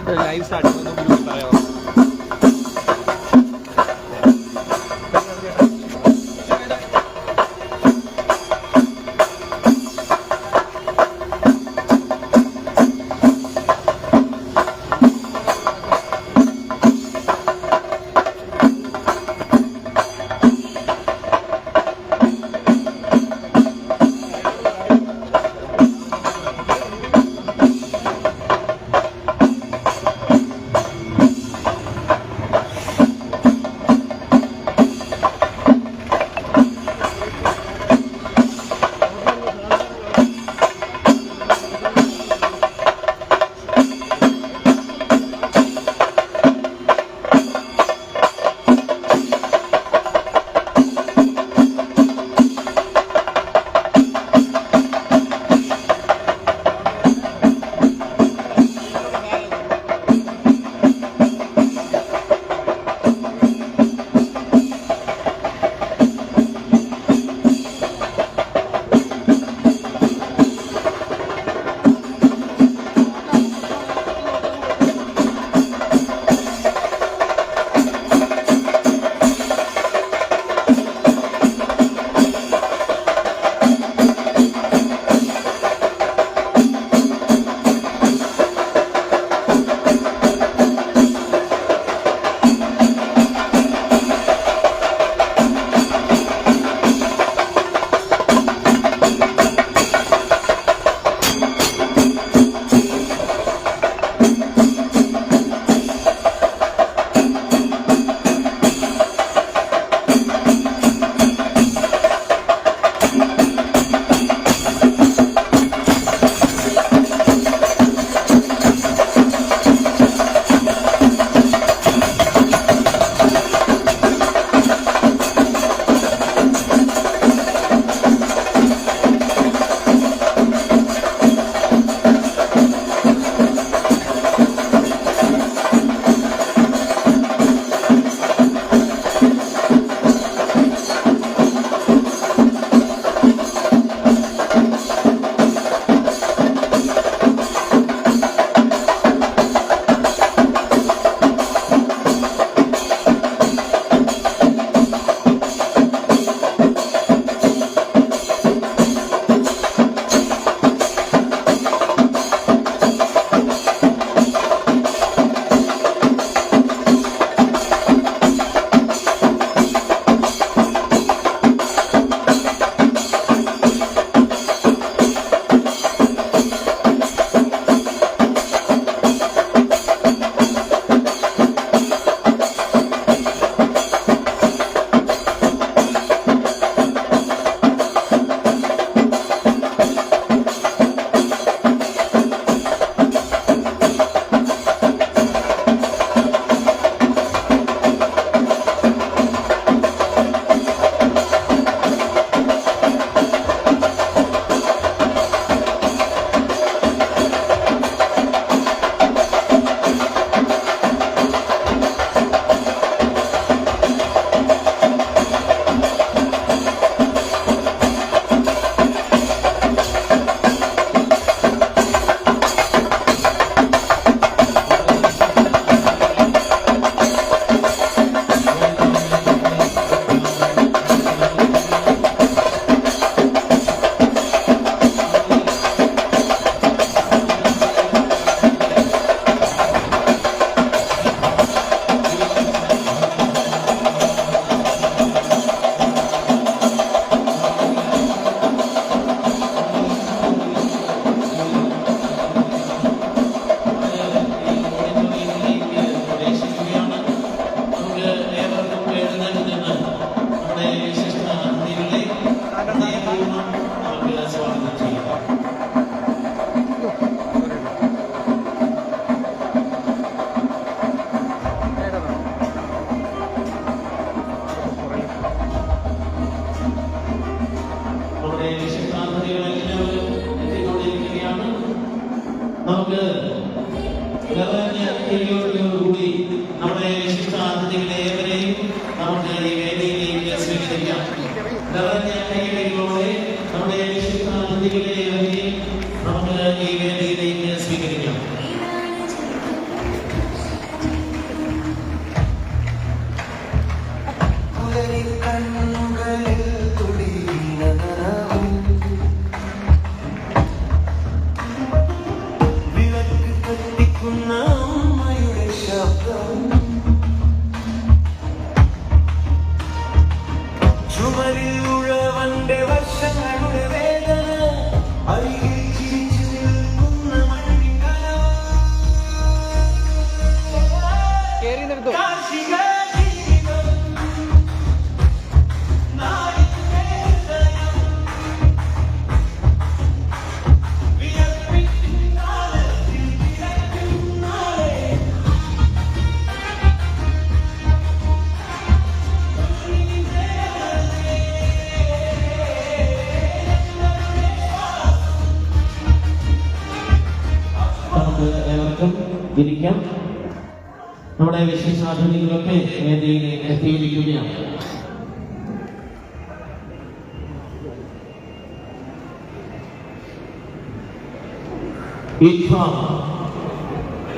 Live start സ്വീകരിക്കാം. നമ്മുടെ വിശേഷാതിഥികളൊക്കെ വേദിയിൽ എത്തിയിരിക്കുകയാണ്.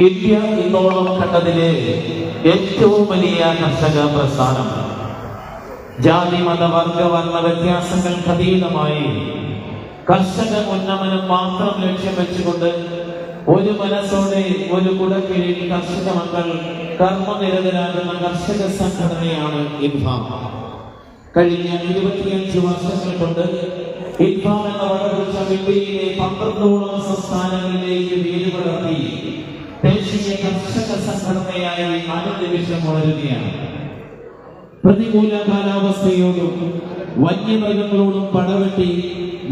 ഇന്ത്യ ഇന്നോളം കണ്ടതിലെ ഏറ്റവും വലിയ കർഷക പ്രസ്ഥാനം. ജാതി മത വർഗ വർണ്ണ വ്യത്യാസങ്ങൾക്ക് അതീതമായി കർഷക ഉന്നമനം മാത്രം ലക്ഷ്യം വെച്ചുകൊണ്ട് ഒരു മനസ്സോടെ ഒരു കുടക്കീഴിൽ കർഷക മക്കൾ കർമ്മനിരതരാകുന്ന കർഷക സംഘടനയാണ് ഇൻഫാം. കഴിഞ്ഞ 25 വർഷങ്ങൾ കൊണ്ട് ഇൻഫാം എന്ന വടവൃക്ഷം ഇന്ത്യയിലെ 12ഓളം സംസ്ഥാനങ്ങളിലേക്ക് വേരുപടർത്തി ദേശീയ കർഷക സംഘടനയായി അനുനിമിഷം വളരുകയാണ്. പ്രതികൂല കാലാവസ്ഥയോടും വന്യമൃഗങ്ങളോടും പടവെട്ടി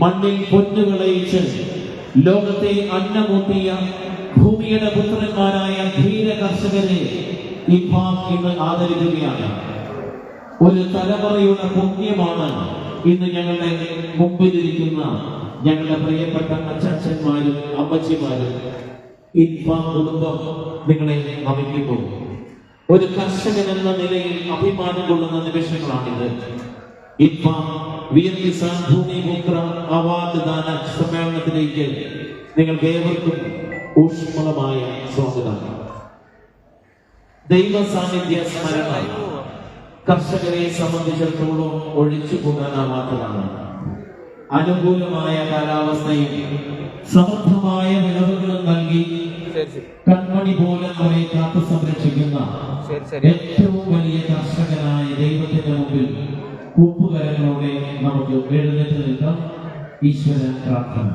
മണ്ണിൽ പൊന്നു വിളയിച്ച് ലോകത്തെ അന്നമൂട്ടിയ ഭൂമിയുടെ പുത്രന്മാരായ ധീര കർഷകരെ ഇൻഫാം ഇന്ന് ആദരിക്കുകയാണ്. ഒരു തലമുറയുടെ പുണ്യമാണ് ഇന്ന് ഞങ്ങളുടെ മുമ്പിലിരിക്കുന്ന ഞങ്ങളുടെ പ്രിയപ്പെട്ട അച്ഛന്മാരും അമ്മച്ചിമാരും. ഇൻഫാം കുടുംബം നിങ്ങളെ നമിക്കുന്നു. ഒരു കർഷകൻ എന്ന നിലയിൽ അഭിമാനം കൊള്ളുന്ന നിമിഷങ്ങളാണിത്. ഇൻഫാം വീർ കിസാൻ ഭൂമിപുത്ര അവാർഡ് ദാന സമ്മേളനത്തിലേക്ക് നിങ്ങൾക്ക് ഏവർക്കും ഊഷ്മളമായ സ്വാഗതം. ദൈവ സാന്നിധ്യ സ്മരണ കർഷകരെ സംബന്ധിച്ചിടത്തോളം ഒഴിച്ചു പോകാനാവാത്തതാണ്. അനുകൂലമായ കാലാവസ്ഥയും സമൃദ്ധമായ വിളവുകളും നൽകി കൺമണി പോലെ നമ്മെ കാത്തു സംരക്ഷിക്കുന്ന ഏറ്റവും വലിയ കർഷകനായ ദൈവത്തിന്റെ മുമ്പിൽ കൂപ്പുകരങ്ങളോടെ നമുക്ക് എഴുന്നേറ്റ് നിൽക്കാം. ഈശ്വര പ്രാർത്ഥന.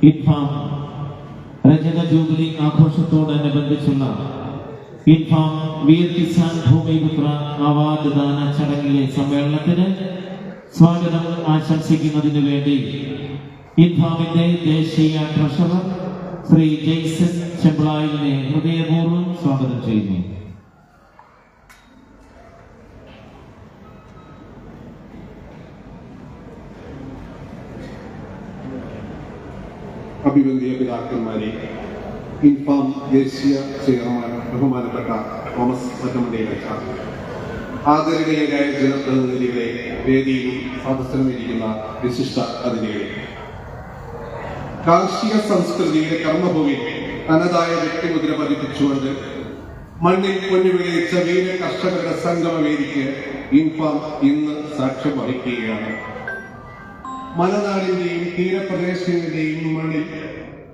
ഇൻഫാം രജത ജൂബിലി ആഘോഷത്തോടനുബന്ധിച്ചുള്ള ഇൻഫാം വീർ കിസാൻ ഭൂമിപുത്ര അവാർഡ് ദാന ചടങ്ങിലെ സമ്മേളനത്തിന് സ്വാഗതം ആശംസിക്കുന്നതിന് വേണ്ടി ഇൻഫാമിന്റെ ദേശീയ ട്രഷറർ ശ്രീ ജെയ്സൺ ചെമ്പ്ളായിലിനെ ഹൃദയപൂർവ്വം സ്വാഗതം ചെയ്യുന്നു. അഭിവന്ദിയ പിതാക്കന്മാരെ, ഇൻഫാം ദേശീയ ചെയർമാൻ ബഹുമാനപ്പെട്ട തോമസ് മറ്റമണ്ടയിലച്ച, ആദരണീയരായ ജനപ്രതിനിധികളെ, വേദിയിലും സദസ്സിലുമിരിക്കുന്ന വിശിഷ്ട അതിഥികളെ, കാർഷിക സംസ്കൃതിയുടെ കർമ്മഭൂമിയിൽ തനതായ വ്യക്തിമുദ്ര പതിപ്പിച്ചുകൊണ്ട് മണ്ണിൽ പൊന്നുവിളിച്ച വീര കർഷകരുടെ സംഗമവേദിക്ക് ഇൻഫാം ഇന്ന് സാക്ഷ്യം വഹിക്കുകയാണ്. മലനാടിന്റെയും തീരപ്രദേശങ്ങളുടെയും മണ്ണിൽ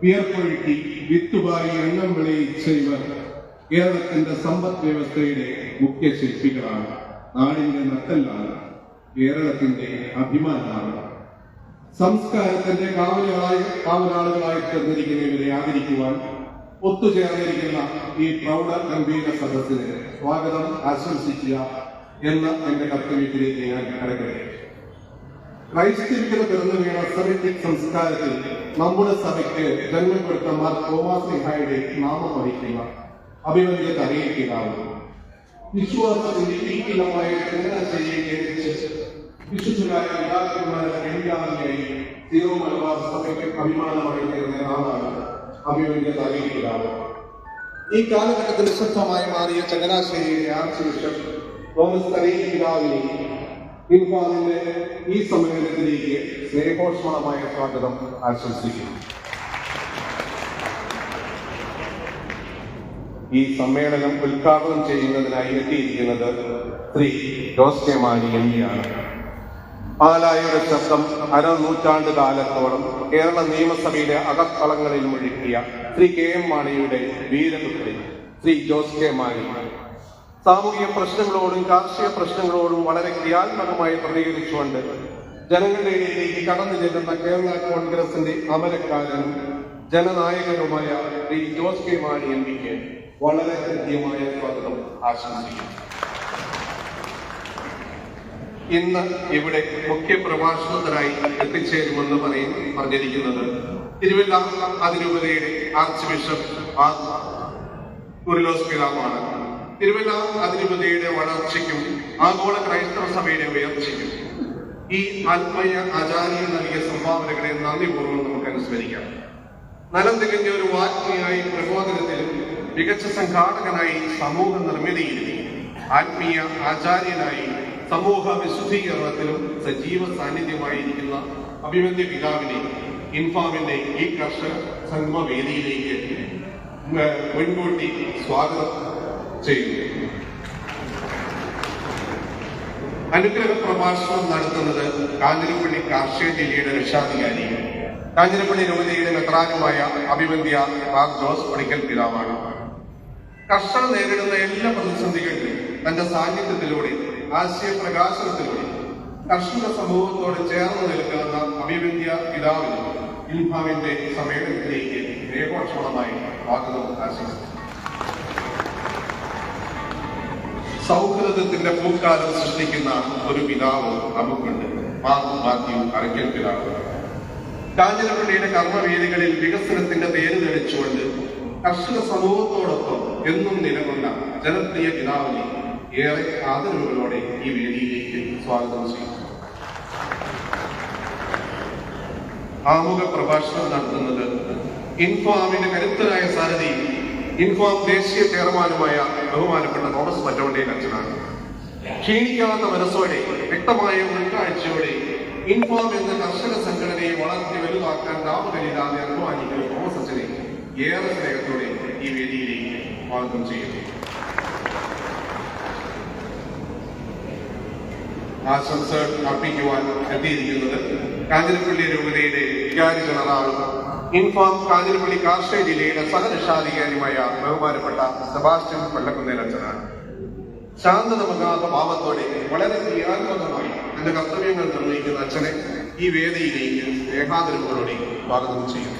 വിയർപ്പൊഴുക്കി വിത്തുപായി എണ്ണം വിളയിച്ച ഇവർ കേരളത്തിന്റെ സമ്പദ് വ്യവസ്ഥയുടെ മുഖ്യ ശില്പികളാണ്. നാടിന്റെ നട്ടെല്ലാണ്, കേരളത്തിന്റെ അഭിമാനമാണ്. സംസ്കാരത്തിന്റെ കാവലാളുകളായി തീർന്നിരിക്കുന്ന ഇവരെ ആദരിക്കുവാൻ ഒത്തുചേർന്നിരിക്കുന്ന ഈ പ്രൗഢ ഗംഭീര സദസ്സിന് സ്വാഗതം ആശംസിക്കുക എന്ന എന്റെ കർത്തവ്യത്തിലേക്ക് ഞാൻ കടക്കട്ടെ. ക്രൈസ്തവികത പിറന്നു വീണ സെമിറ്റിക് സംസ്കാരത്തിൽ നമ്മുടെ സഭയ്ക്ക് ജന്മം കൊടുത്ത മാർ തോമാസ് ശ്ലീഹായുടെ നാമം വഹിക്കുക, അഭിവന്ദ്യത അറിയിക്കുക. വിശ്വാസത്തിന്റെ ഈക്കിലമായ ചങ്ങനാശ്ശേരിയെ വിശുദ്ധരായ പിതാക്കന്മാരുടെ പിൻഗാമിയായി സീറോ മലബാർ സഭയ്ക്ക് അഭിമാനമായി തീർന്ന ആളാണ് അഭിവന്ദ്യത അറിയിക്കുക. ഈ കാലഘട്ടത്തിൽ ശുദ്ധമായി മാറിയ ചങ്ങനാശ്ശേരിയിലെ ആർച്ച് ബിഷപ്പ് തോമസ് തലയിൽ പിതാവിനെ ഇൻഫാമിന്റെ ഈ സമ്മേളനത്തിലേക്ക് സ്നേഹോഷ്മളമായ സ്വാഗതം ആശംസിക്കുന്നു. ഈ സമ്മേളനം ഉദ്ഘാടനം ചെയ്യുന്നതിനായി എത്തിയിരിക്കുന്നത് ശ്രീ ജോസ് കെ മാണി എംപിയാണ്. പാലായുടെ ശബ്ദം അരനൂറ്റാണ്ട് കാലത്തോളം കേരള നിയമസഭയിലെ അകത്തളങ്ങളിൽ മുഴുകിയ ശ്രീ കെ എം മാണിയുടെ വീരപുത്രി ശ്രീ ജോസ് കെ മാണി സാമൂഹിക പ്രശ്നങ്ങളോടും കാർഷിക പ്രശ്നങ്ങളോടും വളരെ ക്രിയാത്മകമായി പ്രതികരിച്ചുകൊണ്ട് ജനങ്ങളുടെ ഇടയിലേക്ക് കടന്നു ചെല്ലുന്ന കേരള കോൺഗ്രസിന്റെ അമരക്കാരനും ജനനായകനുമായ ശ്രീ ജോസ് കെ മാണി എംപിക്ക് വളരെ കൃത്യമായ സ്വാഗതം ആശംസിക്കുന്നു. ഇന്ന് ഇവിടെ മുഖ്യ പ്രഭാഷണത്തിനായി എത്തിച്ചേരുമെന്ന് പറഞ്ഞിരിക്കുന്നത് തിരുവല്ല അതിരൂപതയുടെ ആർച്ച് ബിഷപ്പ് കുറിലോസ് പിതാവാണ്. തിരുവല്ല അതിരൂപതയുടെ വളർച്ചയ്ക്കും ആഗോള ക്രൈസ്തവ സഭയുടെ ഉയർച്ചയ്ക്കും ഈ ആത്മീയ ആചാര്യൻ നൽകിയ സംഭാവനകളെ നന്ദിപൂർവ്വം നമുക്ക് അനുസ്മരിക്കാം. നലം തികഞ്ഞ ഒരു വാഗ്മിയായി പ്രബോധനത്തിലും മികച്ച സംഘാടകനായി സമൂഹ നിർമ്മിതിയിലും ആത്മീയ ആചാര്യനായി സമൂഹ വിശുദ്ധീകരണത്തിലും സജീവ സാന്നിധ്യമായിരിക്കുന്ന അഭിവന്ദ്യ പിതാവിനെ ഇൻഫാമിന്റെ ഈ കർഷക സംഗമ വേദിയിലേക്ക് മുൻകൂട്ടി സ്വാഗതം ചെയ്യുന്നു. അനുഗ്രഹ പ്രഭാഷണം നടത്തുന്നത് കാഞ്ഞിരപ്പള്ളി കാർഷിക ജില്ലയുടെ രക്ഷാധികാരി കാഞ്ഞിരപ്പള്ളി രൂപതയുടെ മെത്രാനുമായ അഭിവന്ദ്യ മാർ ജോസ് പണിക്കൽ പിതാവാണ്. കർഷകർ നേരിടുന്ന എല്ലാ പ്രതിസന്ധികളിലും തന്റെ സാന്നിധ്യത്തിലൂടെ ആശയപ്രകാശനത്തിലൂടെ കർഷക സമൂഹത്തോട് ചേർന്ന് നിൽക്കുന്ന അഭിവന്ദ്യ പിതാവിന് ഇൻഫാമിന്റെ സമ്മേളനത്തിലേക്ക് സ്നേഹോഷ്മളമായി സ്വാഗതം ആശംസിക്കുന്നു. സൗഹൃദത്തിന്റെ പൂക്കാലം സൃഷ്ടിക്കുന്ന ഒരു പിതാവ് നമുക്കുണ്ട്, മാർ മാത്യു അറയ്ക്കൽ പിതാവ്. കാഞ്ഞിരപ്പള്ളിയുടെ കർമ്മവേദികളിൽ വികസനത്തിന്റെ പേര് തെളിച്ചുകൊണ്ട് കർഷക സമൂഹത്തോടൊപ്പം എന്നും നിലകൊണ്ട ജനപ്രിയ പിതാവിനെ ഏറെ ആദരവുകളോടെ ഈ വേദിയിലേക്ക് സ്വാഗതം ചെയ്യുന്നു. ആമുഖ പ്രഭാഷണം നടത്തുന്നത് ഇൻഫാമിന്റെ കരുത്തനായ സാരഥി ഇൻഫാം ദേശീയ ചെയർമാനുമായ ബഹുമാനപ്പെട്ട തോമസ് മറ്റവണ്ടയിൽ അച്ഛനാണ്. ക്ഷീണിക്കാത്ത മനസ്സോടെ വ്യക്തമായ ഉൾക്കാഴ്ചയോടെ ഇൻഫാം എന്ന കർഷക സംഘടനയെ വളർത്തി വലുതാക്കാൻ നാമകലില്ലാതെ അഭിമാനിക്കുന്ന തോമസ് അച്ഛനെ ഏറെ സ്നേഹത്തോടെ ഈ വേദിയിലേക്ക് സ്വാഗതം ചെയ്യുന്നു. ആശംസകൾ അർപ്പിക്കുവാൻ എത്തിയിരിക്കുന്നത് കാഞ്ഞിരപ്പള്ളി രൂപതയുടെ വികാരി ജനറാളും ഇൻഫാം കാഞ്ഞിരപ്പള്ളി കാർഷിക ജില്ലയുടെ സഹരക്ഷാധികാരിയുമായ ബഹുമാനപ്പെട്ട സെബാസ്റ്റ്യൻ പള്ളക്കുന്നേലച്ഛനാണ്. ശാന്തതമകാത്ത ഭാവത്തോടെ വളരെ ക്രിയാത്മകമായി തന്റെ കർത്തവ്യങ്ങൾ നിർവഹിക്കുന്ന അച്ഛനെ ഈ വേദിയിലേക്ക് സ്നേഹാദരവുകളോടെ സ്വാഗതം ചെയ്യുന്നു.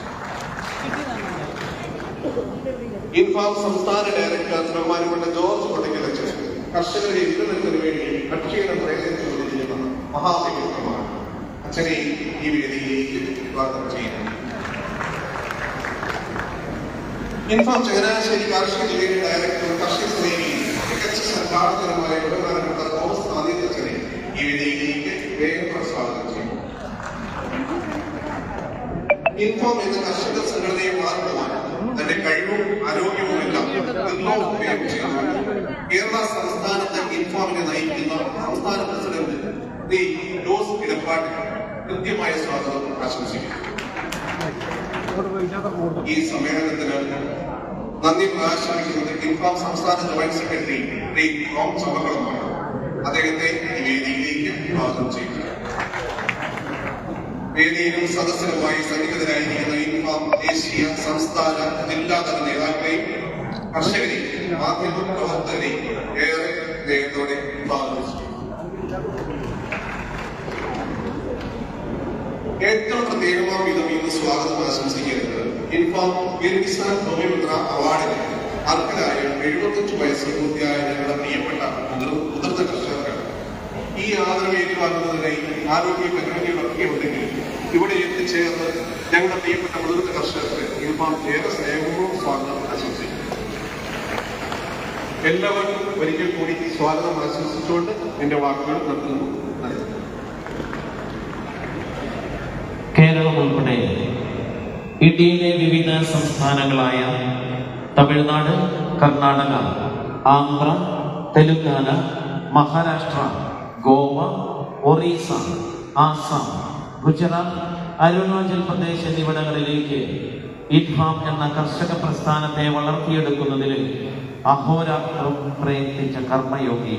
ഇൻഫാം സംസ്ഥാന ഡയറക്ടർ ബഹുമാനപ്പെട്ട ജോർജ് കൊടക്കലച്ഛൻ കർഷകരുടെ ഉന്നതത്തിന് വേണ്ടി അക്ഷീണം പ്രയത്നിച്ചുകൊണ്ടിരിക്കുന്ന മഹാവ്യക്തിത്വമാണ്. അച്ഛനെ ഈ വേദിയിലേക്ക് സ്വാഗതം ചെയ്യുന്നു. ഇൻഫാം ചങ്ങനാശ്ശേരി കാർഷിക ജില്ലയുടെ ഡയറക്ടർ കർഷക സേനയിൽ മികച്ച സംഘാടകനുമായ ബഹുമാനപ്പെട്ട തോമസ് അച്ഛനെ ഈ വേദിയിലേക്ക് വേഗം സ്വാഗതം ചെയ്യുന്നു. ഇൻഫാം എന്ന കർഷക സംഘടനയെ വളർത്തുവാൻ തന്റെ കഴിവും ആരോഗ്യവും എല്ലാം നിർലോഭം ചെയ്യുന്നു. കേരള സംസ്ഥാനത്തെ ഇൻഫാമിനെ നയിക്കുന്ന സംസ്ഥാന പ്രസിഡന്റ് ശ്രീ ജോസ് ഇടപ്പാട്ട് കൃത്യമായ സ്വാഗതം ആശംസിക്കുന്നു. ഈ സമ്മേളനത്തിന് നന്ദി പ്രകാശിപ്പിക്കുന്നത് ഇൻഫാം സംസ്ഥാന ജോയിന്റ് സെക്രട്ടറി ശ്രീ റോം ചമ്പക്കുളമാണ്. അദ്ദേഹത്തെ ഈ വേദിയിലേക്ക് സ്വാഗതം ചെയ്യുക. വേദിയിലും സദസ്സിലുമായി സന്നിഹിതരായിരിക്കുന്ന ഇൻഫാം ദേശീയ, സംസ്ഥാന, ജില്ലാതല നേതാക്കളെയും കർഷകരെയും മാധ്യമ പ്രവർത്തകരെയും ഏറെ സ്നേഹത്തോടെ സ്വാഗതം ചെയ്യും. ഏറ്റവും പ്രത്യേകമായ വിധം ഇന്ന് സ്വാഗതം ആശംസിക്കുന്നത് ഇൻഫാം വീർ കിസാൻ ഭൂമിപുത്ര അവാർഡിന് അർഹരായ 75 വയസ്സ് പൂർത്തിയായ ഞങ്ങളുടെ പ്രിയപ്പെട്ട മുതിർന്ന കർഷകർക്കാണ്. ഈ ആദരവ് ഏറ്റുവാങ്ങുന്നതിനായി ആരോഗ്യ പരിമിതികളൊക്കെ ഉണ്ടെങ്കിൽ ഇവിടെ എത്തിച്ചേർന്ന് ഞങ്ങളുടെ പ്രിയപ്പെട്ട മുതിർന്ന കർഷകർക്ക് ഇൻഫാം ഏറെ സ്നേഹവും സ്വാഗതം ആശംസിക്കുന്നു. എല്ലാവർക്കും ഒരിക്കൽ കൂടി സ്വാഗതം ആശംസിച്ചുകൊണ്ട് എന്റെ വാക്കുകൾ നിർത്തുന്നു. കേരളം ഉൾപ്പെടെ ഇന്ത്യയിലെ വിവിധ സംസ്ഥാനങ്ങളായ തമിഴ്നാട്, കർണാടക, ആന്ധ്ര, തെലുങ്കാന, മഹാരാഷ്ട്ര, ഗോവ, ഒറീസ, ആസാം, ഗുജറാത്ത്, അരുണാചൽ പ്രദേശ് എന്നിവിടങ്ങളിലേക്ക് ഇൻഫാം എന്ന കർഷക പ്രസ്ഥാനത്തെ വളർത്തിയെടുക്കുന്നതിൽ അഹോരാത്രം പ്രയത്നിച്ച കർമ്മയോഗി,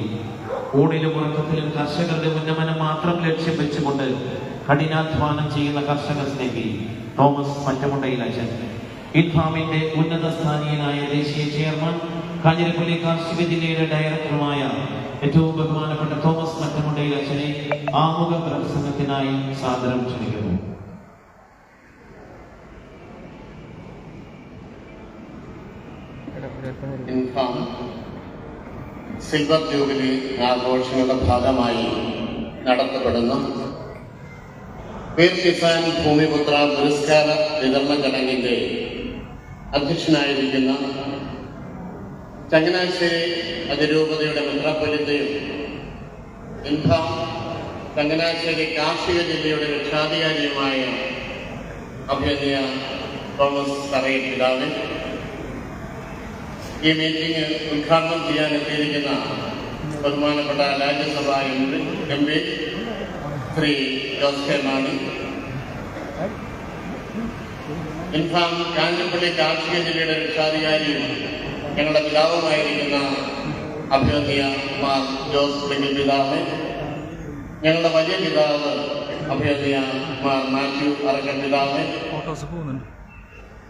ഊണിലും ഉറക്കത്തിലും കർഷകരുടെ ഉന്നമനം മാത്രം ലക്ഷ്യം വെച്ചുകൊണ്ട് കഠിനാധ്വാനം ചെയ്യുന്ന കർഷക സ്നേഹി തോമസ് മറ്റമുണ്ടയിലച്ചൻ, ഇൻഫാമിന്റെ ഉന്നത സ്ഥാനീയനായ ദേശീയ ചെയർമാൻ, കാഞ്ഞിരപ്പള്ളി കാർഷിക ജില്ലയുടെ ഡയറക്ടറുമായ ഏറ്റവും ബഹുമാനപ്പെട്ട തോമസ് മറ്റമുണ്ടയിലച്ചനെ ആമുഖ പ്രസംഗത്തിനായി സാദരം ക്ഷണിക്കുന്നു. ഇൻഫാം സിൽവർ ജൂബിലി ആഘോഷങ്ങളുടെ ഭാഗമായി നടത്തപ്പെടുന്ന വീർ കിസാൻ ഭൂമിപുത്ര പുരസ്കാര വിതരണ ചടങ്ങിന്റെ അധ്യക്ഷനായിരിക്കുന്ന ചങ്ങനാശ്ശേരി അതിരൂപതയുടെ മെത്രാപ്പൊലീത്തയും ഇൻഫാം ചങ്ങനാശ്ശേരി കാർഷിക ജില്ലയുടെ രക്ഷാധികാരിയുമായ അഭിനന്ദ തോമസ് തറയിൽ പിതാവ്, ഈ മീറ്റിംഗ് ഉദ്ഘാടനം ചെയ്യാൻ എത്തിയിരിക്കുന്ന ബഹുമാനപ്പെട്ട Rajya Sabha M P Shri Jose K Mani, Infam Kanjirappally കാർഷിക ജില്ലയുടെ രക്ഷാധികാരിയും ഞങ്ങളുടെ പിതാവുമായിരിക്കുന്ന അഭിനന്ദ മാർ ജോസ് പിന്നിൽ പിതാവ്, ഞങ്ങളുടെ വലിയ പിതാവ് അഭിനന്ദ മാർ മാത്യു അറക്കൻ പിതാവ്,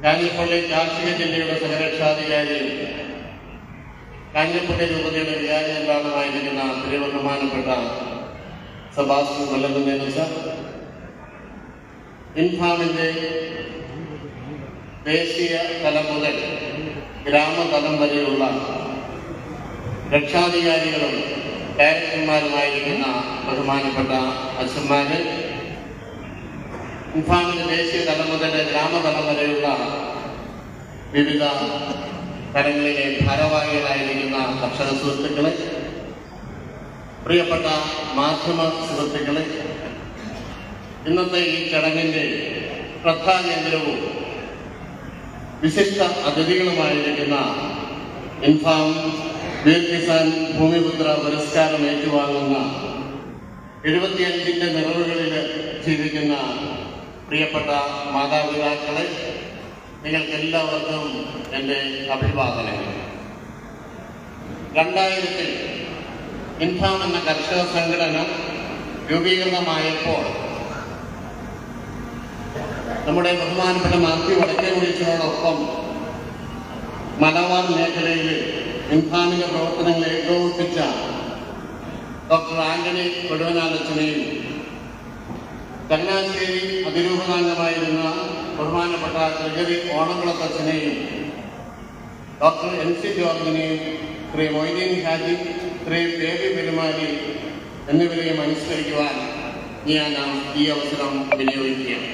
കാഞ്ഞിരപ്പള്ളി കാർഷിക ജില്ലയുടെ സഹരക്ഷാധികാരിയും കാഞ്ഞിരപ്പള്ളി രൂപതയുടെ വികാരി ജനറാളുമായിരിക്കുന്ന ബഹുമാനപ്പെട്ട സെബാസ്റ്റ്യൻ കൊല്ലകുന്നേച്ച, ഇൻഫാമിന്റെ ദേശീയ തലം മുതൽ ഗ്രാമതലം വരെയുള്ള രക്ഷാധികാരികളും ഡയറക്ടർമാരുമായിരിക്കുന്ന ബഹുമാനപ്പെട്ട അച്ഛന്മാര്, ഇൻഫാമിന്റെ ദേശീയ തലം മുതൽ ഗ്രാമതലം വരെയുള്ള വിവിധ തലങ്ങളിലെ ഭാരവാഹികളായിരിക്കുന്ന കർഷക സുഹൃത്തുക്കളെ, പ്രിയപ്പെട്ട മാധ്യമ സുഹൃത്തുക്കളെ, ഇന്നത്തെ ഈ ചടങ്ങിന്റെ ശ്രദ്ധാകേന്ദ്രവും വിശിഷ്ട അതിഥികളുമായിരിക്കുന്ന ഇൻഫാം വീർ കിസാൻ ഭൂമിപുത്ര പുരസ്കാരം ഏറ്റുവാങ്ങുന്ന 75ന്റെ നിറവുകളിൽ ജീവിക്കുന്ന പ്രിയപ്പെട്ട മാതാപിതാക്കളെ, നിങ്ങൾക്കെല്ലാവർക്കും എൻ്റെ അഭിവാദനങ്ങൾ. 2000-ൽ ഇൻഫാം എന്ന കർഷക സംഘടന രൂപീകൃതമായപ്പോൾ നമ്മുടെ ബഹുമാനപ്പെട്ട മാത്യു വടക്കേമുടിച്ചതോടൊപ്പം മലബാർ മേഖലയിൽ ഇൻഫാമിന്റെ പ്രവർത്തനങ്ങൾ ഏകോപിപ്പിച്ച ഡോക്ടർ ആന്റണി കൊടുവനാലച്ചനെയും, ചങ്ങനാശ്ശേരി അതിരൂപതാംഗമായിരുന്ന ബഹുമാനപ്പെട്ട ഗ്രിഗറി ഓണംകുളത്തച്ഛനെയും, ഡോക്ടർ MC ജോർജിനെയും, ശ്രീ മൊയ്തീൻ ഹാജി, ശ്രീ ബേബി പെരുമാനി എന്നിവരെയും അനുസ്മരിക്കുവാൻ ഞാൻ ഈ അവസരം വിനിയോഗിക്കുകയാണ്.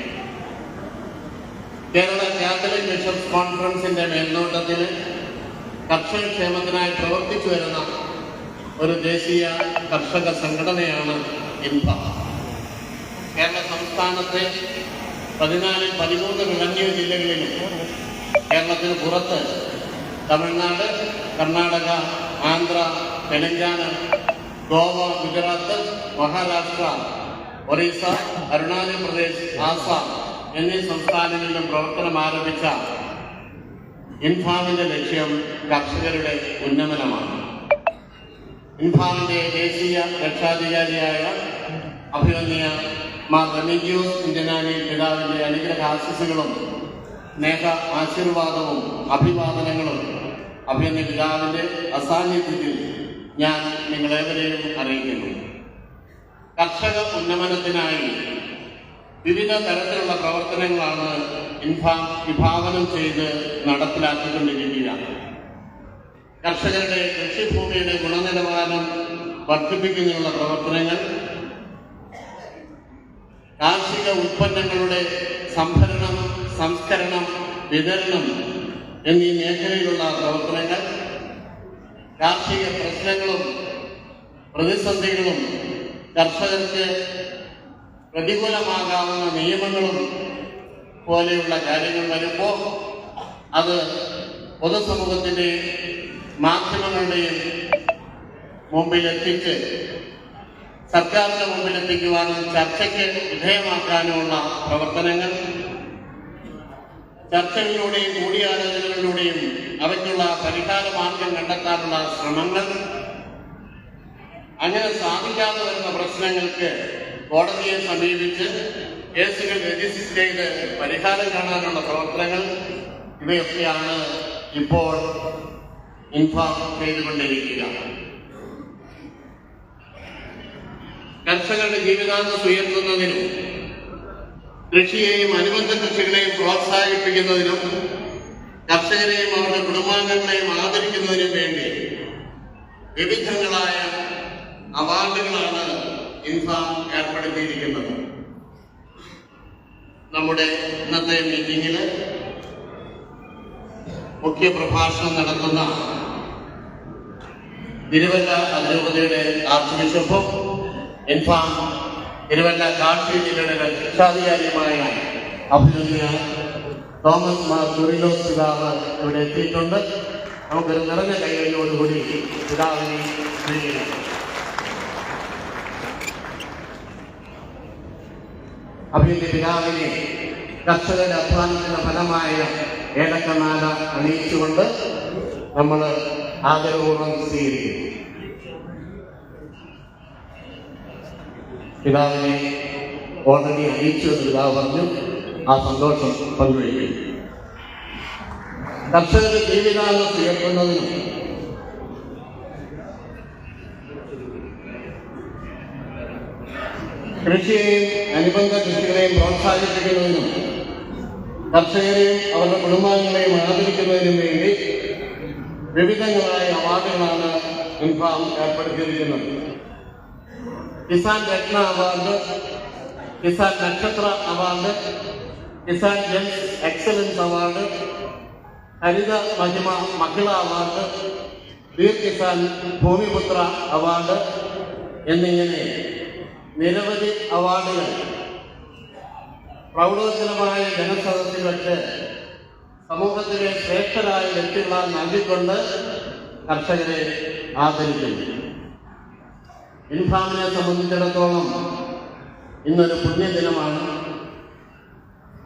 കേരള കാത്തലിക് ബിഷപ്സ് കോൺഫറൻസിന്റെ മേൽനോട്ടത്തിൽ കർഷക ക്ഷേമത്തിനായി പ്രവർത്തിച്ചു വരുന്ന ഒരു ദേശീയ കർഷക സംഘടനയാണ് ഇൻഫാം. കേരള സംസ്ഥാനത്തെ 13 റവന്യൂ ജില്ലകളിലും കേരളത്തിന് പുറത്ത് തമിഴ്നാട്, കർണാടക, ആന്ധ്ര, തെലങ്കാന, ഗോവ, ഗുജറാത്ത്, മഹാരാഷ്ട്ര, ഒറീസ, അരുണാചൽ പ്രദേശ്, ആസാം എന്നീ സംസ്ഥാനങ്ങളിലും പ്രവർത്തനം ആരംഭിച്ച ഇൻഫാമിന്റെ ലക്ഷ്യം കർഷകരുടെ ഉന്നമനമാണ്. ഇൻഫാമിന്റെ ദേശീയ രക്ഷാധികാരിയായ അഭിമന്യ മാർ റെമിജിയോസ് കുഞ്ചനാനി പിതാവിന്റെ അനുഗ്രഹ ആശംസകളും സ്നേഹ ആശീർവാദവും അഭിവാദനങ്ങളും അഭിമന്യ പിതാവിന്റെ അസാന്നിധ്യത്തിൽ ഞാൻ നിങ്ങളേവരെയും അറിയിക്കുന്നു. കർഷക ഉന്നമനത്തിനായി വിവിധ തരത്തിലുള്ള പ്രവർത്തനങ്ങളാണ് ഇൻഫാം വിഭാവനം ചെയ്ത് നടപ്പിലാക്കിക്കൊണ്ടിരിക്കുക. കർഷകരുടെ കൃഷിഭൂമിയുടെ ഗുണനിലവാരം വർദ്ധിപ്പിക്കുന്നതിനുള്ള പ്രവർത്തനങ്ങൾ, കാർഷിക ഉൽപ്പന്നങ്ങളുടെ സംഭരണം, സംസ്കരണം, വിതരണം എന്നീ മേഖലയിലുള്ള പ്രവർത്തനങ്ങൾ, കാർഷിക പ്രശ്നങ്ങളും പ്രതിസന്ധികളും കർഷകർക്ക് പ്രതികൂലമാകാവുന്ന നിയമങ്ങളും പോലെയുള്ള കാര്യങ്ങൾ വരുമ്പോൾ അത് പൊതുസമൂഹത്തിൻ്റെയും മാധ്യമങ്ങളുടെയും മുമ്പിലെത്തിച്ച് സർക്കാരിന്റെ മുമ്പിലെത്തിക്കുവാനും ചർച്ചയ്ക്ക് വിധേയമാക്കാനുമുള്ള പ്രവർത്തനങ്ങൾ, ചർച്ചകളിലൂടെയും കൂടിയാലോചനകളിലൂടെയും അവയ്ക്കുള്ള പരിഹാര മാർഗം കണ്ടെത്താനുള്ള ശ്രമങ്ങൾ, അങ്ങനെ സാധിക്കാതെ വരുന്ന പ്രശ്നങ്ങൾക്ക് കോടതിയെ സമീപിച്ച് കേസുകൾ രജിസ്റ്റർ ചെയ്ത് പരിഹാരം കാണാനുള്ള പ്രവർത്തനങ്ങൾ, ഇവയൊക്കെയാണ് ഇപ്പോൾ ഇൻഫാം ചെയ്തുകൊണ്ടിരിക്കുക. കർഷകരുടെ ജീവിതാന്തം ഉയർത്തുന്നതിനും കൃഷിയെയും അനുബന്ധ കൃഷികളെയും പ്രോത്സാഹിപ്പിക്കുന്നതിനും കർഷകരെയും അവരുടെ കുടുംബാംഗങ്ങളെയും ആദരിക്കുന്നതിനും വേണ്ടി വിവിധങ്ങളായ അവാർഡുകളാണ് ഇൻഫാം ഏർപ്പെടുത്തിയിരിക്കുന്നത്. നമ്മുടെ ഇന്നത്തെ മീറ്റിംഗിൽ മുഖ്യ പ്രഭാഷണം നടത്തുന്ന തിരുവല്ല അതിരൂപതയുടെ ആർച്ച് ബിഷപ്പും ഇൻഫാം തിരുവല്ല കാർഷിക ജില്ലയുടെ രക്ഷാധികാരിയുമായ അഭിനന്ദ തോമസ് മാർ കുറിലോസ് പിതാവ് ഇവിടെ എത്തിയിട്ടുണ്ട്. നമുക്കൊരു നിറഞ്ഞ കൈകളിലോടുകൂടി പിതാവിനെ സ്വീകരിക്കാം. അഭിനന്ദ പിതാവിനെ കർഷകരുടെ അധ്വാനത്തിന്റെ ഫലമായ ഏലക്കമാല അണിയിച്ചുകൊണ്ട് നമ്മൾ ആദരപൂർവ്വം സ്വീകരിക്കും. പിതാവിനെ ഓൾറെഡി അണിയിച്ചു എന്ന് പിതാവ് പറഞ്ഞു. ആ സന്തോഷം പങ്കുവയ്ക്കും. കർഷകരുടെ ജീവിതാന്തം ഉയർത്തുന്നതിനും കൃഷിയെയും അനുബന്ധ കൃഷികളെയും പ്രോത്സാഹിപ്പിക്കുന്നതിനും കർഷകരെയും അവരുടെ കുടുംബാംഗങ്ങളെയും ആദരിക്കുന്നതിനും വേണ്ടി വിവിധങ്ങളായ അവാർഡുകളാണ് ഇൻഫാം ഏർപ്പെടുത്തിയിരിക്കുന്നത്. കിസാൻ രത്ന അവാർഡ്, കിസാൻ നക്ഷത്ര അവാർഡ്, കിസാൻ ജെൻസ് excellence award, Harita Mahima Mahila award, Veer Kisan Bhoomiputra award എന്നിങ്ങനെ നിരവധി അവാർഡുകൾ പ്രൗഢോജ്വലമായ ജനസദസ്സിൽ വെച്ച് സമൂഹത്തിലെ ശ്രേഷ്ഠരായ വ്യക്തികളാൽ നൽകിക്കൊണ്ട് കർഷകരെ ആദരിക്കുന്നു. ഇൻഫാമിനെ സംബന്ധിച്ചിടത്തോളം ഇന്നൊരു പുണ്യദിനമാണ്.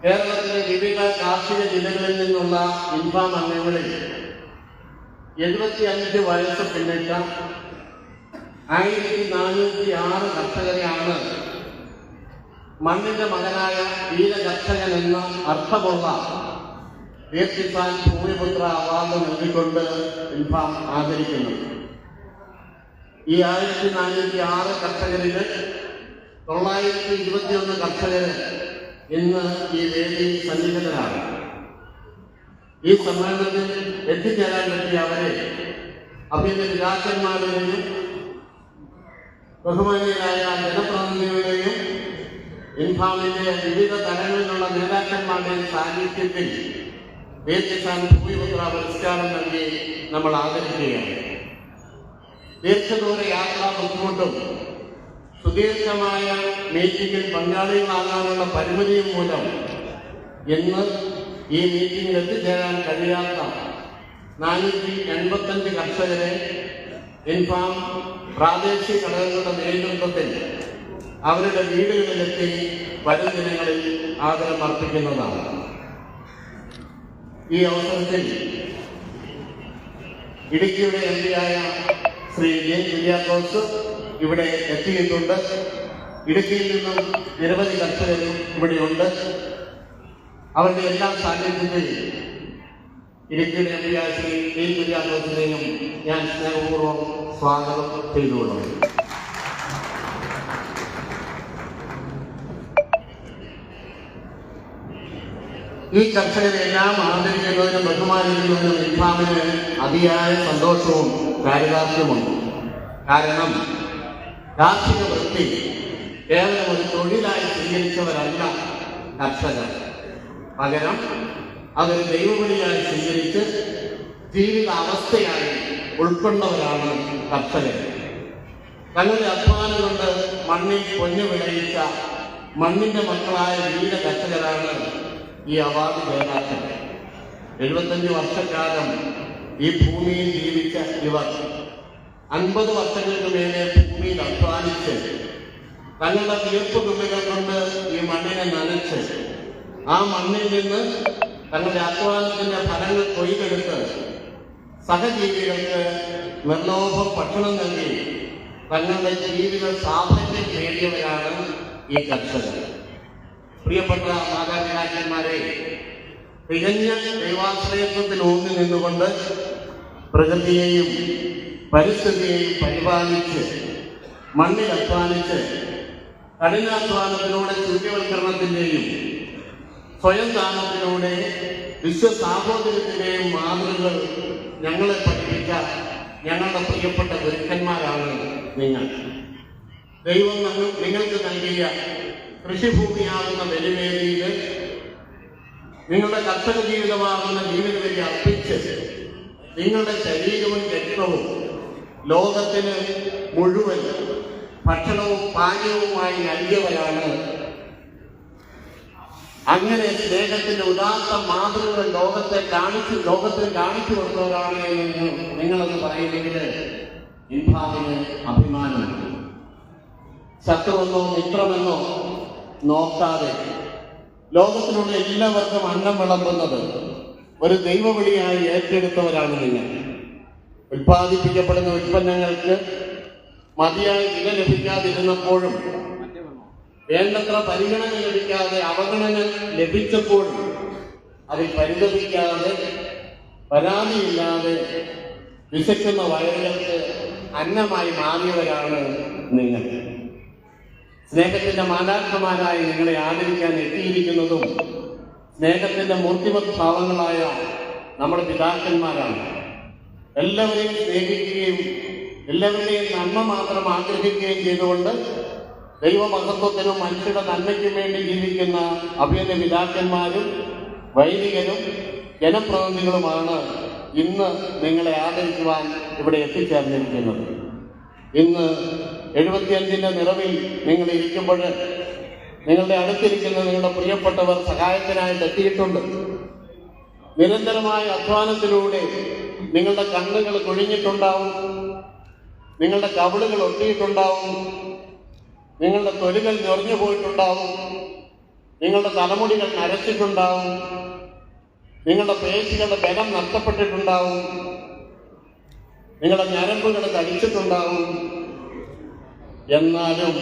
കേരളത്തിലെ വിവിധ കാർഷിക ജില്ലകളിൽ നിന്നുള്ള ഇൻഫാം അംഗങ്ങളിൽ 75 വയസ്സ് പിന്നിട്ട 1406 കർഷകരെയാണ് മണ്ണിന്റെ മകനായ വീരകർഷകൻ എന്ന അർത്ഥമുള്ള വീർ കിസാൻ ഭൂമിപുത്ര അവാർഡ് നൽകിക്കൊണ്ട് ഇൻഫാം ആദരിക്കുന്നു. ഈ 1406 കർഷകരില് 921 കർഷകര് ഇന്ന് ഈ വേദി സന്നിഹിതരാണ്. ഈ സമ്മേളനത്തിൽ എത്തിച്ചേരാൻ പറ്റിയ അവരെ അഭിനന്ദ പിതാക്കന്മാരുടെയും ബഹുമാന്യരായ ജനപ്രതിനിധികളുടെയും ഇൻഫാമിന്റെ വിവിധ തലങ്ങളിലുള്ള നേതാക്കന്മാരുടെയും സാന്നിധ്യത്തിൽ വീർ കിസാൻ ഭൂമിപുത്ര പുരസ്കാരം നൽകി നമ്മൾ ആദരിക്കുകയാണ്. ദീർഘദൂര യാത്രാ ബുദ്ധിമുട്ടും സുദീർഘമായ മീറ്റിംഗിൽ പങ്കാളികളാകാനുള്ള പരിമിതിയും മൂലം ഇന്ന് ഈ മീറ്റിംഗിൽ എത്തിച്ചേരാൻ കഴിയാത്ത 485 കർഷകരെ ഇൻഫാം പ്രാദേശിക ഘടകങ്ങളുടെ നേതൃത്വത്തിൽ അവരുടെ വീടുകളിലെത്തി വരും ദിനങ്ങളിൽ ആദരം അർപ്പിക്കുന്നതാണ്. ഈ അവസരത്തിൽ ഇടുക്കിയുടെ എംപിയായ ശ്രീ ജെ കുര്യാക്കോസ് ഇവിടെ എത്തിയിട്ടുണ്ട്. ഇടുക്കിയിൽ നിന്നും നിരവധി കർഷകരും ഇവിടെയുണ്ട്. അവരുടെ എല്ലാം സാന്നിധ്യത്തിൽ ഇടുക്കിയുടെ എം പി ആയ ശ്രീ ജെ കുര്യാക്കോസിനെയും ഞാൻ സ്നേഹപൂർവ്വം സ്വാഗതം ചെയ്തുകൊള്ളുന്നു. ഈ കർഷകരെല്ലാം ആദരിക്കുന്നതിനും ബഹുമാനിക്കുന്നതിനും ഇൽഫാമിന് അതിയായ സന്തോഷവും കാര്യാർത്ഥ്യമുണ്ട്. കാരണം കാർഷിക വൃത്തി കേവലം ഒരു തൊഴിലായി സ്വീകരിച്ചവരല്ല കർഷകർ. പകരം അതൊരു ദൈവവിളിയായി സ്വീകരിച്ച് ജീവിത അവസ്ഥയായി ഉൾക്കൊണ്ടവരാണ് കർഷകർ. തങ്ങളുടെ അധ്വാനം കൊണ്ട് മണ്ണിൽ പൊന്നു വിളയിച്ച മണ്ണിന്റെ മക്കളായ വീര കർഷകരാണ് ഈ അവാർഡ് ജേതാക്കൾ. 75 വർഷക്കാലം ഈ ഭൂമിയിൽ ജീവിച്ച ഇവർ 50 വർഷങ്ങൾക്ക് മേലെ ഭൂമിയിൽ അധ്വാനിച്ച് തങ്ങളുടെ തീർപ്പ് തുള്ളികൾ കൊണ്ട് ഈ മണ്ണിനെ നനച്ച് ആ മണ്ണിൽ നിന്ന് തങ്ങളുടെ അധ്വാനത്തിന്റെ ഫലങ്ങൾ കൊയ്തെടുത്ത് സഹജീവികൾക്ക് നിർലോഭം ഭക്ഷണം നൽകി തങ്ങളുടെ ജീവിത സാഫല്യം നേടിയവരാണ് ഈ കർഷകർ. പ്രിയപ്പെട്ട മാതാപിതാക്കന്മാരെ, തികഞ്ഞ ദൈവാശ്രയത്വത്തിൽ ഊന്നി നിന്നുകൊണ്ട് പ്രകൃതിയെയും പരിസ്ഥിതിയെയും പരിപാലിച്ച് മണ്ണിൽ അധ്വാനിച്ച് കഠിനാധ്വാനത്തിലൂടെ ശൂന്യവൽക്കരണത്തിന്റെയും സ്വയം ദാനത്തിലൂടെ വിശ്വസാഹോദര്യത്തിന്റെയും മാതൃകകൾ ഞങ്ങളെ പഠിപ്പിച്ച ഞങ്ങളുടെ പ്രിയപ്പെട്ട ഗുരുക്കന്മാരാണ് നിങ്ങൾ. ദൈവം നിങ്ങൾക്ക് നൽകിയ കൃഷിഭൂമിയാകുന്ന ബലിവേദിയിൽ നിങ്ങളുടെ കർഷക ജീവിതമാകുന്ന ജീവിതബലി അർപ്പിച്ച് നിങ്ങളുടെ ശരീരവും രക്തവും ലോകത്തിന് മുഴുവൻ ഭക്ഷണവും പാനീയവുമായി നൽകിയവരാണ്. അങ്ങനെ സ്നേഹത്തിന്റെ ഉദാത്ത മാതൃകകൾ ലോകത്തിന് കാണിച്ചു കൊടുത്തവരാണ് എന്ന് നിങ്ങളെന്ന് പറയുന്നെങ്കിൽ ഇൻഫാമിന് അഭിമാനമുണ്ട്. ശത്രുവെന്നോ മിത്രമെന്നോ നോക്കാതെ ലോകത്തിലുള്ള എല്ലാവർക്കും അന്നം വിളമ്പുന്നത് ഒരു ദൈവവിളിയായി ഏറ്റെടുത്തവരാണ് നിങ്ങൾ. ഉൽപ്പാദിപ്പിക്കപ്പെടുന്ന ഉൽപ്പന്നങ്ങൾക്ക് മതിയായ വില ലഭിക്കാതിരുന്നപ്പോഴും വേണ്ടത്ര പരിഗണന ലഭിക്കാതെ അവഗണന ലഭിച്ചപ്പോഴും അതിൽ പരിതപിക്കാതെ പരാതിയില്ലാതെ വിശക്കുന്ന വയറുകൾക്ക് അന്നമായി മാറിയവരാണ് നിങ്ങൾ. സ്നേഹത്തിന്റെ മാലാഖമാരായി നിങ്ങളെ ആദരിക്കാൻ എത്തിയിരിക്കുന്നതും സ്നേഹത്തിന്റെ മൂർത്തിമത് ഭാവങ്ങളായ നമ്മുടെ പിതാക്കന്മാരാണ്. എല്ലാവരെയും സ്നേഹിക്കുകയും എല്ലാവരുടെയും നന്മ മാത്രം ആഗ്രഹിക്കുകയും ചെയ്തുകൊണ്ട് ദൈവമഹത്വത്തിനും മനുഷ്യരുടെ നന്മയ്ക്കും വേണ്ടി ജീവിക്കുന്ന അഭിനന്ദ പിതാക്കന്മാരും വൈദികരും ജനപ്രതിനിധികളുമാണ് ഇന്ന് നിങ്ങളെ ആദരിക്കുവാൻ ഇവിടെ എത്തിച്ചേർന്നിരിക്കുന്നത്. ഇന്ന് 75ന്റെ നിറവിൽ നിങ്ങൾ ഇരിക്കുമ്പോൾ നിങ്ങളുടെ അടുത്തിരിക്കുന്ന നിങ്ങളുടെ പ്രിയപ്പെട്ടവർ സഹായത്തിനായിട്ട് എത്തിയിട്ടുണ്ട്. നിരന്തരമായ അധ്വാനത്തിലൂടെ നിങ്ങളുടെ കണ്ണുകൾ കൊഴിഞ്ഞിട്ടുണ്ടാവും, നിങ്ങളുടെ കവിളുകൾ ഒട്ടിയിട്ടുണ്ടാവും, നിങ്ങളുടെ തൊലികൾ ഞൊറിഞ്ഞു പോയിട്ടുണ്ടാവും, നിങ്ങളുടെ തലമുടികൾ നരച്ചിട്ടുണ്ടാവും, നിങ്ങളുടെ പേശികളുടെ ബലം നഷ്ടപ്പെട്ടിട്ടുണ്ടാവും, നിങ്ങളുടെ ഞരമ്പുകൾ തടിച്ചിട്ടുണ്ടാവും. എന്നാലും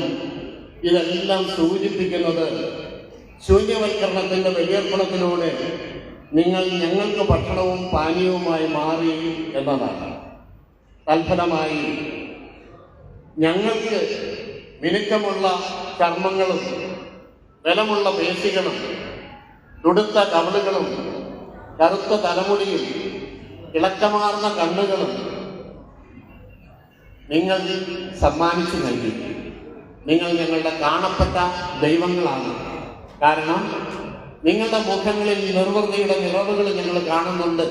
ഇതെല്ലാം സൂചിപ്പിക്കുന്നത് ശൂന്യവൽക്കരണത്തിന്റെ ബലിയർപ്പണത്തിലൂടെ നിങ്ങൾ ഞങ്ങൾക്ക് ഭക്ഷണവും പാനീയവുമായി മാറി എന്നതാണ്. തൽഫലമായി ഞങ്ങൾക്ക് മിനുക്കമുള്ള ചർമ്മങ്ങളും ബലമുള്ള പേശികളും തുടുത്ത കവിളുകളും കറുത്ത തലമുടിയും ഇളക്കമാർന്ന കണ്ണുകളും നിങ്ങൾ സമ്മാനിച്ചു നൽകി. നിങ്ങൾ ഞങ്ങളുടെ കാണപ്പെട്ട ദൈവങ്ങളാണ്. കാരണം നിങ്ങളുടെ മുഖങ്ങളിൽ നിർവൃതിയുടെ നിറവുകൾ ഞങ്ങൾ കാണുന്നുണ്ട്.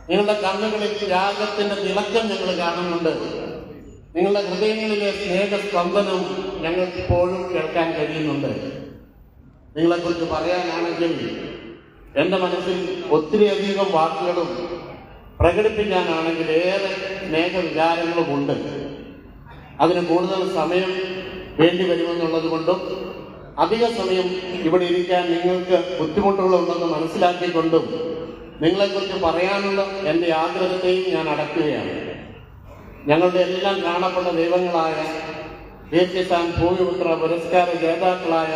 നിങ്ങളുടെ കണ്ണുകളിൽ രാഗത്തിന്റെ തിളക്കം ഞങ്ങൾ കാണുന്നുണ്ട്. നിങ്ങളുടെ ഹൃദയങ്ങളിലെ സ്നേഹസ്പന്ദനം ഞങ്ങൾക്ക് ഇപ്പോഴും കേൾക്കാൻ കഴിയുന്നുണ്ട്. നിങ്ങളെക്കുറിച്ച് പറയാനാണെങ്കിൽ എൻ്റെ മനസ്സിൽ ഒത്തിരിയധികം വാക്കുകളും പ്രകടിപ്പിക്കാനാണെങ്കിൽ ഏറെ സ്നേഹവികാരങ്ങളുമുണ്ട്. അതിന് കൂടുതൽ സമയം വേണ്ടി വരുമെന്നുള്ളത് കൊണ്ടും അധിക സമയം ഇവിടെ ഇരിക്കാൻ നിങ്ങൾക്ക് ബുദ്ധിമുട്ടുകളുണ്ടെന്ന് മനസ്സിലാക്കിക്കൊണ്ടും നിങ്ങളെക്കുറിച്ച് പറയാനുള്ള എൻ്റെ ആഗ്രഹത്തെയും ഞാൻ അടക്കുകയാണ്. ഞങ്ങളുടെ എല്ലാം കാണപ്പെട്ട ദൈവങ്ങളായ ദേശീയസാൻ ഭൂമിപുത്ര പുരസ്കാര ജേതാക്കളായ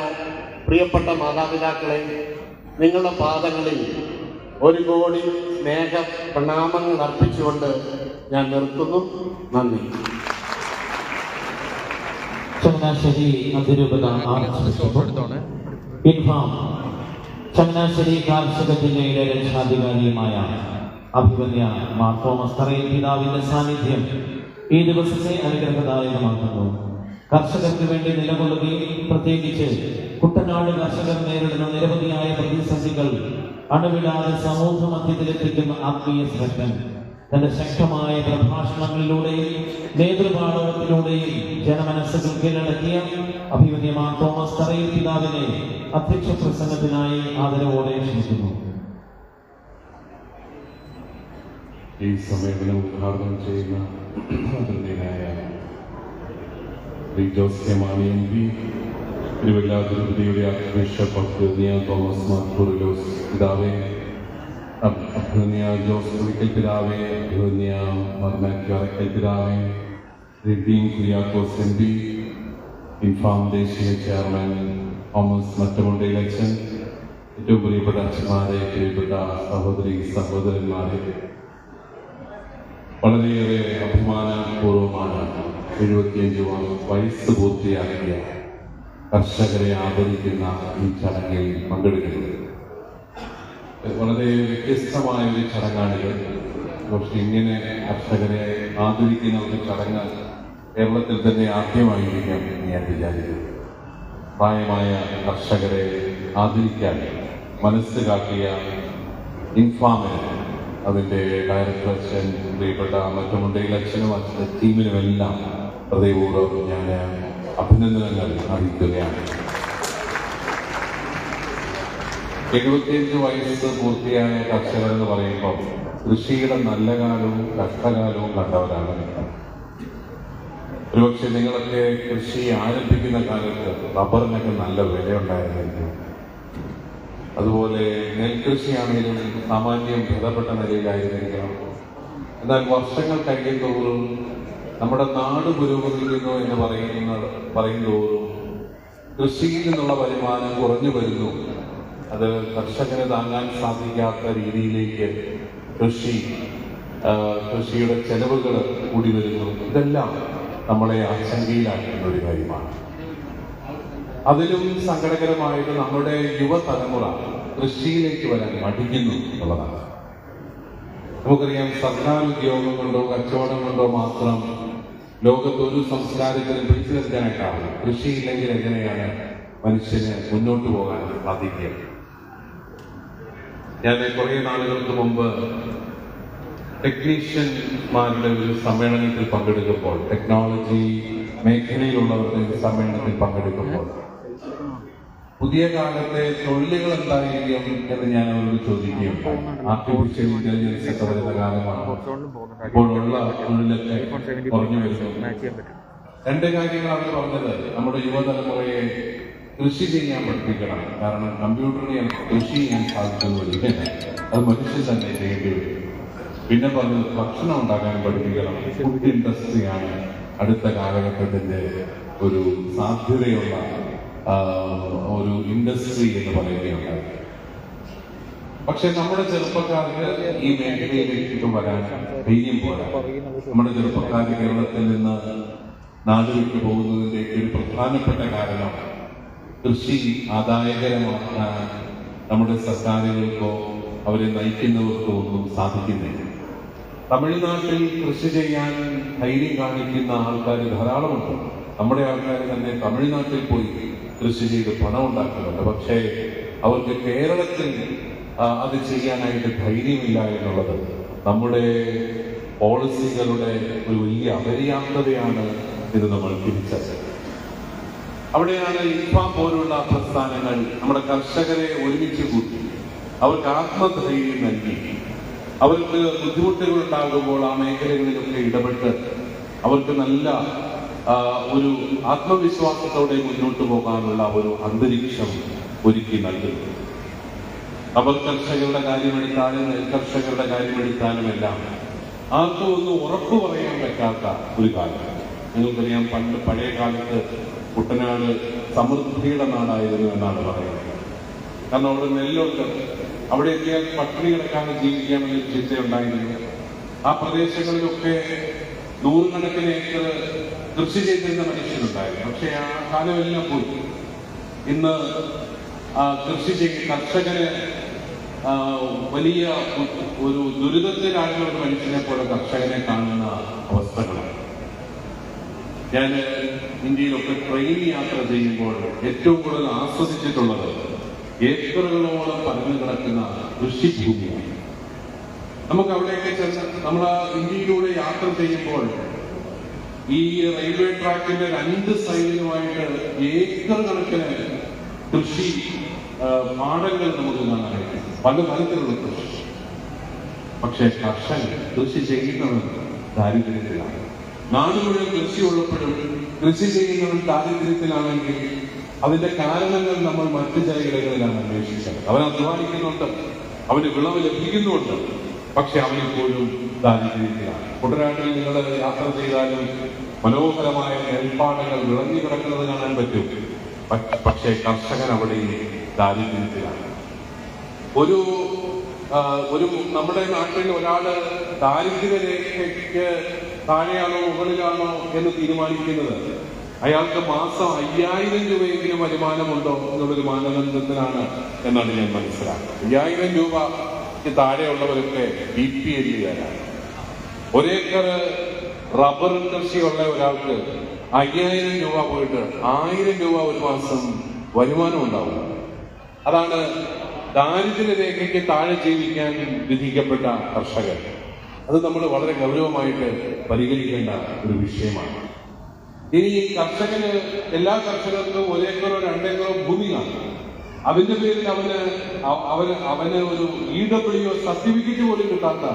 പ്രിയപ്പെട്ട മാതാപിതാക്കളെ, നിങ്ങളുടെ പാദങ്ങളിൽ 1 കോടി സ്നേഹ പ്രണാമങ്ങൾ അർപ്പിച്ചുകൊണ്ട് ഞാൻ നിർത്തുന്നു. നന്ദി. ചങ്ങനാശ്ശേരി അതിരൂപത ഇൻഫാം ചങ്ങനാശ്ശേരി കാർഷിക ജില്ലയിലെ രക്ഷാധികാരിയുമായ അഭിവന്യ മാർ തോമസ് തറയിൽ പിതാവിന്റെ സാന്നിധ്യം ഈ ദിവസത്തെ അനുഗ്രഹദായകമാക്കുന്നു. കർഷകർക്ക് വേണ്ടി നിലകൊള്ളുകയും പ്രത്യേകിച്ച് കുട്ടനാട് കർഷകർ നേരിടുന്ന നിരവധിയായ പ്രതിസന്ധികൾ അണുവിടാതെ സമൂഹ മധ്യത്തിലെത്തിക്കുന്ന ആത്മീയ ശ്രദ്ധൻ തന്റെ ശക്തമായ പ്രഭാഷണങ്ങളിലൂടെയും നേതൃപാഠത്തിലൂടെയും ജനമനസ്സുകൾ കീഴടക്കിയ അഭിവന്യ മാർ തോമസ് തറയിൽ പിതാവിനെ അധ്യക്ഷ പ്രസംഗത്തിനായി ആദരവോടെ ക്ഷണിക്കുന്നു. ഈ സമ്മേളനം ഉദ്ഘാടനം ചെയ്യുന്ന ആദരണീയനായ Jose K Mani M P, Thiruvalla തിരുപ്പതിയുടെ ആർച്ച് ബിഷപ്പ് അഭിവന്യ തോമസ് മാർ കൂറിലോസ് പിതാവേ, അഭിവന്യ ജോസ് കുറിക്കൽ പിതാവേ, അഭിവന്യ മാർ മാത്യു അറക്കൽ പിതാവേ, ഡീൻ കുര്യാക്കോസ് എം പി, ഇൻഫാം ദേശീയ ചെയർമാൻ തോമസ് മറ്റമുണ്ടയിൽ അച്ഛൻ, ഏറ്റവും പ്രിയപ്പെട്ട അച്ഛന്മാരെ, പ്രിയപ്പെട്ട സഹോദരി സഹോദരന്മാരെ, വളരെയേറെ അഭിമാനപൂർവമാണ് 75 വയസ്സ് പൂർത്തിയാക്കിയ കർഷകരെ ആദരിക്കുന്ന ഈ ചടങ്ങിൽ പങ്കെടുക്കുന്നത്. വളരെ വ്യത്യസ്തമായ ഒരു ചടങ്ങാണിത്. പക്ഷെ ഇങ്ങനെ കർഷകരെ ആദരിക്കുന്ന ഒരു ചടങ്ങ് കേരളത്തിൽ തന്നെ ആദ്യമായിരിക്കാം എന്ന് ഞാൻ വിചാരിക്കുന്നു. പ്രായമായ കർഷകരെ ആദരിക്കാൻ മനസ്സ് കാട്ടിയ ഇൻഫാമിന്, അതിൻ്റെ ഡയറക്ടർ അച്ഛൻ, പ്രിയപ്പെട്ട മറ്റമുണ്ടയിൽ അച്ഛനും അച്ഛൻ്റെ ടീമിനുമെല്ലാം ഹൃദയപൂർവ്വം ഞാൻ അഭിനന്ദനങ്ങൾ അറിയിക്കുകയാണ്. 75 വയസ്സ് പൂർത്തിയായ കർഷകർ എന്ന് പറയുമ്പോൾ കൃഷിയുടെ നല്ല കാലവും കഷ്ടകാലവും കണ്ടവരാണ്. ഒരുപക്ഷെ നിങ്ങളൊക്കെ കൃഷി ആരംഭിക്കുന്ന കാലത്ത് റബ്ബറിനൊക്കെ നല്ല വിലയുണ്ടായിരുന്നു. അതുപോലെ നെൽകൃഷിയാണെങ്കിലും സാമാന്യം ഭേദപ്പെട്ട നിലയിലായിരുന്നിരിക്കണം. എന്നാൽ വർഷങ്ങൾ കഴിയുന്തോറും നമ്മുടെ നാട് പുരോഗമിക്കുന്നു എന്ന് പറയുന്തോറും കൃഷിയിൽ നിന്നുള്ള വരുമാനം കുറഞ്ഞു വരുന്നു. അത് കർഷകന് താങ്ങാൻ സാധിക്കാത്ത രീതിയിലേക്ക് കൃഷിയുടെ ചെലവുകൾ കൂടി വരുന്നു. ഇതെല്ലാം നമ്മളെ ആശങ്കയിലാക്കുന്ന ഒരു കാര്യമാണ്. അതിലും സങ്കടകരമായിട്ട് നമ്മുടെ യുവതലമുറ കൃഷിയിലേക്ക് വരാൻ മടിക്കുന്നു എന്നുള്ളതാണ്. നമുക്കറിയാം, സർക്കാർ ഉദ്യോഗം കൊണ്ടോ കച്ചവടം കൊണ്ടോ മാത്രം ലോകത്ത് ഒരു സംസ്കാരത്തിന് പിടിച്ചു നിർത്താനായിട്ടാണ്. കൃഷിയില്ലെങ്കിൽ എങ്ങനെയാണ് മനുഷ്യന് മുന്നോട്ട് പോകാൻ സാധിക്കുക? ഞാൻ കുറേ നാളുകൾക്ക് മുമ്പ് ടെക്നീഷ്യന്മാരുടെ ഒരു സമ്മേളനത്തിൽ പങ്കെടുക്കുമ്പോൾ, ടെക്നോളജി മേഖലയിലുള്ളവരുടെ ഒരു സമ്മേളനത്തിൽ പങ്കെടുക്കുമ്പോൾ പുതിയ കാലത്തെ തൊഴിലുകൾ എന്തായിരിക്കും എന്ന് ഞാൻ അവരോട് ചോദിക്കുകയുണ്ടായി. ആർട്ടിഫിഷ്യൽ ഇന്റലിജൻസ് ഒക്കെ വരുന്ന കാലമാണ്. ഇപ്പോഴുള്ള തൊഴിലൊക്കെ കുറഞ്ഞു വരുന്നു. 2 കാര്യങ്ങൾ അവർ പറഞ്ഞത്: നമ്മുടെ യുവതലമുറയെ കൃഷി ചെയ്യാൻ പഠിപ്പിക്കണം. കാരണം കമ്പ്യൂട്ടറിനെ കൃഷി ചെയ്യാൻ സാധിക്കുന്നില്ല, അത് മനുഷ്യൻ തന്നെ ചെയ്യേണ്ടി വരും. പിന്നെ പറഞ്ഞത് ഭക്ഷണം ഉണ്ടാക്കാൻ പഠിപ്പിക്കണം. ഫുഡ് ഇൻഡസ്ട്രിയാണ് അടുത്ത കാലഘട്ടത്തിന്റെ ഒരു സാധ്യതയുള്ള ഒരു ഇൻഡസ്ട്രി എന്ന് പറയുകയുണ്ടായി. പക്ഷെ നമ്മുടെ ചെറുപ്പക്കാർക്ക് ഈ മേഖലയിലേക്ക് വരാൻ ധൈര്യം പോരാ. നമ്മുടെ ചെറുപ്പക്കാർ കേരളത്തിൽ നിന്ന് നാടുവിട്ടു പോകുന്നതിന്റെ ഒരു പ്രധാനപ്പെട്ട കാരണം കൃഷി ആദായകരമാക്കാൻ നമ്മുടെ സർക്കാരുകൾക്കോ അവരെ നയിക്കുന്നവർക്കോ ഒന്നും സാധിക്കുന്നില്ല. തമിഴ്നാട്ടിൽ കൃഷി ചെയ്യാൻ ധൈര്യം കാണിക്കുന്ന ആൾക്കാർ ധാരാളമുണ്ട്. നമ്മുടെ ആൾക്കാർ തന്നെ തമിഴ്നാട്ടിൽ പോയി കൃഷി ചെയ്ത് പണം ഉണ്ടാക്കുന്നുണ്ട്. പക്ഷേ അവർക്ക് കേരളത്തിൽ അത് ചെയ്യാനായിട്ട് ധൈര്യമില്ല എന്നുള്ളത് നമ്മുടെ പോളിസികളുടെ ഒരു വലിയ അപര്യാപ്തതയാണ് എന്ന് നമ്മൾ തിരിച്ചറിഞ്ഞത്. അവിടെയാണ് ഇൻഫാം പോലുള്ള പ്രസ്ഥാനങ്ങൾ നമ്മുടെ കർഷകരെ ഒരുമിച്ച് കൂട്ടി അവർക്ക് ആത്മധൈര്യം നൽകി, അവർക്ക് ബുദ്ധിമുട്ടുകൾ ഉണ്ടാകുമ്പോൾ ആ മേഖലകളിലൊക്കെ ഇടപെട്ട് അവർക്ക് നല്ല ഒരു ആത്മവിശ്വാസത്തോടെ മുന്നോട്ട് പോകാനുള്ള ഒരു അന്തരീക്ഷം ഒരുക്കി നൽകുന്നു. റബ്ബർ കർഷകരുടെ കാര്യമെടുത്താലും നെൽകർഷകരുടെ കാര്യമെടുത്താലും എല്ലാം ആർക്കും ഒന്നും ഉറപ്പ് പറയാൻ പറ്റാത്ത ഒരു കാലം. നിങ്ങൾക്കറിയാം, പഴയ കാലത്ത് കുട്ടനാട് സമൃദ്ധിയുടെ നാടായിരുന്നു എന്നാണ് പറയുന്നത്. കാരണം അവിടെ നെല്ലുണ്ട്, അവിടെ എത്തിയാൽ പട്ടിണി കിടക്കാതെ ജീവിക്കാമെന്നൊരു ചിന്തയുണ്ടായിരുന്നു. ആ പ്രദേശങ്ങളിലൊക്കെ നൂറുകണക്കിന് ഏക്കർ കൃഷി ചെയ്തിരുന്ന മനുഷ്യരുണ്ടായിരുന്നു. പക്ഷെ ആ കാലമെല്ലാം പോയി. ഇന്ന് കൃഷി കർഷകന് വലിയ ഒരു ദുരിതത്തിലായിരുന്ന ഒരു മനുഷ്യനെ പോലെ കർഷകനെ കാണുന്ന അവസ്ഥകളാണ്. ഞാൻ ഇന്ത്യയിലൊക്കെ ട്രെയിൻ യാത്ര ചെയ്യുമ്പോൾ ഏറ്റവും കൂടുതൽ ആസ്വദിച്ചിട്ടുള്ളത് ഏക്കറുകളോളം പരന്നു കിടക്കുന്ന കൃഷിഭൂമിയാണ്. നമുക്ക് അവിടെയൊക്കെ ചെന്ന് നമ്മൾ ഇന്ത്യയിലൂടെ യാത്ര ചെയ്യുമ്പോൾ ഈ റെയിൽവേ ട്രാക്കിന്റെ 2 സൈഡിലുമായിട്ട് ഏക്കർ കണക്കിന് കൃഷി പാടങ്ങൾ നമുക്ക് കാണാനായിട്ട്, പല തരത്തിലുള്ള കൃഷി. പക്ഷെ കർഷകൻ കൃഷി ചെയ്യുന്നവൻ ദാരിദ്ര്യത്തിലാണ്. നാട് മുഴുവൻ കൃഷി ഉള്ളപ്പോഴും കൃഷി ചെയ്യുന്നവൻ ദാരിദ്ര്യത്തിലാണെങ്കിൽ അതിന്റെ കാരണങ്ങൾ നമ്മൾ മറ്റു ചില ഇടങ്ങളിലാണ് അന്വേഷിക്കുന്നത്. അവൻ അധ്വാനിക്കുന്നുണ്ട്, അവന് വിളവ് ലഭിക്കുന്നുണ്ട്, പക്ഷെ അവനിപ്പോഴും ദാരിദ്ര്യത്തിലാണ്. കുട്ടനാട്ടിൽ നിങ്ങൾ യാത്ര ചെയ്താലും മനോഹരമായ നെൽപ്പാടങ്ങൾ വിളഞ്ഞു കിടക്കുന്നത് കാണാൻ പറ്റും. പക്ഷേ കർഷകൻ അവിടെ ദാരിദ്ര്യത്തിലാണ്. ഒരു നമ്മുടെ നാട്ടിൽ ഒരാള് ദാരിദ്ര്യരേഖയ്ക്ക് താഴെയാണോ മുകളിലാണോ എന്ന് തീരുമാനിക്കുന്നത് അയാൾക്ക് മാസം 5000 രൂപയെങ്കിലും വരുമാനമുണ്ടോ എന്നുള്ളൊരു മാനദണ്ഡത്തിലാണ് എന്നാണ് ഞാൻ മനസ്സിലാക്കുന്നത്. 5000 രൂപയ്ക്ക് താഴെയുള്ളവരൊക്കെ BPL-കാരാണ്. ഒരേക്കർ റബ്ബർ കൃഷിയുള്ള ഒരാൾക്ക് 5000 രൂപ പോയിട്ട് 1000 രൂപ ഒരു മാസം വരുമാനം ഉണ്ടാവും. അതാണ് ദാരിദ്ര്യരേഖയ്ക്ക് താഴെ ജീവിക്കാൻ വിധിക്കപ്പെട്ട കർഷകർ. അത് നമ്മൾ വളരെ ഗൗരവമായിട്ട് പരിഗണിക്കേണ്ട ഒരു വിഷയമാണ്. ഇനി കർഷകന്, എല്ലാ കർഷകർക്കും 1 ഏക്കറോ 2 ഏക്കറോ ഭൂമി കാണും. അതിന്റെ പേരിൽ അവന് ഒരു EWO സർട്ടിഫിക്കറ്റ് പോലും കിട്ടാത്ത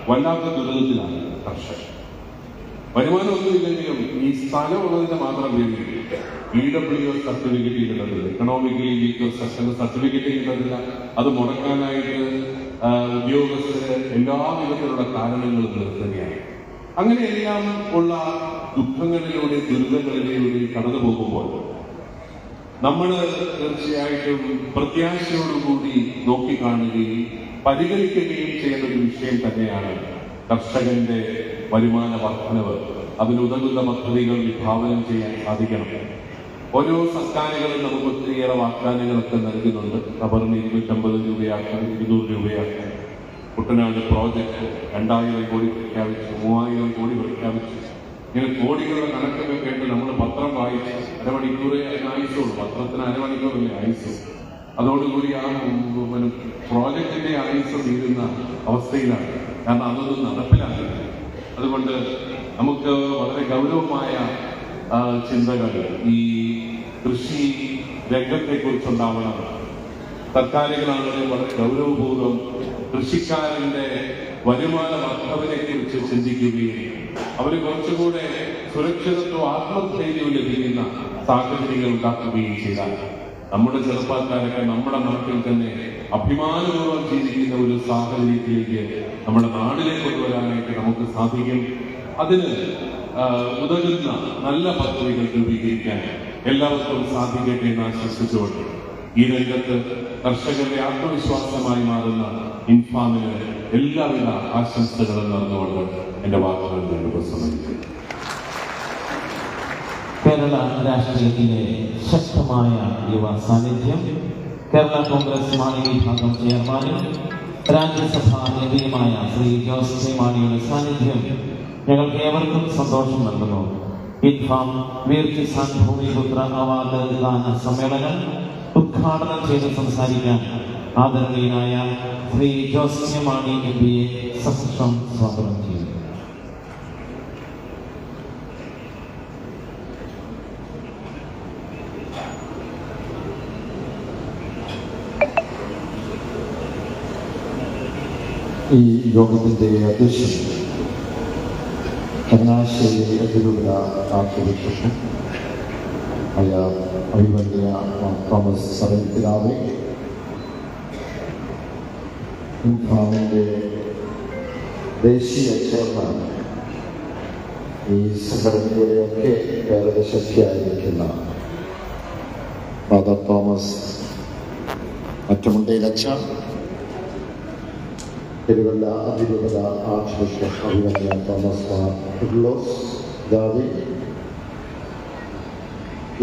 വല്ലാത്ത ദുരിതത്തിലാണ് കർഷകൻ. വരുമാനമൊന്നുമില്ലെങ്കിലും ഈ സ്ഥലമുള്ളതിന്റെ മാത്രം പേരിൽ EWO സർട്ടിഫിക്കറ്റ് കിട്ടുന്നില്ല, എക്കണോമിക്കലി വീക്കർ സെക്ഷൻ സർട്ടിഫിക്കറ്റ് കിട്ടുന്നില്ല. അത് മുടക്കാനായിട്ട് ഉദ്യോഗസ്ഥര് എല്ലാ വിധത്തിലുള്ള കാരണങ്ങളും നിർത്തുകയാണ്. അങ്ങനെയെല്ലാം ഉള്ള ദുഃഖങ്ങളിലൂടെ, ദുരിതങ്ങളിലൂടെ കടന്നു പോകുമ്പോൾ നമ്മൾ തീർച്ചയായിട്ടും പ്രത്യാശയോടുകൂടി നോക്കിക്കാണുകയും പരിഗണിക്കുകയും ചെയ്യുന്ന ഒരു വിഷയം തന്നെയാണ് കർഷകന്റെ വരുമാന വർധനവ്. അതിനുതകുന്ന പദ്ധതികൾ വിഭാവനം ചെയ്യാൻ സാധിക്കണം. ഓരോ സർക്കാരുകളും നമുക്ക് ഒത്തിരിയേറെ വാഗ്ദാനങ്ങളൊക്കെ നൽകുന്നുണ്ട്. റബ്ബറിന് 250 രൂപയാക്കാൻ, 200 രൂപയാക്കാൻ. കുട്ടനാട് പ്രോജക്ട് 2000 കോടി പ്രഖ്യാപിച്ചു, 3000 കോടി പ്രഖ്യാപിച്ചു. ഇങ്ങനെ കോടികളുടെ കണക്കൊക്കെ കേട്ട് നമ്മൾ പത്രം വായിച്ച് അരമണിക്കൂറേ ആയുസുള്ളൂ. പത്രത്തിന് അരമണിക്കൂറല്ലേ ആയുസ്. അതോടുകൂടി ആ പ്രോജക്റ്റിന്റെ ആയുസ് തീരുന്ന അവസ്ഥയിലാണ്. കാരണം അതൊന്നും നടപ്പിലാക്കില്ല. അതുകൊണ്ട് നമുക്ക് വളരെ ഗൗരവമായ ചിന്തകൾ ഈ കൃഷി രംഗത്തെക്കുറിച്ചുണ്ടാവണം. സർക്കാരുകളാണെങ്കിൽ വളരെ ഗൗരവപൂർവ്വം കൃഷിക്കാരന്റെ വരുമാന വർധനവിനെ കുറിച്ച് ചിന്തിക്കുകയും അവര് കുറച്ചുകൂടെ സുരക്ഷിതത്വം, ആത്മധൈര്യവും ലഭിക്കുന്ന സാഹചര്യങ്ങൾ ഉണ്ടാക്കുകയും ചെയ്താൽ നമ്മുടെ ചെറുപ്പക്കാരൊക്കെ നമ്മുടെ നാട്ടിൽ തന്നെ അഭിമാനപൂർവ്വം ജീവിക്കുന്ന ഒരു സാഹചര്യത്തിലേക്ക് നമ്മുടെ നാടിനെ കൊണ്ടുവരാനായിട്ട് നമുക്ക് സാധിക്കും. അതിന് ഉതകുന്ന നല്ല പദ്ധതികൾ രൂപീകരിക്കാൻ എല്ലാവർക്കും സാധിക്കട്ടെ എന്ന് ആശംസിച്ചുകൊണ്ട് ഈ രംഗത്ത് കർഷകരുടെ ആത്മവിശ്വാസമായി മാറുന്ന ഇൻഫാമിന് എല്ലാവിധ ആശംസകളും നടന്നുകൊണ്ട് എന്റെ വാക്കുകൾ ഉപസംഹരിക്കുന്നു. കേരള രാഷ്ട്രീയത്തിലെ ശക്തമായ യുവ സാന്നിധ്യം, കേരള കോൺഗ്രസ് മാണി വിഭാഗം ചെയർമാനും രാജ്യസഭാ എംപിയുമായ ശ്രീ ജോസ് കെ മാണിയുടെ സാന്നിധ്യം ഞങ്ങൾക്ക് ഏവർക്കും സന്തോഷം നൽകുന്നു. ഇൻഫാം വീർ കിസാൻ ഭൂമിപുത്ര അവാർഡ് ദാന സമ്മേളനം ഉദ്ഘാടനം ചെയ്ത് സംസാരിക്കാൻ ആദരണീയനായ ശ്രീ ജോസ് കെ മാണി എംപിയെ സഹർഷം സ്വാഗതം ചെയ്യുന്നു. ഈ യോഗത്തിന്റെ അധ്യക്ഷൻ ചങ്ങനാശ്ശേരി അതിരൂപത ആർച്ച് ബിഷപ്പ് അഭിവന്യ തോമസ് സഭൻ പിതാവേ, ഇൻഫാമിന്റെ ദേശീയ ചെയർമാൻ, ഈ സംഘടനയുടെയൊക്കെ വേദശക്തിയായിരിക്കുന്ന ഫാദർ തോമസ് മറ്റമുണ്ടയിലച്ച, തിരുവല്ല അതിരൂപത ആർച്ച് ബിഷപ്പ് അഭിമന്യ തോമസ് മാർ കുർലോസ് പിതാവേ,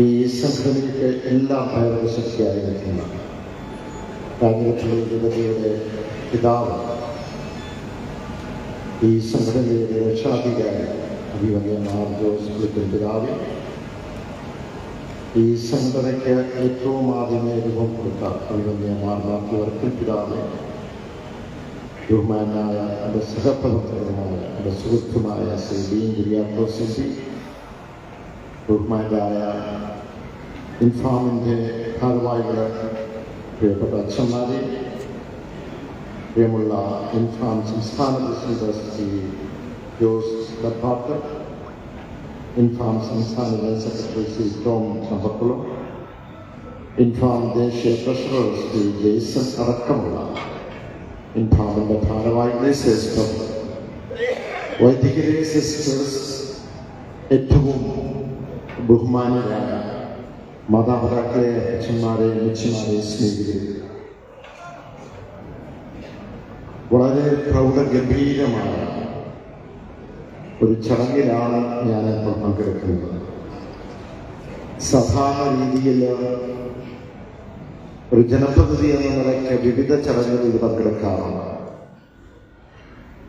ഈ സംഘടനയ്ക്ക് എല്ലാം വേദശക്തിയായിരിക്കുന്ന കാഞ്ഞിരപ്പള്ളി രൂപതയുടെ പിതാവ്, ഈ സംഘടനയുടെ രക്ഷാധികാരി അഭിമന്യ മാർ ജോസ് പുളിക്കൽ പിതാവേ, ഈ സംഘടനയ്ക്ക് ഏറ്റവും ആദ്യമേ രൂപം കൊടുത്ത അഭിമന്യ മാർ മാത്യു വർക്കൽ പിതാവേ, ബഹുമാനായ എൻ്റെ സഹപ്രവർത്തകരുമായ എൻ്റെ സുഹൃത്തുമായ ശ്രീ ഡീൻ കുര്യാക്കോസ്, ബഹുമാനായ ഇൻഫാമിൻ്റെ ഭാരവാഹികളെ, പ്രിയപ്പെട്ട അച്ഛന്മാരെ, പ്രിയമുള്ള ഇൻഫാം സംസ്ഥാന പ്രസിഡന്റ് ശ്രീ ജോസ് ഡപ്പാട്ട്, ഇൻഫാം സംസ്ഥാന ജനറൽ സെക്രട്ടറി ശ്രീ ടോം ചമ്പക്കുളം, ഇൻഫാം ദേശീയ ട്രഷറർ ശ്രീ ജെയ്സൺ അടക്കമുള്ള ഇൻഫാമിൻ്റെ ഭാരവാഹികളെ, സിസ്റ്റർ വൈദികരെ, സിസ്റ്റേഴ്സ്, ഏറ്റവും ബഹുമാനരായ മാതാപിതാക്കളെ, അച്ഛന്മാരെ, അമ്മച്ചിമാരെ, സ്നേഹിതരെ, വളരെ പ്രൗഢഗംഭീരമായ ഒരു ചടങ്ങിലാണ് ഞാനിപ്പോൾ പങ്കെടുക്കുന്നത്. സാധാരണ രീതിയിൽ ഒരു ജനപ്രതിനിധി എന്ന നിലയ്ക്ക് വിവിധ ചടങ്ങുകളിൽ പങ്കെടുക്കാറുണ്ട്.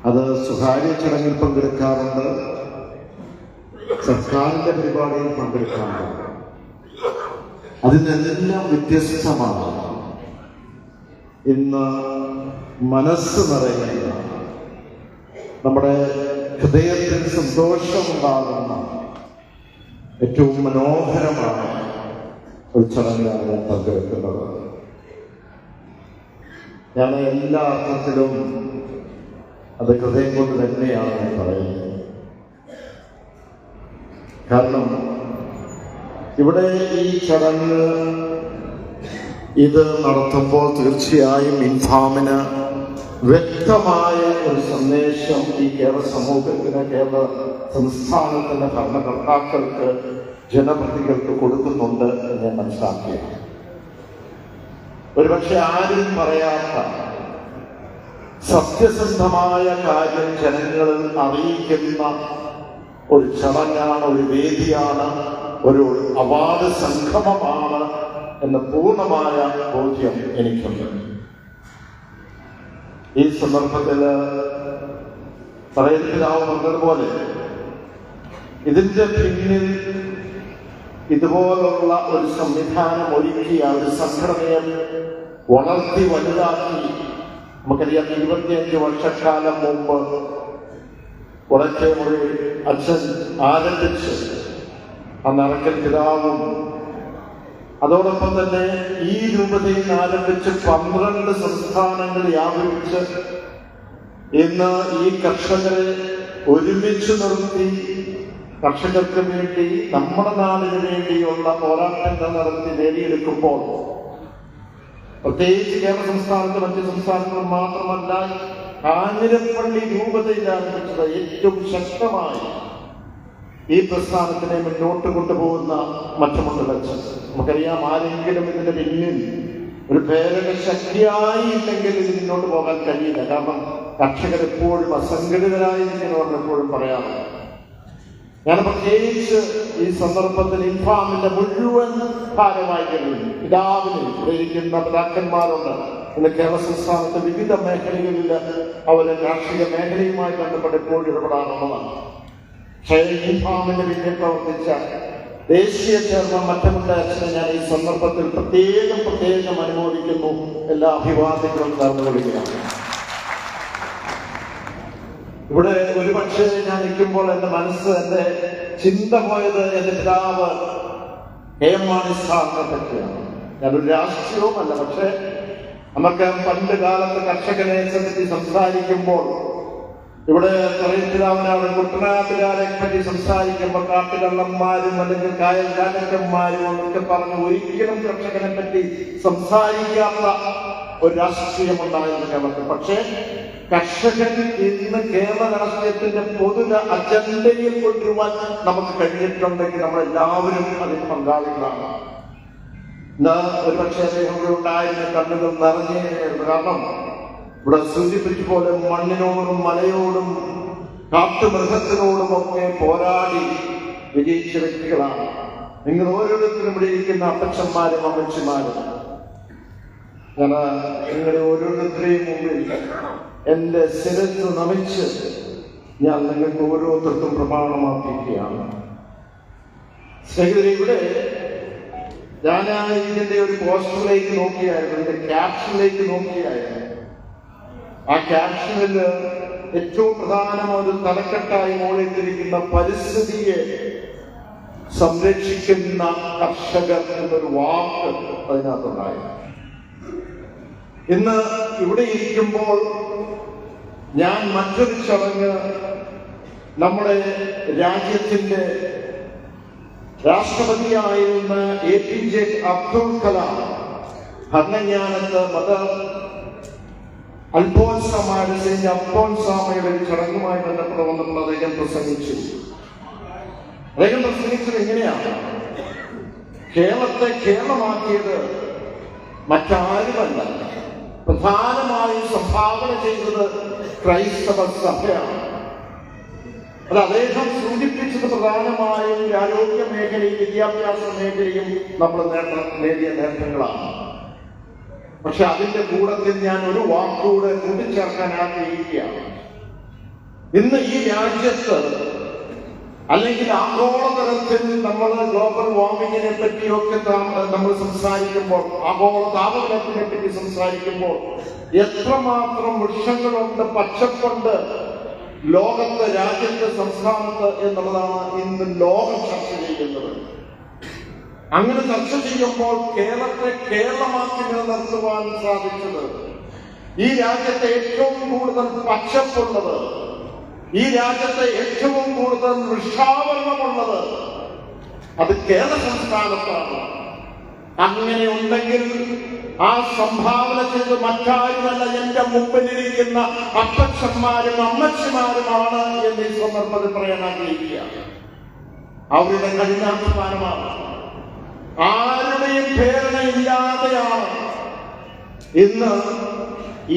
അത് സ്വകാര്യ ചടങ്ങിൽ പങ്കെടുക്കാറുണ്ട്, സർക്കാരിൻ്റെ പരിപാടിയിൽ പങ്കെടുക്കാറുണ്ട്. അതിനെല്ലാം വ്യത്യസ്തമാണ് ഇന്ന് മനസ്സ് നിറയുന്ന, നമ്മുടെ ഹൃദയത്തിൽ സന്തോഷമുണ്ടാകുന്ന ഏറ്റവും മനോഹരമായ ഒരു ചടങ്ങിലാണ് പങ്കെടുക്കുന്നത്. ഞാൻ എല്ലാ അർത്ഥത്തിലും അത് ഹൃദയം കൊണ്ട് തന്നെയാണ് പറയുന്നത്. കാരണം ഇവിടെ ഈ ചടങ്ങ് ഇത് നടത്തുമ്പോൾ തീർച്ചയായും ഇൻഫാമിന് വ്യക്തമായ ഒരു സന്ദേശം ഈ കേരള സമൂഹത്തിന്, കേരള സംസ്ഥാനത്തിന്റെ ഭരണകർത്താക്കൾക്ക്, ജനപ്രതികൾക്ക് കൊടുക്കുന്നുണ്ട് എന്ന് ഞാൻ മനസ്സിലാക്കിയാണ്. ഒരുപക്ഷെ ആരും പറയാത്ത സത്യസന്ധമായ കാര്യം ജനങ്ങളിൽ അറിയിക്കുന്ന ഒരു ചടങ്ങാണ്, ഒരു വേദിയാണ്, ഒരു അവാർഡ് സംഗമമാണ് എന്ന പൂർണ്ണമായ ബോധ്യം എനിക്കുണ്ട്. ഈ സന്ദർഭത്തിൽ പറയപ്പിതാവ് പറഞ്ഞതുപോലെ ഇതിന്റെ പിന്നിൽ ഇതുപോലുള്ള ഒരു സംവിധാനം ഒരുക്കിയ ഒരു സംഘടനയെ വളർത്തി വലുതാക്കി, നമുക്കറിയാം 25 വർഷക്കാലം മുമ്പ് ഉടക്കെ ഒരു അച്ഛൻ ആരംഭിച്ച്, അന്ന് അറക്കൽ പിതാവും അതോടൊപ്പം തന്നെ ഈ രൂപതയിൽ ആരംഭിച്ച് 12 സംസ്ഥാനങ്ങൾ വ്യാപിച്ച് ഇന്ന് ഈ കർഷകരെ ഒരുമിച്ച് നിർത്തി കർഷകർക്ക് വേണ്ടി, നമ്മുടെ നാടിന് വേണ്ടിയുള്ള പോരാട്ടങ്ങൾ നടത്തി നേടിയെടുക്കുമ്പോൾ, പ്രത്യേകിച്ച് കേരള സംസ്ഥാനത്ത് മറ്റ് സംസ്ഥാനങ്ങൾ മാത്രമല്ല, കാഞ്ഞിരപ്പള്ളി രൂപതയിൽ ആരംഭിച്ചത് ഏറ്റവും ശക്തമായി ഈ പ്രസ്ഥാനത്തിനെ മുന്നോട്ട് കൊണ്ടുപോകുന്ന മറ്റമുണ്ടല്ലോ. നമുക്കറിയാം, ആരെങ്കിലും ഇതിന്റെ പിന്നിൽ ഒരു പ്രേരക ശക്തിയായില്ലെങ്കിൽ ഇത് മുന്നോട്ട് പോകാൻ കഴിയില്ല. കാരണം കർഷകരെപ്പോഴും അസംഘടിതരായിരിക്കണമെന്ന് എപ്പോഴും പറയാറുണ്ട്. ഞാൻ പ്രത്യേകിച്ച് ഈ സന്ദർഭത്തിൽ ഇൻഫാമിന്റെ മുഴുവൻ ഭാരവാഹികളിൽ പിതാവിനെ പ്രേരിക്കുന്ന പിതാക്കന്മാരുണ്ട്. ഇന്ന് കേരള സംസ്ഥാനത്തെ വിവിധ മേഖലകളിൽ അവരെ കാർഷിക മേഖലയുമായി ബന്ധപ്പെട്ട് എപ്പോഴും ഇടപെടാറുള്ളതാണ്. പക്ഷേ ഇൻഫാമിന്റെ പിന്നിൽ പ്രവർത്തിച്ച ദേശീയ ചെയർമാൻ മറ്റമുണ്ട അച്ഛനെ ഞാൻ ഈ സന്ദർഭത്തിൽ പ്രത്യേകം അനുമോദിക്കുന്നു. എല്ലാ അഭിവാദ്യങ്ങളും തന്നു കൊടുക്കുകയാണ്. ഇവിടെ ഒരുപക്ഷെ ഞാൻ നിൽക്കുമ്പോൾ എന്റെ മനസ്സ്, എന്റെ ചിന്ത പോയത് എന്റെ പിതാവ് KM മാണി സാറിനെ പറ്റിയാണ്. ഞാനൊരു രാഷ്ട്രീയവുമല്ല, പക്ഷെ നമുക്ക് പണ്ട് കാലത്ത് കർഷകനെ സംബന്ധിച്ച് സംസാരിക്കുമ്പോൾ, ഇവിടെ പിതാവിനോട് കുട്ടനാട്ടുകാരെ പറ്റി സംസാരിക്കുമ്പോൾ കാട്ടുകള്ളന്മാരും അല്ലെങ്കിൽ കായൽ രാജക്കന്മാരും എന്നൊക്കെ പറഞ്ഞ് ഒരിക്കലും കർഷകനെ പറ്റി സംസാരിക്കാത്ത ഒരു രാഷ്ട്രീയം ഉണ്ടായിരുന്നു കേരളത്തിൽ. പക്ഷേ കർഷകൻ ഇന്ന് കേരള രാഷ്ട്രീയത്തിന്റെ പൊതു അജണ്ടയിൽ കൊണ്ടുവരുവാൻ നമുക്ക് കഴിഞ്ഞിട്ടുണ്ടെങ്കിൽ നമ്മളെല്ലാവരും അതിൽ പങ്കാളികളാണ്. ഒരു പക്ഷേ അദ്ദേഹം ഇവിടെ ഉണ്ടായിരുന്ന കണ്ണുകൾ നിറഞ്ഞേയിരുന്നു. കാരണം ഇവിടെ സൂചിപ്പിച്ച പോലെ മണ്ണിനോടും മലയോടും കാട്ടുമൃഗത്തിനോടും ഒക്കെ പോരാടി വിജയിച്ച വ്യക്തികളാണ്. നിങ്ങൾ ഓരോരുത്തരും ഇവിടെ ഇരിക്കുന്ന അപ്പച്ചന്മാരും അമ്മച്ചിമാരും, ഞാൻ നിങ്ങളുടെ ഓരോരുത്തരെയും മുമ്പിൽ എന്റെ ശിരസ് നമിച്ച് ഞാൻ നിങ്ങൾക്ക് ഓരോരുത്തർക്കും പ്രമാണമാക്കിയിരിക്കുകയാണ്. സ്നേഹിതരെ, ഇവിടെ ഞാൻ ഇതിന്റെ ഒരു പോസ്റ്ററിലേക്ക് നോക്കിയായിരുന്നു, ഇതിന്റെ ക്യാപ്ഷനിലേക്ക് നോക്കിയായിരുന്നു. ആ ക്യാപ്ഷനിൽ ഏറ്റവും പ്രധാനമായ തലക്കെട്ടായി മോളിട്ടിരിക്കുന്ന പരിസ്ഥിതിയെ സംരക്ഷിക്കുന്ന കർഷകർ എന്നൊരു വാക്ക് അതിനകത്തുണ്ടായിരുന്നു. ഇന്ന് ഇവിടെ ഇരിക്കുമ്പോൾ ഞാൻ മറ്റൊരു ചടങ്ങ് നമ്മുടെ രാജ്യത്തിന്റെ രാഷ്ട്രപതിയായിരുന്ന APJ അബ്ദുൽ കലാം ഭരണജ്ഞാനത്ത് അൽഫോൻസാമയുടെ സെന്റ് അൽഫോൻസാമയുടെ ചടങ്ങുമായി ബന്ധപ്പെട്ട് വന്നപ്പോൾ അദ്ദേഹം പ്രസംഗിച്ചു. അദ്ദേഹം പ്രസംഗിച്ചത് എങ്ങനെയാണ്? കേരളത്തെ കേരളമാക്കിയത് മറ്റാരുമല്ല, പ്രധാനമായും സംഭാവന ചെയ്തത് ക്രൈസ്തവ സഭയാണ്. അത് അദ്ദേഹം സൂചിപ്പിച്ചത് പ്രധാനമായും ആരോഗ്യ മേഖലയും വിദ്യാഭ്യാസ മേഖലയും നമ്മൾ നേടിയ നേട്ടങ്ങളാണ്. പക്ഷെ അതിന്റെ കൂടത്തിൽ ഞാൻ ഒരു വാക്കുകൂടെ കൂട്ടിച്ചേർക്കാൻ ആഗ്രഹിക്കുകയാണ്. ഇന്ന് ഈ രാജ്യത്ത് അല്ലെങ്കിൽ ആഗോളതലത്തിൽ നമ്മൾ ഗ്ലോബൽ വാർമിങ്ങിനെ പറ്റിയൊക്കെ നമ്മൾ സംസാരിക്കുമ്പോൾ, ആഗോള താപനത്തിനെ പറ്റി സംസാരിക്കുമ്പോൾ എത്രമാത്രം വൃക്ഷങ്ങളുണ്ട്, പച്ചപ്പുണ്ട് ലോകത്ത്, രാജ്യത്ത്, സംസ്ഥാനത്ത് എന്നുള്ളതാണ് ഇന്ന് ലോകം ചർച്ച ചെയ്യുന്നത്. അങ്ങനെ ചർച്ച ചെയ്യുമ്പോൾ കേരളത്തെ കേരളമാക്കി നിലനിർത്തുവാൻ സാധിച്ചത്, ഈ രാജ്യത്തെ ഏറ്റവും കൂടുതൽ പച്ചപ്പുള്ളത്, ഈ രാജ്യത്തെ ഏറ്റവും കൂടുതൽ വൃക്ഷാവരണമുള്ളത് അത് കേരള സംസ്ഥാനത്താണ്. അങ്ങനെ ഉണ്ടെങ്കിൽ ആ സംഭാവന ചെയ്ത് മറ്റാരുമല്ല എന്റെ മുമ്പിലിരിക്കുന്ന അപ്പച്ചന്മാരും അമ്മച്ചിമാരുമാണ് എന്ന് ഈ സന്ദർഭത്തിൽ പറയാൻ ആഗ്രഹിക്കുകയാണ്. അവരുടെ കഠിനാധ്വാനമാണ്, ആരുടെയും പ്രേരണയില്ലാതെയാണ് ഇന്ന്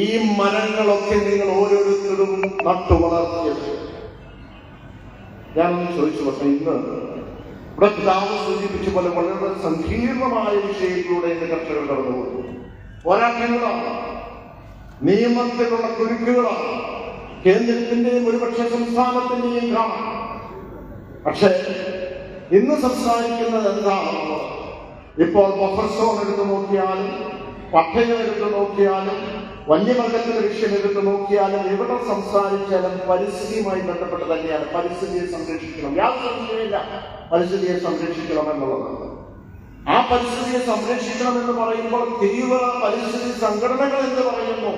ഈ മരങ്ങളൊക്കെ നിങ്ങൾ ഓരോരുത്തരും നട്ടു വളർത്തിയത്. ഞാനൊന്ന് ചോദിച്ചു, പക്ഷേ ഇന്ന് ഇവിടെ പിതാവ് സൂചിപ്പിച്ച പോലെ വളരെ സങ്കീർണമായ വിഷയത്തിലൂടെ ഇന്ന് കർഷകർ കടന്നുപോകുന്നു. പോരാട്ടങ്ങളാണ്, നിയമത്തിലുള്ള കുരുക്കുകളാണ്, കേന്ദ്രത്തിന്റെയും ഒരുപക്ഷെ സംസ്ഥാനത്തിന്റെയും കാണാം. പക്ഷെ ഇന്ന് സംസാരിക്കുന്നത് എന്താണെന്ന് ഇപ്പോൾ ബഫർ സോൺ എടുത്തു നോക്കിയാലും, പട്ടയം എടുത്തു നോക്കിയാലും, വന്യമൃഗത്തിന്റെ വിഷയം എടുത്തു നോക്കിയാലും, എവിടെ സംസാരിച്ചാലും പരിസ്ഥിതിയുമായി ബന്ധപ്പെട്ട് തന്നെയാണ്. പരിസ്ഥിതിയെ സംരക്ഷിക്കണം, യാതൊരു സംശയമില്ല, പരിസ്ഥിതിയെ സംരക്ഷിക്കണം എന്നുള്ളത്. ആ പരിസ്ഥിതിയെ സംരക്ഷിക്കണം എന്ന് പറയുമ്പോൾ തീവ്ര പരിസ്ഥിതി സംഘടനകൾ എന്ന് പറയുന്നു.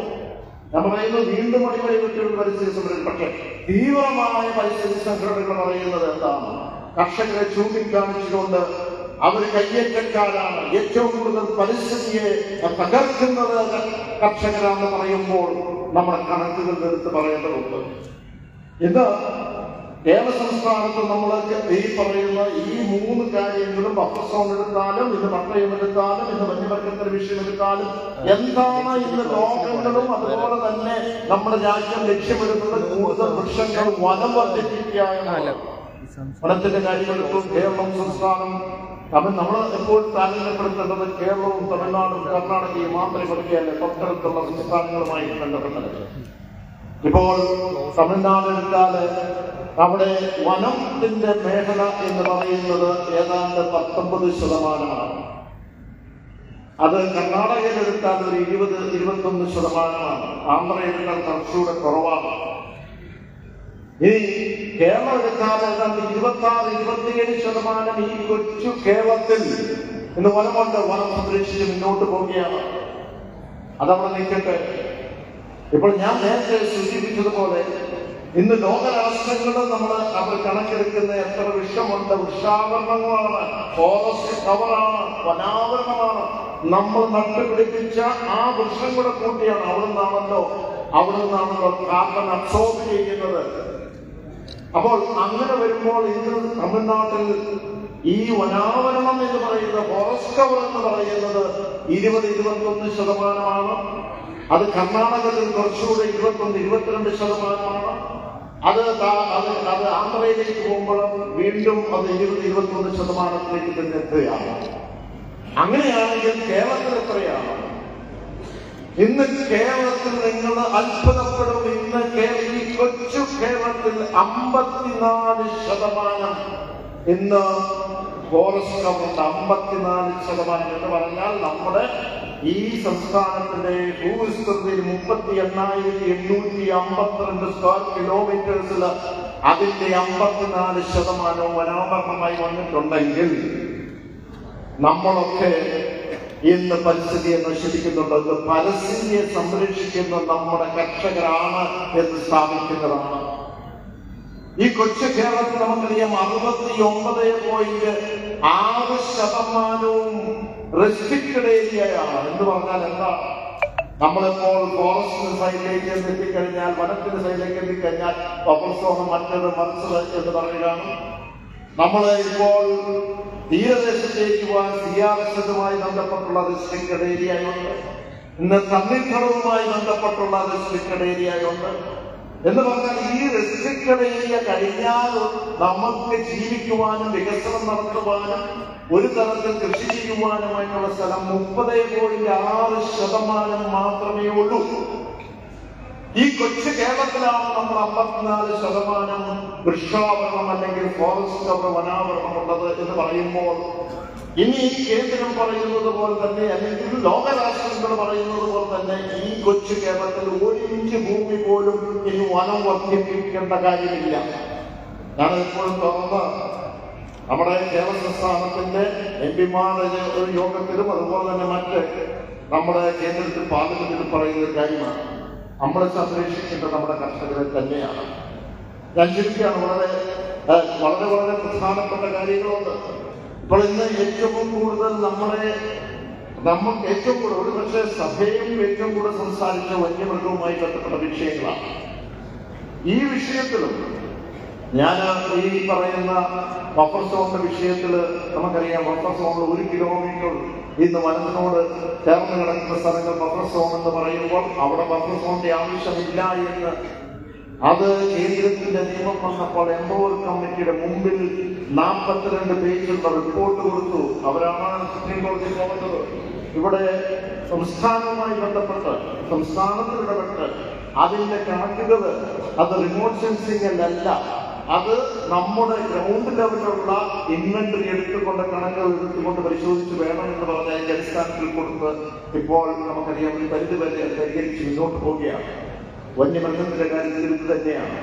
ഞാൻ പറയുന്നത് വീണ്ടും അടിമയൊരു പരിസ്ഥിതി സംരക്ഷണം. പക്ഷെ തീവ്രമായ പരിസ്ഥിതി സംഘടനകൾ പറയുന്നത് എന്താണ്? കർഷകരെ ചൂണ്ടിക്കാണിച്ചുകൊണ്ട് അവർ കയ്യേറ്റക്കാരാണ്, ഏറ്റവും കൂടുതൽ പരിസ്ഥിതിയെ തകർക്കുന്നത് കർഷകരാണെന്ന് പറയുമ്പോൾ നമ്മുടെ കണക്കുകൾ എടുത്ത് പറയേണ്ടതുണ്ട്. ഇത് കേരള സംസ്ഥാനത്ത് നമ്മൾ ഈ പറയുന്ന ഈ മൂന്ന് കാര്യങ്ങളും ബഫർ സോൺ എടുത്താലും, ഇത് പട്ടയം എടുത്താലും, ഇത് വന്യമൃഗത്തിന്റെ വിഷയം എടുത്താലും, എന്താണ് ഇന്ന് ലോകങ്ങളും അതുപോലെ തന്നെ നമ്മുടെ രാജ്യം ലക്ഷ്യമിടുന്നത്? കൂടുതൽ വൃക്ഷങ്ങൾ വനം വർദ്ധിപ്പിക്കുക എന്നല്ല. വനത്തിന്റെ കാര്യമെടുത്തും കേരളം സംസ്ഥാനം നമ്മൾ എപ്പോഴും താരതമ്യപ്പെടുത്തേണ്ടത് കേരളവും തമിഴ്നാടും കർണാടകയും മാത്രമേ പഠിക്കുകയല്ല, തൊട്ടടുത്തുള്ള സംസ്ഥാനങ്ങളുമായി ബന്ധപ്പെട്ടത്. ഇപ്പോൾ തമിഴ്നാട് എടുത്താല് അവിടെ വനത്തിന്റെ മേഖല എന്ന് പറയുന്നത് ഏതാണ്ട് 19%. അത് കർണാടകയിലെടുത്താൽ ഒരു 20-21%. ആന്ധ്രയെടുത്താൽ കുറച്ചുകൂടെ കുറവാണ്. ഇനി കേരളം എടുത്താൽ ഏതാണ്ട് 26-27% ഈ കൊച്ചു കേരളത്തിൽ ഇന്ന് വനമുണ്ട്. വനം സംരക്ഷിച്ച് മുന്നോട്ട് പോവുകയാണ്. അതവിടെ നിൽക്കട്ടെ. ഇപ്പോൾ ഞാൻ നേരത്തെ സൂചിപ്പിച്ചതുപോലെ ഇന്ന് ലോകരാഷ്ട്രങ്ങൾ അവർ കണക്കെടുക്കുന്ന എത്ര വിഷമുണ്ട്, വൃക്ഷാവരണങ്ങളാണ്, ഫോറസ്റ്റ് കവറാണ്, വനാവരണമാണ്. നമ്മൾ നട്ടുപിടിപ്പിച്ച ആ വൃക്ഷം കൂടെ കൂട്ടിയാണ്. അവിടെ നിന്നാണല്ലോ കാർബൺ അബ്സോർബ് ചെയ്യുന്നത്. അപ്പോൾ അങ്ങനെ വരുമ്പോൾ ഇന്ന് തമിഴ്നാട്ടിൽ ഈ വനാവരണം എന്ന് പറയുന്ന ഫോറസ്റ്റ് കവർ എന്ന് പറയുന്നത് 20-21%. അത് കർണാടകത്തിൽ കുറച്ചുകൂടെ 21-22%. അത് ആന്ധ്രയിലേക്ക് പോകുമ്പോഴും വീണ്ടും അത് 20-21% തന്നെ എത്തുകയാണ്. അങ്ങനെയാണെങ്കിൽ കേരളത്തിൽ എത്രയാണ്? ഇന്ന് കേരളത്തിൽ നിങ്ങൾ അത്ഭുതപ്പെടും. ഇന്ന് ഈ കൊച്ചു കേരളത്തിൽ 54% ഇന്ന് ഫോറസ്റ്റ് കവറുണ്ട്. 54% എന്ന് പറഞ്ഞാൽ നമ്മുടെ ഈ സംസ്ഥാനത്തിന്റെ ഭൂവിസ്തൃതിയിൽ 38,852 സ്ക്വയർ കിലോമീറ്റേഴ്സിൽ അതിന്റെ 54% വനാവരണമായി വന്നിട്ടുണ്ടെങ്കിൽ നമ്മളൊക്കെ ഇന്ന് പരിസ്ഥിതിയെ നശിപ്പിക്കുന്നുണ്ട്. പരിസ്ഥിതിയെ സംരക്ഷിക്കുന്ന നമ്മുടെ കർഷകരാണ് എന്ന് സ്ഥാപിക്കുന്നതാണ്. ഈ കൊച്ചു കേരളത്തിൽ നമുക്കറിയാം 69.6% റെസ്ട്രിക്റ്റഡ് ഏരിയയാണ്. എന്ന് പറഞ്ഞാൽ എന്താ? നമ്മളിപ്പോൾ ഫോറസ്റ്റ് സൈഡിലേക്ക് എത്തിക്കഴിഞ്ഞാൽ, വനത്തിന്റെ സൈഡിലേക്ക് എത്തിക്കഴിഞ്ഞാൽ ബഫർ സോൺ മറ്റത് മറിച്ചത് എന്ന് പറയുകയാണ്. നമ്മൾ ഇപ്പോൾ തീരദേശത്തേക്ക് പോകാൻ CRS-മായി ബന്ധപ്പെട്ടുള്ള റെസ്ട്രിക്റ്റഡ് ഏരിയയുണ്ട്. ഇന്ന് തണ്ണീർത്തടവുമായി ബന്ധപ്പെട്ടുള്ള റെസ്ട്രിക്റ്റഡ് ഏരിയയുണ്ട്. എന്ന് പറഞ്ഞാൽ ഈ റെസ്ട്രിക്റ്റഡ് ഏരിയ കഴിഞ്ഞാൽ നമുക്ക് ജീവിക്കുവാനും വികസനം നടത്തുവാനും ഒരു തരത്തിൽ കൃഷി ചെയ്യുവാനുമായിട്ടുള്ള സ്ഥലം 30.6% മാത്രമേ ഉള്ളൂ. ഈ കൊച്ചു കേരളത്തിലാണ് നമ്മൾ 54% വൃക്ഷാവരണം അല്ലെങ്കിൽ ഫോറസ്റ്റ് കവർ വനാവരണം ഉള്ളത് എന്ന് പറയുമ്പോൾ, ഇനി ഈ കേന്ദ്രം പറയുന്നത് പോലെ തന്നെ അല്ലെങ്കിൽ ലോകരാഷ്ട്രങ്ങൾ പറയുന്നത് പോലെ തന്നെ ഈ കൊച്ചു കേരളത്തിൽ 1 ഇഞ്ച് ഭൂമി പോലും ഇനി വനം വർദ്ധിപ്പിക്കേണ്ട കാര്യമില്ല. ഞാൻ എപ്പോഴും തുറന്ന് നമ്മുടെ കേരള സംസ്ഥാനത്തിന്റെ MP-മാരുടെ ഒരു യോഗത്തിലും അതുപോലെ തന്നെ മറ്റ് നമ്മുടെ കേന്ദ്രത്തിൽ പാർലമെന്റിൽ പറയുന്ന ഒരു കാര്യമാണ്. നമ്മളെ സംരക്ഷിക്കേണ്ടത് നമ്മുടെ കർഷകരെ തന്നെയാണ്. ഞാൻ ചിന്തിക്കുകയാണ്, വളരെ വളരെ പ്രധാനപ്പെട്ട കാര്യങ്ങളുണ്ട്. ഇപ്പോൾ ഇന്ന് ഏറ്റവും കൂടുതൽ നമുക്ക് ഏറ്റവും കൂടുതൽ ഒരു പക്ഷേ സഭയും ഏറ്റവും കൂടുതൽ സംസാരിച്ച വന്യമൃഗവുമായി ബന്ധപ്പെട്ട വിഷയങ്ങളാണ്. ഈ വിഷയത്തിലും ഞാൻ ഈ പറയുന്ന ബഫർ സോണിന്റെ വിഷയത്തിൽ നമുക്കറിയാം, ബഫർ സോണിൽ 1 കിലോമീറ്റർ ഇന്ന് വനത്തിനോട് ചേർന്ന് കിടക്കുന്ന സ്ഥലങ്ങൾ ബഫർ സോൺ എന്ന് പറയുമ്പോൾ അവിടെ ബഫർ സോണിന്റെ ആവശ്യമില്ല എന്ന് അത് കേന്ദ്രത്തിന്റെ നിയമം വന്നപ്പോൾ എംപവർ കമ്മിറ്റിയുടെ മുമ്പിൽ 42 പേജുള്ള റിപ്പോർട്ട് കൊടുത്തു. അവരാണ് സുപ്രീം കോടതി പോകുന്നത്. ഇവിടെ സംസ്ഥാനവുമായി ബന്ധപ്പെട്ട് സംസ്ഥാനത്തിൽ ഇടപെട്ട് അതിന്റെ കണക്കുകൾ അത് റിമോട്ട് സെൻസിംഗിലല്ല, അത് നമ്മുടെ ഗ്രൗണ്ട് ലെവലിലുള്ള ഇൻവെന്ററി എടുത്തുകൊണ്ട് കണക്കുകൾ എടുത്തുകൊണ്ട് പരിശോധിച്ച് വേണം എന്ന് പറഞ്ഞ അതിന്റെ അടിസ്ഥാനത്തിൽ കൊടുത്ത് ഇപ്പോൾ നമുക്കറിയാം ഒരു പരിധി വരെ പരിഹരിച്ച് മുന്നോട്ട് പോവുകയാണ്. വന്യമൃഗത്തിന്റെ കാര്യത്തിൽ ഇത് തന്നെയാണ്.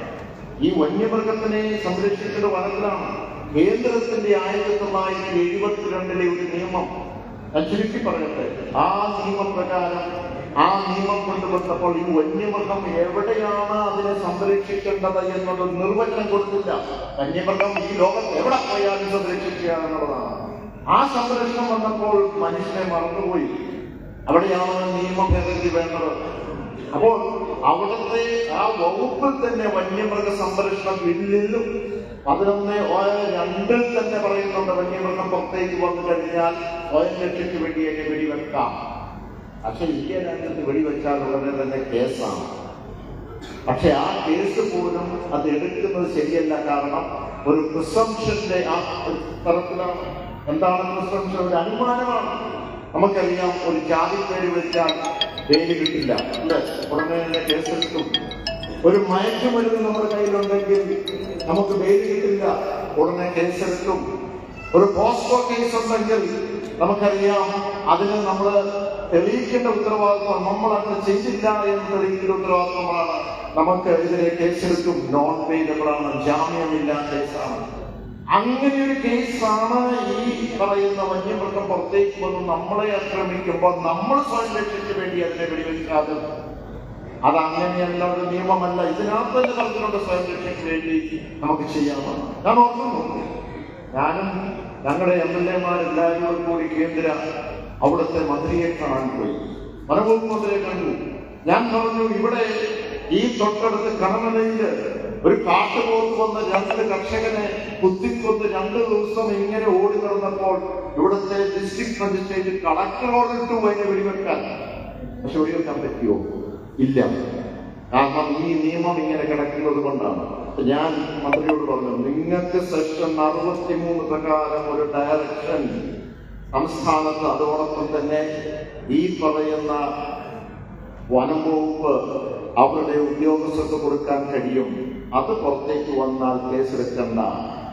ഈ വന്യമൃഗത്തിനെ സംരക്ഷിക്കേണ്ട വനത്തിലാണ്. കേന്ദ്രത്തിന്റെ 1972 ഒരു നിയമം ഞാൻ ചുരുക്കി പറയട്ടെ. ആ നിയമപ്രകാരം ആ നിയമം കൊണ്ടുവന്നപ്പോൾ ഈ വന്യമൃഗം എവിടെയാണ് അതിനെ സംരക്ഷിക്കേണ്ടത് എന്നുള്ള നിർവചനം കൊടുത്തില്ല. വന്യമൃഗം ഈ ലോകത്ത് എവിടെ പോയാലും സംരക്ഷിക്കുക എന്നുള്ളതാണ്. ആ സംരക്ഷണം വന്നപ്പോൾ മനുഷ്യനെ മറന്നുപോയി. അവിടെയാണ് നിയമ ഭേദഗതി വേണ്ടത്. അപ്പോൾ അവിടുത്തെ ആ വകുപ്പിൽ തന്നെ വന്യമൃഗ സംരക്ഷണ ബില്ലിലും 11(2) തന്നെ പറയുന്നുണ്ട്, വന്യമൃഗം പുറത്തേക്ക് വന്നു കഴിഞ്ഞാൽ സ്വയം രക്ഷയ്ക്ക് വേണ്ടി എന്നെ വെടിവെക്കാം. പക്ഷെ ഇന്ത്യ രാജ്യത്ത് വെടിവെച്ചാൽ ഉടനെ തന്നെ കേസാണ്. പക്ഷെ ആ കേസ് പോലും അത് എടുക്കുന്നത് ശരിയല്ല. കാരണം ഒരു പ്രിസംപ്ഷന്റെ ആ തരത്തിലാണ്. എന്താണ് പ്രിസംപ്ഷൻ? ഒരു അനുമാനമാണ്. നമുക്കറിയാം, ഒരു ജാതി പേര് വെച്ചാൽ ബെയില് കിട്ടില്ല, അല്ലെ? ഉടനെ തന്നെ കേസെടുക്കും. ഒരു മയക്കുമരുന്ന് നമ്മുടെ കയ്യിലുണ്ടെങ്കിൽ നമുക്ക് ബെയില് കിട്ടില്ല, ഉടനെ കേസെടുക്കും. ഒരു പോസ്കോ കേസ് ഉണ്ടെങ്കിൽ നമുക്കറിയാം, അതിന് നമ്മൾ തെളിയിക്കേണ്ട ഉത്തരവാദിത്വം, നമ്മൾ അങ്ങനെ ചെയ്തില്ല എന്ന് തെളിയിക്കേണ്ട ഉത്തരവാദിത്വമാണ്. നമുക്ക് ഇതിനെ കേസെടുക്കും. നോൺ വെയിലബിൾ ആണ്, ജാമ്യമില്ല കേസാണ്. അങ്ങനെ ഒരു കേസാണ് ഈ പറയുന്ന വന്യമൃഗം പുറത്തേക്ക് വന്ന് നമ്മളെ ആക്രമിക്കുമ്പോൾ നമ്മൾ സ്വയം രക്ഷയ്ക്ക് വേണ്ടി അതിനെ വെടിവെക്കാതെ. അതങ്ങനെയല്ല, ഒരു നിയമമല്ല. ഇതിനകത്ത് തന്നെ പറഞ്ഞിട്ടുണ്ട് സ്വയം രക്ഷയ്ക്ക് വേണ്ടി നമുക്ക് ചെയ്യാമെന്ന്. ഞാൻ ഓർക്കുന്നു, ഞാനും ഞങ്ങളുടെ MLA-മാരെല്ലാവരും കൂടി കേന്ദ്ര അവിടുത്തെ മന്ത്രിയെ കാണാൻ പോയി. വനംവകുപ്പ് മന്ത്രിയെ കണ്ടു. ഞാൻ പറഞ്ഞു, ഇവിടെ ഈ തൊട്ടടുത്ത് കടമലയില് ഒരു കാട്ടുപോത്ത് വന്ന് 2 കർഷകനെ കുത്തിക്കൊന്ന് 2 ദിവസം ഇങ്ങനെ ഓടി നടന്നപ്പോൾ ഇവിടുത്തെ ഡിസ്ട്രിക്ട് മജിസ്ട്രേറ്റ് കളക്ടർ ഓർഡർ ഇട്ടു അതിനെ വെടിവെക്കാൻ. പക്ഷെ വെടിവെക്കാൻ പറ്റിയോ? ഇല്ല. കാരണം ഈ നിയമം ഇങ്ങനെ കിടക്കുന്നത് കൊണ്ടാണ്. ഞാൻ മന്ത്രിയോട് പറഞ്ഞു, നിങ്ങൾക്ക് സെക്ഷൻ 63 പ്രകാരം ഒരു ഡയറക്ഷൻ സംസ്ഥാനത്ത് അതോടൊപ്പം തന്നെ ഈ പറയുന്ന വനം വകുപ്പ് അവരുടെ ഉദ്യോഗസ്ഥർക്ക് കൊടുക്കാൻ കഴിയും. അത് പുറത്തേക്ക് വന്നാൽ കേസെടുക്കേണ്ട,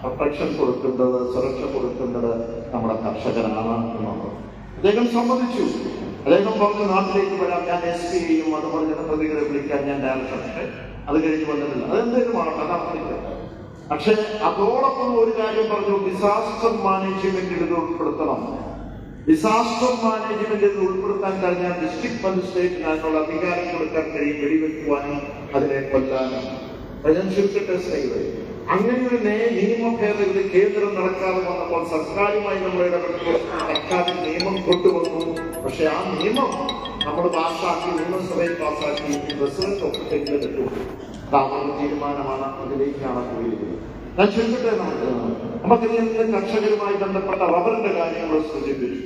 പ്രൊട്ടക്ഷൻ കൊടുക്കേണ്ടത്, സുരക്ഷ കൊടുക്കേണ്ടത് നമ്മുടെ കർഷകനാണ് എന്നുള്ളത് അദ്ദേഹം സമ്മതിച്ചു. അദ്ദേഹം പറഞ്ഞു, നാട്ടിലേക്ക് വരാം, ഞാൻ SP യെയും അതുപോലെ ജനപ്രതിനിധികളെ വിളിക്കാൻ ഞാൻ ഡയറക്ഷൻ. അത് കഴിഞ്ഞ് വന്നിട്ടില്ല. അതെന്തെങ്കിലും ആകട്ടെ, നടന്നിരിക്കട്ടെ. പക്ഷെ അതോടൊപ്പം ഒരു കാര്യം പറഞ്ഞു, ഡിസാസ്റ്റർ മാനേജ്മെന്റിൽ ഇത് ഉൾപ്പെടുത്തണം. ഡിസാസ്റ്റർ മാനേജ്മെന്റിൽ ഉൾപ്പെടുത്താൻ കഴിഞ്ഞാൽ ഡിസ്ട്രിക്ട് മജിസ്ട്രേറ്റിന് അതിനുള്ള അധികാരം കൊടുക്കാൻ കഴിയും, വെടിവെക്കുവാനും അതിനെ കൊല്ലാനും. ഞാൻ ചുരുക്കട്ടെ സ്നേഹിതരെ, അങ്ങനെ ഒരു നിയമ ഭേദഗതി കേന്ദ്രം നടക്കാതെ വന്നപ്പോൾ സർക്കാരുമായി നമ്മൾ ഇടപെട്ടു, സർക്കാർ നിയമം കൊണ്ടുവന്നു. പക്ഷെ ആ നിയമം നമ്മൾ പാസ്സാക്കി, നിയമസഭയിൽ പാസ്സാക്കി, പ്രസിഡന്റ് ഒപ്പിട്ടെങ്കിലും കിട്ടും. അതാവുന്ന തീരുമാനമാണ്, അതിലേക്കാണ് പോയിരിക്കുന്നത്. ഞാൻ ചുരുക്കട്ടെ, നമുക്കറിയാം കർഷകരുമായി ബന്ധപ്പെട്ട റബ്ബറിന്റെ കാര്യങ്ങൾ സൂചിപ്പിച്ചു.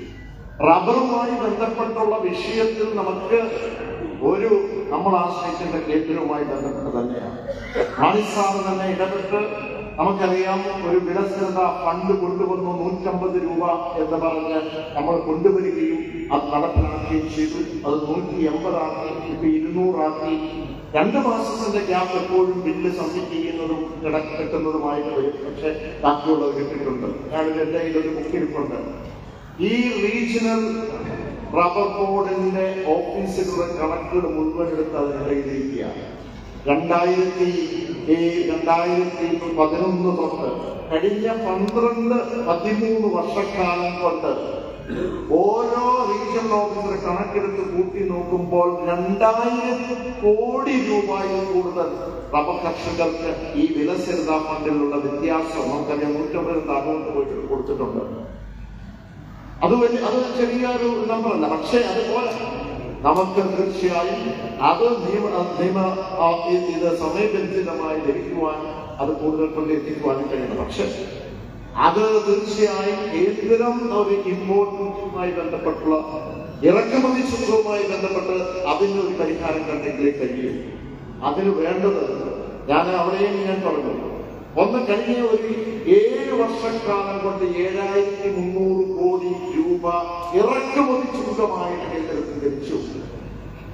റബ്ബറുമായി ബന്ധപ്പെട്ടുള്ള വിഷയത്തിൽ നമുക്ക് നമ്മൾ ആശ്രയിക്കേണ്ട കേന്ദ്രവുമായി ബന്ധപ്പെട്ട് തന്നെയാണ്. മാണിസാറ് തന്നെ ഇടപെട്ട് നമുക്കറിയാം, ഒരു വിളസ്ഥിരത ഫണ്ട് കൊണ്ടുവന്നു. 150 രൂപ എന്ന് പറഞ്ഞ് നമ്മൾ കൊണ്ടുവരികയും അത് നടപ്പിലാക്കുകയും ചെയ്തു. അത് 180 ആക്കി, ഇപ്പൊ 200 ആക്കി. 2 മാസത്തിന്റെ ഗ്യാപ്പ് എപ്പോഴും ബില്ല് സബ്മിറ്റ് ചെയ്യുന്നതും കിട്ടുന്നതുമായിട്ട് വരും. പക്ഷെ ബാക്കിയുള്ളത് കിട്ടിയിട്ടുണ്ട്. ഞാനൊരു എൻ്റെ കയ്യിലൊരു ബുക്കിരിപ്പുണ്ട്. ഈ റീജിയണൽ റബ്ബർ ബോർഡിന്റെ ഓഫീസിലുള്ള കണക്കുകൾ മുഴുവൻ എടുത്ത് അതിനിടയിലിരിക്കുകയാണ്. 2011 തൊട്ട് കഴിഞ്ഞ 12-13 വർഷക്കാലം കൊണ്ട് ഓരോ റീജിയണൽ ഓഫീസറെ കണക്കെടുത്ത് കൂട്ടി നോക്കുമ്പോൾ 2000 കോടി രൂപയിൽ കൂടുതൽ റബ്ബർ കർഷകർക്ക് ഈ വിലസ്ഥിരതാ ഫണ്ടിലുള്ള വ്യത്യാസം നമുക്കറിയാം 150 അക്കൗണ്ട് പോയിട്ട് കൊടുത്തിട്ടുണ്ട്. അത് ചെറിയൊരു നമ്പറല്ല. പക്ഷെ അതുപോലെ നമുക്ക് തീർച്ചയായും അത് ഇത് സമയബന്ധിതമായി ലഭിക്കുവാൻ, അത് കൂടുതൽ കൊണ്ടെത്തിക്കുവാനും കഴിയണം. പക്ഷെ അത് തീർച്ചയായും കേന്ദ്രം ഒരു ഇമ്പോർട്ടൻസുമായി ബന്ധപ്പെട്ടുള്ള ഇറക്കുമതി ശുദ്ധവുമായി ബന്ധപ്പെട്ട് അതിന് ഒരു പരിഹാരം കണ്ടെങ്കിലേ കഴിയും. അതിന് വേണ്ടത് ഞാൻ പറഞ്ഞു, ഒന്ന് കഴിഞ്ഞ ഒരു 7 വർഷക്കാലം കൊണ്ട് 7300 കോടി രൂപ ഇറക്കുമതി ശുദ്ധമായിട്ട് കേന്ദ്രത്തിൽ ലഭിച്ചു.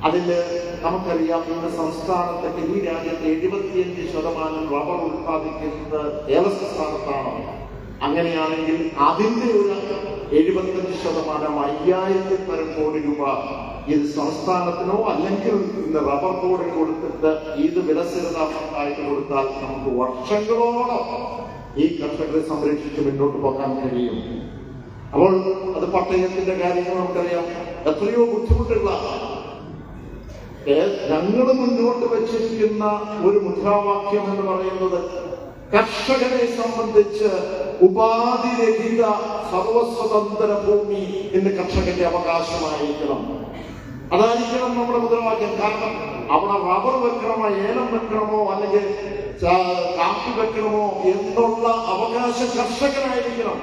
അതില് നമുക്കറിയാം, ഇന്ന് സംസ്ഥാനത്തൊക്കെ ഈ രാജ്യത്ത് 75% റബ്ബർ ഉത്പാദിക്കുന്നത് കേരള സംസ്ഥാനത്താണ്. അങ്ങനെയാണെങ്കിൽ അതിന്റെ ഒരു 75% 5000 കോടി രൂപ ഇത് സംസ്ഥാനത്തിനോ അല്ലെങ്കിൽ ഇന്ന് റബ്ബർ ബോർഡിന് കൊടുത്തിട്ട് ഇത് വിലസ്ഥിരതാ ഫണ്ടായിട്ട് കൊടുത്താൽ നമുക്ക് വർഷങ്ങളോളം ഈ കർഷകരെ സംരക്ഷിച്ച് മുന്നോട്ട് പോകാൻ കഴിയും. അപ്പോൾ അത് പട്ടയത്തിന്റെ കാര്യങ്ങൾ നമുക്കറിയാം, എത്രയോ ബുദ്ധിമുട്ടുകളാണ്. ഞങ്ങൾ മുന്നോട്ട് വെച്ചിരിക്കുന്ന ഒരു മുദ്രാവാക്യം എന്ന് പറയുന്നത് കർഷകരെ സംബന്ധിച്ച് ഉപാധിരഹിത സർവസ്വതന്ത്ര ഭൂമി എന്ന് കർഷകന്റെ അവകാശമായിരിക്കണം. അതായിരിക്കണം നമ്മുടെ മുദ്രാവാക്യം. കാരണം അവിടെ റബ്ബർ വെക്കണമോ, ഏലം വെക്കണമോ, അല്ലെങ്കിൽ കാപ്പി വെക്കണമോ എന്നുള്ള അവകാശം കർഷകനായിരിക്കണം.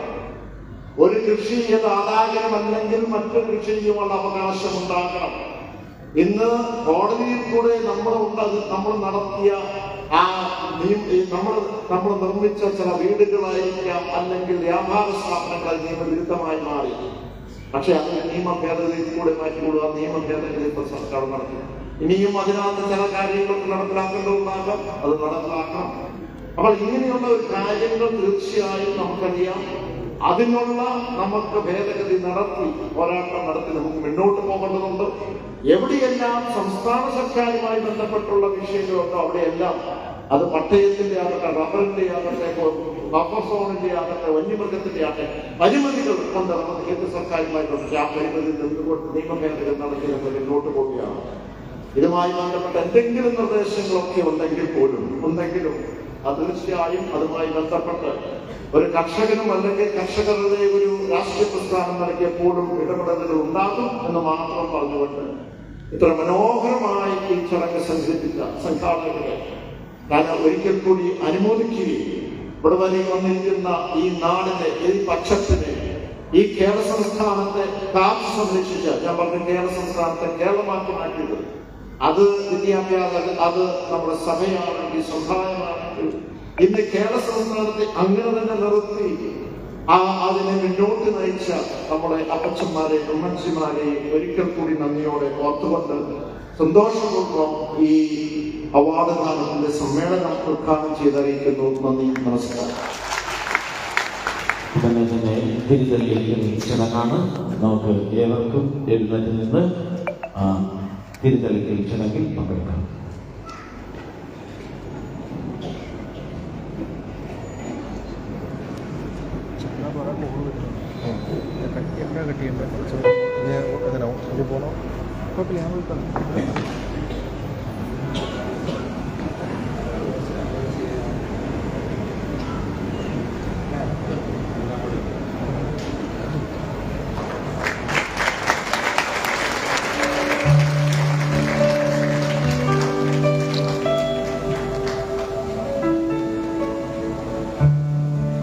ഒരു കൃഷി ചെയ്ത് ആദായകരമല്ലെങ്കിൽ മറ്റൊരു കൃഷി ചെയ്യുവാനുള്ള അവകാശം ഉണ്ടാകണം. ഇന്ന് കോടതിയിൽ കൂടെ നമ്മൾ നടത്തിയ നമ്മൾ നിർമ്മിച്ച ചില വീടുകളായിരിക്കാം, അല്ലെങ്കിൽ വ്യാപാര സ്ഥാപനങ്ങൾ നിയമവിരുദ്ധമായി മാറി. പക്ഷെ അതിന് നിയമ ഭേദഗതി കൂടെ മാറ്റിക്കൊള്ളുക. നിയമ ഭേദഗതി ഇപ്പോൾ സർക്കാർ നടത്തി. ഇനിയും അതിനകത്ത് ചില കാര്യങ്ങൾക്ക് നടപ്പിലാക്കേണ്ടതുണ്ടാകാം, അത് നടപ്പിലാക്കണം. അപ്പോൾ ഇങ്ങനെയുള്ള ഒരു കാര്യങ്ങൾ തീർച്ചയായും നമുക്കറിയാം. അതിനുള്ള നമുക്ക് ഭേദഗതി നടത്തി പോരാട്ടം നടത്തി നമുക്ക് മുന്നോട്ട് പോകേണ്ടതുണ്ട്. എവിടെയെല്ലാം സംസ്ഥാന സർക്കാരുമായി ബന്ധപ്പെട്ടുള്ള വിഷയങ്ങളുണ്ടോ അവിടെയെല്ലാം, അത് പട്ടയത്തിന്റെ ആകട്ടെ, റബ്ബറിന്റെ ആകട്ടെ, ബഫർ സോണിന്റെ ആകട്ടെ, വന്യമൃഗത്തിന്റെ ആകട്ടെ, പരിമിതികൾ കൊണ്ട് നമുക്ക് കേന്ദ്ര സർക്കാരുമായി ആ പരിമിതി നിന്നുകൊണ്ട് നിയമ ഭേദഗതി നടത്തി നമ്മൾ മുന്നോട്ട് പോവുകയാണ്. ഇതുമായി ബന്ധപ്പെട്ട എന്തെങ്കിലും നിർദ്ദേശങ്ങളൊക്കെ ഉണ്ടെങ്കിലും അത് തീർച്ചയായും അതുമായി ബന്ധപ്പെട്ട് ഒരു കർഷകനും അല്ലെങ്കിൽ കർഷകരുടെ ഒരു രാഷ്ട്രീയ പ്രസ്ഥാനം നൽകി എപ്പോഴും ഇടപെടലുകൾ ഉണ്ടാകും എന്ന് മാത്രം പറഞ്ഞുകൊണ്ട് ഇത്ര മനോഹരമായി ഈ ചടങ്ങ് സംഘാടകരെ ഞാൻ ഒരിക്കൽ കൂടി അനുമോദിക്കുകയും ഇവിടെ വരെ വന്നിരിക്കുന്ന ഈ നാടിനെ, ഈ പക്ഷത്തിനെ, ഈ കേരള സംസ്ഥാനത്തെ കാത്തു സംരക്ഷിച്ച, ഞാൻ പറഞ്ഞ കേരള സംസ്ഥാനത്തെ കേരളമാക്കി മാറ്റിയത് അത് വിദ്യാഭ്യാസം, അത് നമ്മുടെ സഭയാണെങ്കിൽ സമുദായമാണെങ്കിൽ ഇന്ന് കേരള സംസ്ഥാനത്തെ അങ്ങനെ തന്നെ നിർത്തി അതിനെ മുന്നോട്ട് നയിച്ച നമ്മളെ അപ്പച്ചന്മാരെ, ഉമ്മച്ചിമാരെ ഒരിക്കൽ കൂടി നന്ദിയോടെ ഓർത്തുകൊണ്ട് സന്തോഷപൂർവ്വം ഈ അവാർഡ് ദാനത്തിന്റെ സമ്മേളനം ഉദ്ഘാടനം ചെയ്തറിയിക്കുന്നു. നന്ദി, നമസ്കാരം. തന്നെ തിരിതെളിയിക്കുന്ന ചടങ്ങാണ്. നമുക്ക് ഏവർക്കും എഴുന്നേറ്റ് നിന്ന് തിരിതെളിക്കൽ ചടങ്ങിൽ പങ്കെടുക്കാം.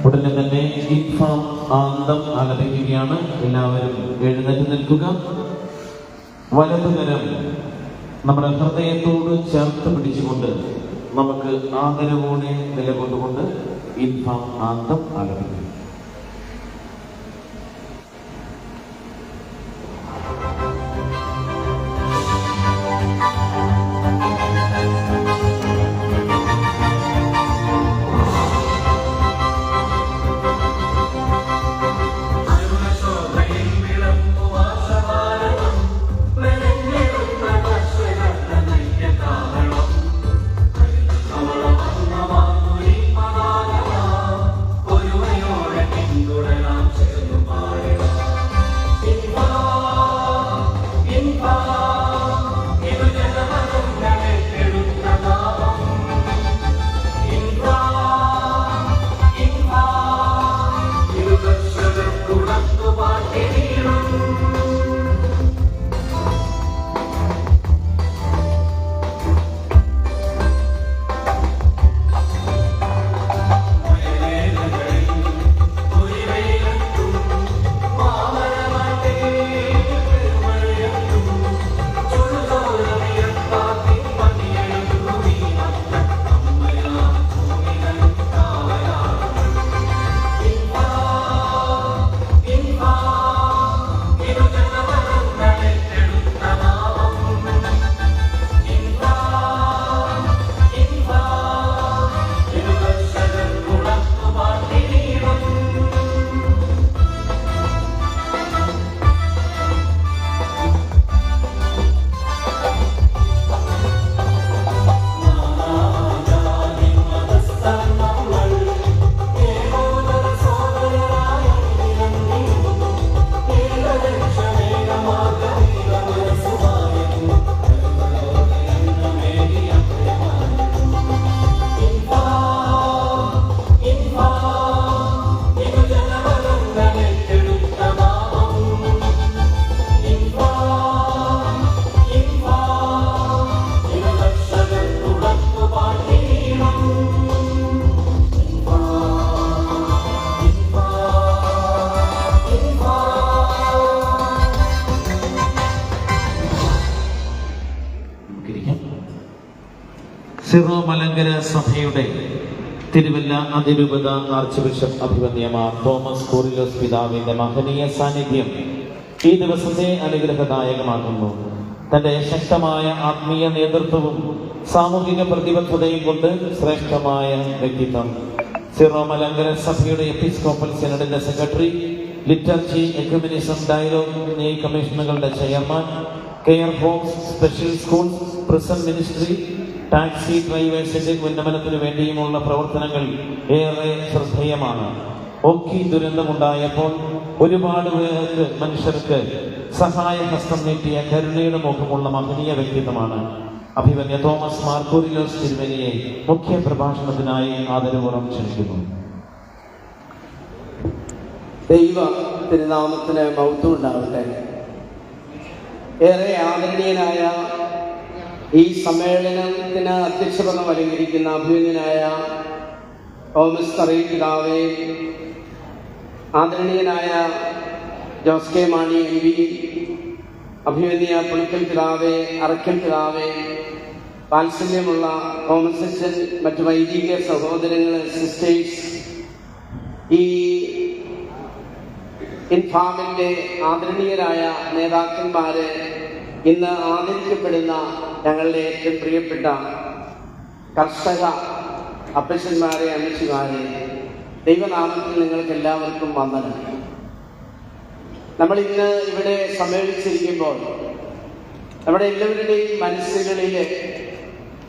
ഉടനെ തന്നെ ഇൻഫാം ആന്തം ആലപിക്കുകയാണ്. എല്ലാവരും എഴുന്നേറ്റ് നിൽക്കുക. വലതുകരം നമ്മുടെ ഹൃദയത്തോട് ചേർത്ത് പിടിച്ചുകൊണ്ട് നമുക്ക് ആദരവോടെ നിലകൊണ്ടുകൊണ്ട് ഇൻഫാം ആന്തം ആലപിക്കും. സിറോ മലങ്കര സഭയുടെ തിരുവല്ല അതിരൂപത ആർച്ച് ബിഷപ്പ് അഭിവന്യമാർ തോമസ് കൂറിലോസ് പിതാവിന്റെ മഹനീയ സാന്നിധ്യം ഈ ദിവസത്തെ അനുഗ്രഹദായകമാകുന്നു. തന്റെ ശക്തമായ ആത്മീയ നേതൃത്വവും സാമൂഹിക പ്രതിബദ്ധതയും കൊണ്ട് ശ്രേഷ്ഠമായ വ്യക്തിത്വം, സിറോ മലങ്കര സഭയുടെ എപ്പിസ്കോപ്പൽ സിനഡിന്റെ സെക്രട്ടറി, ലിറ്റർജി, എക്യുമെനിസം, ഡയലോഗ് കമ്മീഷനുകളുടെ chairman, care homes, special schools, prison ministry, taxi ഡ്രൈവേഴ്സിന്റെ ഉന്നമനത്തിനു വേണ്ടിയുമുള്ള പ്രവർത്തനങ്ങൾ ഏറെ ശ്രദ്ധേയമാണ്. ഓഖി ദുരന്തമുണ്ടായപ്പോൾ ഒരുപാട് മനുഷ്യർക്ക് സഹായഹസ്തം നീട്ടിയ കരുണയുടെ മുഖമുള്ള മഹനീയ വ്യക്തിത്വമാണ്. അഭിവന്യ തോമസ് മാർ കൂറിലോസ് തിരുമേനിയെ മുഖ്യ പ്രഭാഷണത്തിനായി ആദരപൂർവ്വം ക്ഷണിക്കുന്നു. ദൈവ തിരുനാമത്തിന് മഹത്വം ഉണ്ടാവട്ടെ. ഏറെ ആദരണീയനായ ഈ സമ്മേളനത്തിന് അധ്യക്ഷപദം അലങ്കരിക്കുന്ന അഭിനന്ദനായ തോമസ് തറയിൽ പിതാവേ, ആദരണീയനായ Jose K Mani M P, അഭിനന്ദിയ പുളിക്കൽ പിതാവേ, അറക്കൽ പിതാവേ, വാത്സല്യമുള്ള തോമസ് അച്ഛൻ, മറ്റു വൈദിക സഹോദരങ്ങൾ, സിസ്റ്റേഴ്സ്, ഈ ഇൻഫാമിന്റെ ആദരണീയരായ നേതാക്കന്മാര്, ഇന്ന് ആദരിക്കപ്പെടുന്ന ഞങ്ങളുടെ ഏറ്റവും പ്രിയപ്പെട്ട കർഷക അപ്പച്ചന്മാരെ, അമ്മച്ചിമാരെ, ദൈവനാമത്തിൽ നിങ്ങൾക്ക് എല്ലാവർക്കും വന്ദനം. നമ്മൾ ഇന്ന് ഇവിടെ സമ്മേളിച്ചിരിക്കുമ്പോൾ നമ്മുടെ എല്ലാവരുടെയും മനസ്സുകളിൽ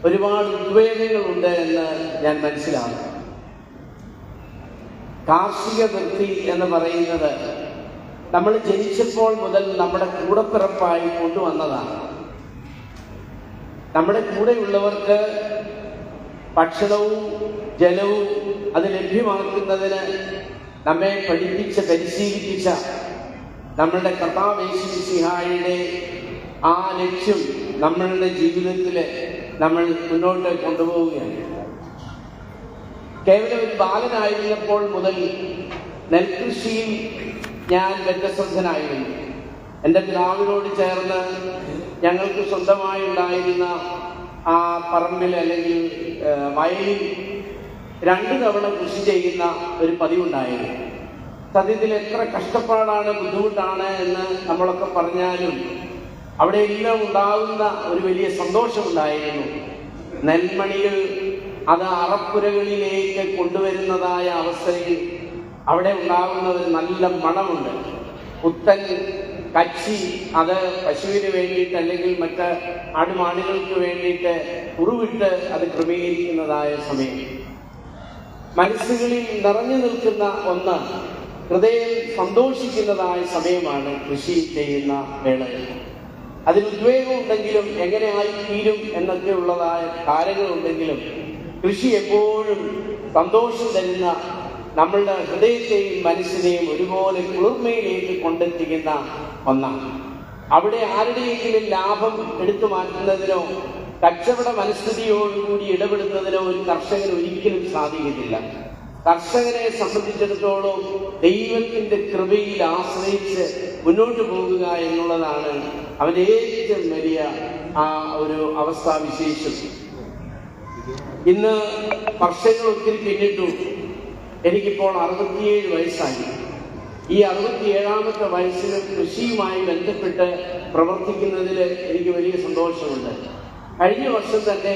ഒരുപാട് ഉദ്വേഗങ്ങളുണ്ട് എന്ന് ഞാൻ മനസ്സിലാകും. കാർഷിക വൃത്തി എന്ന് പറയുന്നത് നമ്മൾ ജനിച്ചപ്പോൾ മുതൽ നമ്മുടെ കൂടപ്പിറപ്പായി കൊണ്ടുവന്നതാണ്. നമ്മുടെ കൂടെയുള്ളവർക്ക് ഭക്ഷണവും ജലവും അത് ലഭ്യമാക്കുന്നതിന് നമ്മെ പഠിപ്പിച്ച, പരിശീലിപ്പിച്ച നമ്മളുടെ കർത്താവ് യേശു മിശിഹായുടെ ആ ലക്ഷ്യം നമ്മളുടെ ജീവിതത്തിൽ നമ്മൾ മുന്നോട്ട് കൊണ്ടുപോവുകയാണ്. കേവലം ഒരു ബാലനായിരുന്നപ്പോൾ മുതൽ നെൽകൃഷിയിൽ ഞാൻ വ്യത്യസ്തനായിരുന്നു. എൻ്റെ പിതാവിനോട് ചേർന്ന് ഞങ്ങൾക്ക് സ്വന്തമായി ഉണ്ടായിരുന്ന ആ പറമ്പിൽ അല്ലെങ്കിൽ വയലിൽ 2 തവണ കൃഷി ചെയ്യുന്ന ഒരു പതിവുണ്ടായിരുന്നു. സത്യത്തിൽ എത്ര കഷ്ടപ്പാടാണ്, ബുദ്ധിമുട്ടാണ് എന്ന് നമ്മളൊക്കെ പറഞ്ഞാലും അവിടെ എല്ലാം ഉണ്ടാകുന്ന ഒരു വലിയ സന്തോഷമുണ്ടായിരുന്നു. നെൽമണികൾ അത് അറപ്പുരകളിലേക്ക് കൊണ്ടുവരുന്നതായ അവസ്ഥയിൽ അവിടെ ഉണ്ടാകുന്ന ഒരു നല്ല മണമുണ്ട്. പുത്തൻ കച്ചി അത് പശുവിന് വേണ്ടിയിട്ട് അല്ലെങ്കിൽ മറ്റ് ആടുമാടുകൾക്ക് വേണ്ടിയിട്ട് ഉറുവിട്ട് അത് ക്രമീകരിക്കുന്നതായ സമയം, മനസ്സുകളിൽ നിറഞ്ഞു നിൽക്കുന്ന ഒന്ന്, ഹൃദയം സന്തോഷിക്കുന്നതായ സമയമാണ് കൃഷി ചെയ്യുന്ന വേളയിൽ. അതിൽ ഉദ്വേഗമുണ്ടെങ്കിലും എങ്ങനെയായി തീരും എന്നൊക്കെ ഉള്ളതായ കാര്യങ്ങളുണ്ടെങ്കിലും കൃഷി എപ്പോഴും സന്തോഷം തരുന്ന, നമ്മളുടെ ഹൃദയത്തെയും മനസ്സിനെയും ഒരുപോലെ കുളിർമയിലേക്ക് കൊണ്ടെത്തിക്കുന്ന ഒന്നാണ്. അവിടെ ആരുടെയെങ്കിലും ലാഭം എടുത്തു മാറ്റുന്നതിനോ കച്ചവട മനസ്ഥിതിയോടുകൂടി ഇടപെടുന്നതിനോ ഒരു കർഷകന് ഒരിക്കലും സാധിക്കത്തില്ല. കർഷകനെ സംബന്ധിച്ചിടത്തോളം ദൈവത്തിന്റെ കൃപയിൽ ആശ്രയിച്ച് മുന്നോട്ട് പോകുക എന്നുള്ളതാണ് അവന്റെ ഏറ്റവും വലിയ ആ ഒരു അവസ്ഥാവിശേഷം. ഇന്ന് വർഷങ്ങൾ ഒത്തിരി പിന്നിട്ടു. എനിക്കിപ്പോൾ 67 വയസ്സായി. ഈ 67ാമത്തെ വയസ്സിൽ കൃഷിയുമായി ബന്ധപ്പെട്ട് പ്രവർത്തിക്കുന്നതിൽ എനിക്ക് വലിയ സന്തോഷമുണ്ട്. കഴിഞ്ഞ വർഷം തന്നെ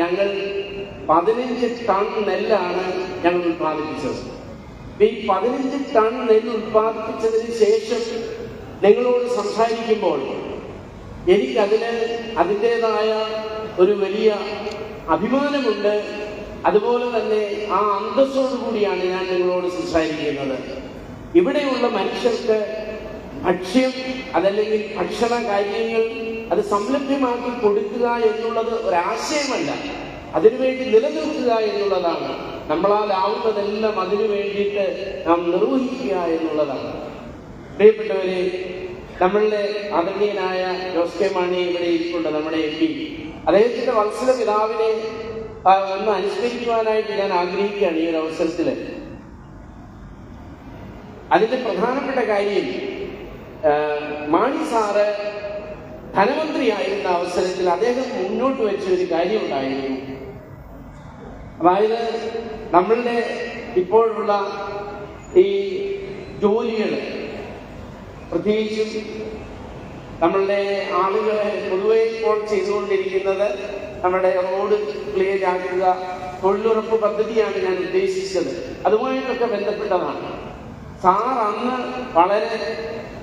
ഞങ്ങൾ 15 ടൺ നെല്ലാണ് ഞങ്ങൾ ഉത്പാദിപ്പിച്ചത്. ഈ 15 ടൺ നെല്ല് ഉത്പാദിപ്പിച്ചതിന് ശേഷം നിങ്ങളോട് സംസാരിക്കുമ്പോൾ എനിക്കതിന് അതിൻ്റെതായ ഒരു വലിയ അഭിമാനമുണ്ട്. അതുപോലെ തന്നെ ആ അന്തസ്സോടു കൂടിയാണ് ഞാൻ നിങ്ങളോട് സംസാരിക്കുന്നത്. ഇവിടെയുള്ള മനുഷ്യർക്ക് ഭക്ഷ്യം അതല്ലെങ്കിൽ ഭക്ഷണ കാര്യങ്ങൾ അത് സംലഭ്യമാക്കി കൊടുക്കുക എന്നുള്ളത് ഒരാശയമല്ല, അതിനുവേണ്ടി നിലനിൽക്കുക എന്നുള്ളതാണ്. നമ്മളാലാവുന്നതെല്ലാം അതിനു വേണ്ടിയിട്ട് നാം നിർവഹിക്കുക എന്നുള്ളതാണ്. പ്രിയപ്പെട്ടവരെ, നമ്മളുടെ ആദരണീയനായ ജോസ് കെ മാണി ഇവിടെ ഇരിപ്പുണ്ട്, നമ്മുടെ എം പി. അദ്ദേഹത്തിന്റെ വത്സല പിതാവിനെ ഒന്ന് അനുസ്മരിക്കുവാനായിട്ട് ഞാൻ ആഗ്രഹിക്കുകയാണ് ഈ ഒരു അവസരത്തിൽ. അതിന്റെ പ്രധാനപ്പെട്ട കാര്യം, മാണി സാറ് ധനമന്ത്രിയായിരുന്ന അവസരത്തിൽ അദ്ദേഹം മുന്നോട്ട് വെച്ച ഒരു കാര്യമുണ്ടായിരുന്നു. അതായത് നമ്മളുടെ ഇപ്പോഴുള്ള ഈ ജോലികൾ, പ്രത്യേകിച്ചും നമ്മളുടെ ആളുകളെ പൊതുവെ ഇപ്പോൾ ചെയ്തുകൊണ്ടിരിക്കുന്നത് നമ്മുടെ റോഡ് ക്ലിയർ ആക്കുക, തൊഴിലുറപ്പ് പദ്ധതിയാണ് ഞാൻ ഉദ്ദേശിച്ചത്. അതുമായിട്ടൊക്കെ ബന്ധപ്പെട്ടതാണ്. സാർ അന്ന് വളരെ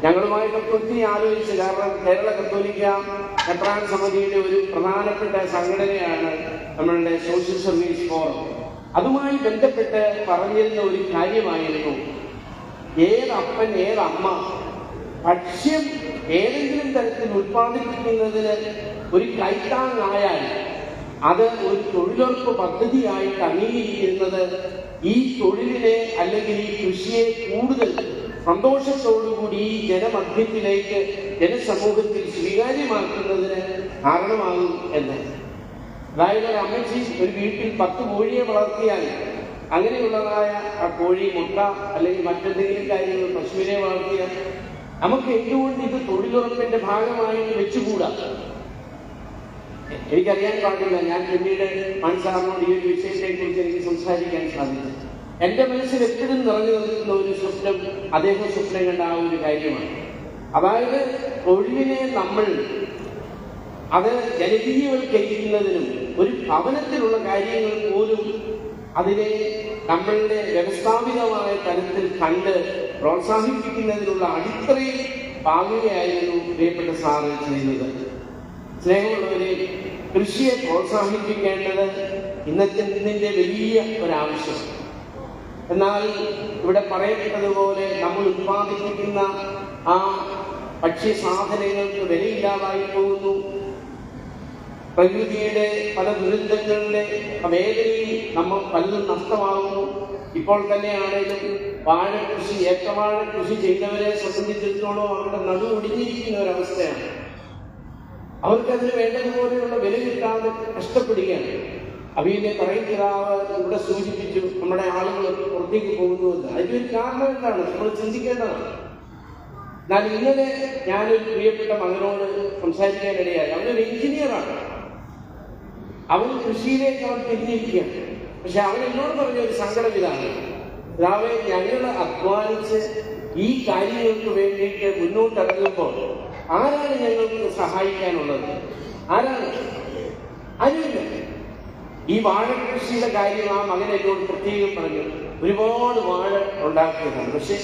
ഞങ്ങളുമായിട്ടൊക്കെ ഒത്തിരി ആലോചിച്ചു. കാരണം കേരള കത്തോലിക്ക മെത്രാൻ സമിതിയുടെ ഒരു പ്രധാനപ്പെട്ട സംഘടനയാണ് നമ്മളുടെ സോഷ്യൽ സർവീസ് ഫോറം. അതുമായി ബന്ധപ്പെട്ട് പറഞ്ഞിരുന്ന ഒരു കാര്യമായിരുന്നു, ഏതപ്പൻ ഏതമ്മ ഭക്ഷ്യം ഏതെങ്കിലും തരത്തിൽ ഉത്പാദിപ്പിക്കുന്നതിന് ഒരു കൈത്താങ്ങായാൽ അത് ഒരു തൊഴിലുറപ്പ് പദ്ധതിയായിട്ട് അംഗീകരിക്കുന്നത് ഈ തൊഴിലിനെ അല്ലെങ്കിൽ ഈ കൃഷിയെ കൂടുതൽ സന്തോഷത്തോടുകൂടി ഈ ജനമധ്യത്തിലേക്ക് ജനസമൂഹത്തിൽ സ്വീകാര്യമാക്കുന്നതിന് കാരണമാകും എന്ന്. അതായത് ഒരു അമ്മച്ചി ഒരു വീട്ടിൽ 10 കോഴിയെ വളർത്തിയാൽ അങ്ങനെയുള്ളതായ ആ കോഴി മുട്ട അല്ലെങ്കിൽ മറ്റെന്തെങ്കിലും കാര്യങ്ങൾ പശുവിനെ വളർത്തിയാൽ നമുക്ക് എന്തുകൊണ്ട് ഇത് തൊഴിലുറപ്പിന്റെ ഭാഗമായി വെച്ചുകൂടാ? എനിക്കറിയാൻ പാടില്ല. ഞാൻ പിന്നീട് മൺസാറിനോട് ഈ ഒരു വിഷയത്തെ കുറിച്ച് എനിക്ക് സംസാരിക്കാൻ സാധിച്ചു. എന്റെ മനസ്സിൽ എപ്പോഴും നിറഞ്ഞു നിൽക്കുന്ന ഒരു സ്വപ്നം അദ്ദേഹം സ്വപ്നം കണ്ട ആ ഒരു കാര്യമാണ്. അതായത് തൊഴിലിനെ നമ്മൾ അത് ജനകീയവൽക്കരിക്കുന്നതിനും ഒരു ഭവനത്തിലുള്ള കാര്യങ്ങൾ പോലും അതിനെ നമ്മളുടെ വ്യവസ്ഥാപിതമായ തലത്തിൽ കണ്ട് പ്രോത്സാഹിപ്പിക്കുന്നതിനുള്ള അടിത്തറയിൽ പാകുകയായിരുന്നു പ്രിയപ്പെട്ട സാറ് ചെയ്തത്. സ്നേഹമുള്ളവരെ, കൃഷിയെ പ്രോത്സാഹിപ്പിക്കേണ്ടത് ഇന്നിന്റെ വലിയ ഒരാവശ്യം. എന്നാൽ ഇവിടെ പറയപ്പെട്ടതുപോലെ നമ്മൾ ഉത്പാദിപ്പിക്കുന്ന ആ ഭക്ഷ്യസാധനങ്ങൾക്ക് വിലയില്ലാതായി പോകുന്നു. പ്രകൃതിയുടെ പല ദുരന്തങ്ങളുടെ വേദനയിൽ നമ്മൾ പലതും നഷ്ടമാകുന്നു. ഇപ്പോൾ തന്നെയാണെങ്കിലും വാഴ കൃഷി, ഏത്തവാഴ കൃഷി ചെയ്തവരെ സംബന്ധിച്ചിടത്തോളം അവരുടെ നടുവൊടിഞ്ഞിരിക്കുന്ന ഒരവസ്ഥയാണ്. അവർക്കതിന് വേണ്ടതുപോലെയുള്ള വില കിട്ടാതെ കഷ്ടപ്പെടുകയാണ്. അവയിലെ പറയിപ്പിതാവ് ഇവിടെ സൂചിപ്പിച്ചു, നമ്മുടെ ആളുകളൊക്കെ പുറത്തേക്ക് പോകുന്നുവെന്ന്. അതിനൊരു കാരണം എന്താണ് നമ്മൾ ചിന്തിക്കേണ്ടതാണ്. എന്നാൽ ഇന്നലെ ഞാനൊരു പ്രിയപ്പെട്ട മകനോട് സംസാരിക്കാനിടയായി. അവനൊരു എഞ്ചിനീയറാണ്. അവൻ കൃഷിയിലേക്ക് അവൻ തിരിഞ്ഞിരിക്കുകയാണ്. പക്ഷെ അവൻ എന്നോട് പറഞ്ഞ ഒരു സങ്കടം ഇതാണ്: രാവേ ഞങ്ങൾ അധ്വാനിച്ച് ഈ കാര്യങ്ങൾക്ക് വേണ്ടിയിട്ട് മുന്നോട്ടിറങ്ങുമ്പോൾ ആരാണ് ഞങ്ങൾക്ക് സഹായിക്കാനുള്ളത്? ആരാണ്? ആരുമില്ല. ഈ വാഴ കൃഷിയുടെ കാര്യം ആ മകൻ എന്നോട് പ്രത്യേകം പറഞ്ഞു. ഒരുപാട് വാഴ ഉണ്ടാക്കിയതാണ്. പക്ഷെ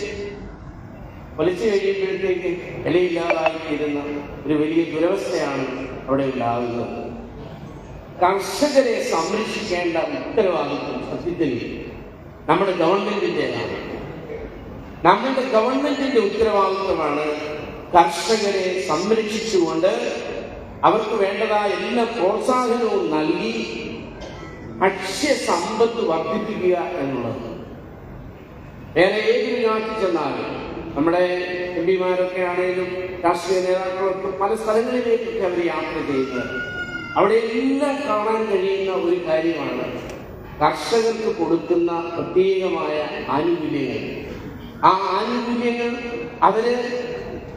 വലിച്ചു കഴിയുമ്പോഴത്തേക്ക് വിലയില്ലാതായിത്തീരുന്ന ഒരു വലിയ ദുരവസ്ഥയാണ് അവിടെ ഉണ്ടാകുന്നത്. കർഷകരെ സംരക്ഷിക്കേണ്ട ഉത്തരവാദിത്വം സത്യത്തിൽ നമ്മുടെ ഗവൺമെന്റിൻ്റെതാണ്. നമ്മുടെ ഗവൺമെന്റിന്റെ ഉത്തരവാദിത്വമാണ് കർഷകരെ സംരക്ഷിച്ചുകൊണ്ട് അവർക്ക് വേണ്ടതായ എല്ലാ പ്രോത്സാഹനവും നൽകി ഭക്ഷ്യസമ്പത്ത് വർദ്ധിപ്പിക്കുക എന്നുള്ളത്. വേറെ ഏതൊരു നാട്ടിൽ ചെന്നാലും നമ്മുടെ എംപിമാരൊക്കെ ആണെങ്കിലും രാഷ്ട്രീയ നേതാക്കളൊക്കെ പല സ്ഥലങ്ങളിലേക്കൊക്കെ അവർ യാത്ര ചെയ്യുന്നത്. അവിടെ എല്ലാം കാണാൻ കഴിയുന്ന ഒരു കാര്യമാണ് കർഷകർക്ക് കൊടുക്കുന്ന പ്രത്യേകമായ ആനുകൂല്യങ്ങൾ. ആ ആനുകൂല്യങ്ങൾ അവര്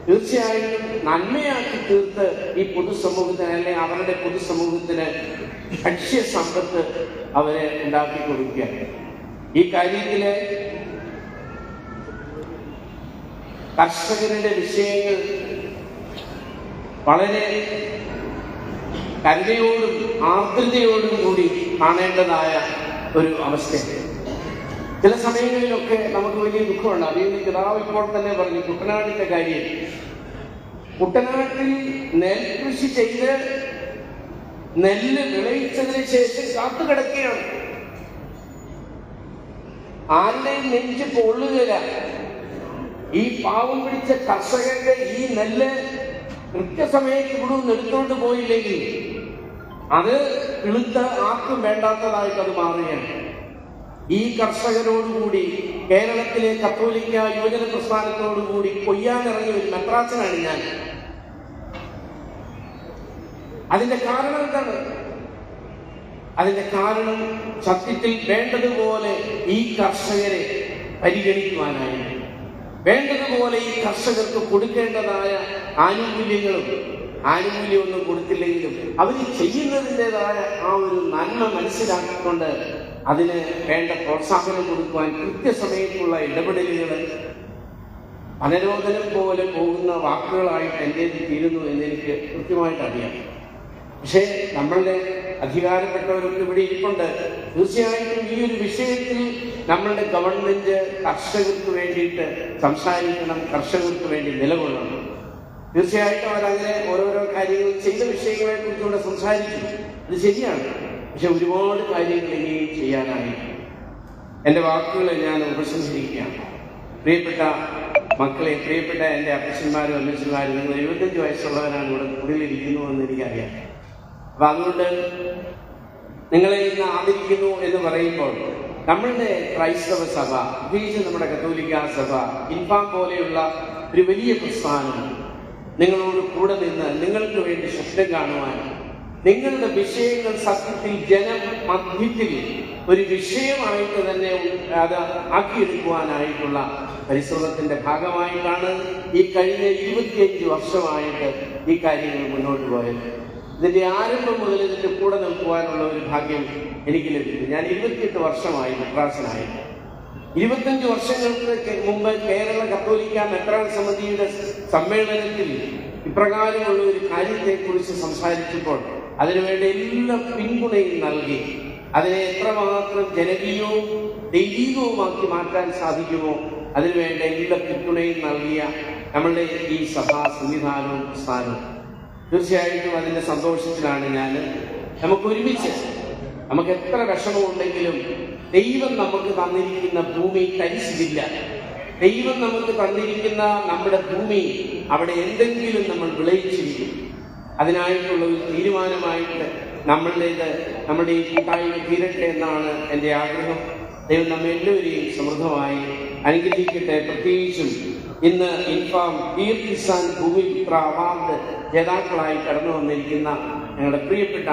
തീർച്ചയായും നന്മയാക്കി തീർത്ത് ഈ പൊതുസമൂഹത്തിന് അല്ലെങ്കിൽ അവരുടെ പൊതുസമൂഹത്തിന് ഭക്ഷ്യസമ്പത്ത് അവരെ ഉണ്ടാക്കി കൊടുക്കുക. ഈ കാര്യത്തില് കർഷകരുടെ വിഷയങ്ങൾ വളരെ കരുതയോടും ആർദ്രതയോടും കൂടി കാണേണ്ടതായ ഒരു അവസ്ഥയാണ്. ചില സമയങ്ങളിലൊക്കെ നമുക്ക് വലിയ ദുഃഖമുണ്ട്. അതിന് പിതാവ് ഇപ്പോൾ തന്നെ പറഞ്ഞു കുട്ടനാടിന്റെ കാര്യം. കുട്ടനാട്ടിൽ നെൽകൃഷി ചെയ്ത് നെല്ല് വിളയിച്ചതിന് ശേഷം കാത്തുകിടക്കുകയാണ്. ആരുടെയും നെഞ്ച് പൊള്ളുകയില്ല. ഈ പാവം പിടിച്ച കർഷകരുടെ ഈ നെല്ല് കൃത്യസമയത്ത് ഇവിടെ നിന്ന് എടുത്തുകൊണ്ട് പോയില്ലെങ്കിൽ അത് കിളുത്ത് ആർക്കും വേണ്ടാത്തതായിട്ട് അത് മാറുകയാണ്. ഈ കർഷകരോടുകൂടി കേരളത്തിലെ കത്തോലിക്ക യുവജന പ്രസ്ഥാനത്തോടുകൂടി കൊയ്യാനിറങ്ങിയ ഒരു മെത്രാച്ചനാണ് ഞാൻ. അതിന്റെ കാരണം എന്താണ്? അതിന്റെ കാരണം സത്യത്തിൽ വേണ്ടതുപോലെ ഈ കർഷകരെ പരിഗണിക്കുവാനായി, വേണ്ടതുപോലെ ഈ കർഷകർക്ക് കൊടുക്കേണ്ടതായ ആനുകൂല്യമൊന്നും കൊടുത്തില്ലെങ്കിലും അവർ ചെയ്യുന്നതിൻ്റെതായ ആ ഒരു നന്മ മനസ്സിലാക്കിക്കൊണ്ട് അതിന് വേണ്ട പ്രോത്സാഹനം കൊടുക്കുവാൻ കൃത്യസമയത്തുള്ള ഇടപെടലുകൾ അനരോധനം പോലെ പോകുന്ന വാക്കുകളായിട്ട് എൻ്റേത് തീരുന്നു എന്നെനിക്ക് കൃത്യമായിട്ട് അറിയാം. പക്ഷേ നമ്മളുടെ അധികാരപ്പെട്ടവരൊക്കെ ഇവിടെ ഇരിപ്പുണ്ട്. തീർച്ചയായിട്ടും ഈ ഒരു വിഷയത്തിൽ നമ്മളുടെ ഗവൺമെന്റ് കർഷകർക്ക് വേണ്ടിയിട്ട് സംസാരിക്കണം, കർഷകർക്ക് വേണ്ടി നിലകൊള്ളണം. തീർച്ചയായിട്ടും അവരങ്ങനെ ഓരോരോ കാര്യങ്ങൾ ചെയ്ത വിഷയങ്ങളെ കുറിച്ചുകൂടെ സംസാരിച്ചു. അത് ശരിയാണ്. പക്ഷെ ഒരുപാട് കാര്യങ്ങൾ ഇനിയും ചെയ്യാനായി. എൻ്റെ വാക്കുകളെ ഞാൻ ഉപസംഹരിക്കുകയാണ്. പ്രിയപ്പെട്ട മക്കളെ, പ്രിയപ്പെട്ട എൻ്റെ അപ്പച്ചന്മാരും അമ്മച്ചന്മാരും, നിങ്ങൾ 75 വയസ്സുള്ളവരാണ് ഇവിടെ കൂടുതലിരിക്കുന്നു എന്ന് എനിക്കറിയാം. അപ്പൊ അതുകൊണ്ട് നിങ്ങളെ ഇന്ന് ആദരിക്കുന്നു എന്ന് പറയുമ്പോൾ നമ്മളുടെ ക്രൈസ്തവ സഭ, പ്രത്യേകിച്ച് നമ്മുടെ കത്തോലിക്ക സഭ, ഇൻഫാം പോലെയുള്ള ഒരു വലിയ പ്രസ്ഥാനം നിങ്ങളോട് കൂടെ നിന്ന് നിങ്ങൾക്ക് വേണ്ടി സ്വപ്നം കാണുവാൻ, നിങ്ങളുടെ വിഷയങ്ങൾ സത്യത്തിൽ ജനമധ്യത്തിൽ ഒരു വിഷയമായിട്ട് തന്നെ അത് ആക്കിയെടുക്കുവാനായിട്ടുള്ള പരിശ്രമത്തിന്റെ ഭാഗമായിട്ടാണ് ഈ കഴിഞ്ഞ 25 വർഷമായിട്ട് ഈ കാര്യങ്ങൾ മുന്നോട്ട് പോയത്. ഇതിന്റെ ആരംഭം മുതൽ ഇതിന്റെ കൂടെ നിൽക്കുവാനുള്ള ഒരു ഭാഗ്യം എനിക്ക് ലഭിച്ചു. ഞാൻ 28 വർഷമായി മെത്രാസനായി. 25 വർഷങ്ങൾക്ക് മുമ്പ് കേരള കത്തോലിക്ക മെത്രാൻ സമിതിയുടെ സമ്മേളനത്തിൽ ഇപ്രകാരമുള്ള ഒരു കാര്യത്തെക്കുറിച്ച് സംസാരിച്ചപ്പോൾ അതിനുവേണ്ട എല്ലാ പിന്തുണയും നൽകി അതിനെ എത്രമാത്രം ജനകീയവും ദൈവികവുമാക്കി മാറ്റാൻ സാധിക്കുമോ അതിനുവേണ്ട എല്ലാ പിന്തുണയും നൽകിയ നമ്മളുടെ ഈ സഭാ സംവിധാനവും സ്ഥാനവും തീർച്ചയായിട്ടും അതിന്റെ സന്തോഷത്തിലാണ് ഞാൻ. നമുക്ക് ഒരുമിച്ച്, നമുക്ക് എത്ര വിഷമമുണ്ടെങ്കിലും ദൈവം നമുക്ക് തന്നിരിക്കുന്ന ഭൂമി തരിശില്ല. ദൈവം നമുക്ക് തന്നിരിക്കുന്ന നമ്മുടെ ഭൂമി അവിടെ എന്തെങ്കിലും നമ്മൾ വിളയിച്ചിരിക്കും. അതിനായിട്ടുള്ള ഒരു തീരുമാനമായിട്ട് നമ്മുടെ ഈ കൂട്ടായ്മ തീരട്ടെ എന്നാണ് എൻ്റെ ആഗ്രഹം. ദൈവം നമ്മെ എല്ലാവരെയും സമൃദ്ധമായി അനുഗ്രഹിക്കട്ടെ. പ്രത്യേകിച്ചും ഇന്ന് ഇൻഫാം കീർത്തിസാൻ ഭൂമിപുത്ര അവാർഡ് ജേതാക്കളായി കടന്നു വന്നിരിക്കുന്ന ഞങ്ങളുടെ പ്രിയപ്പെട്ട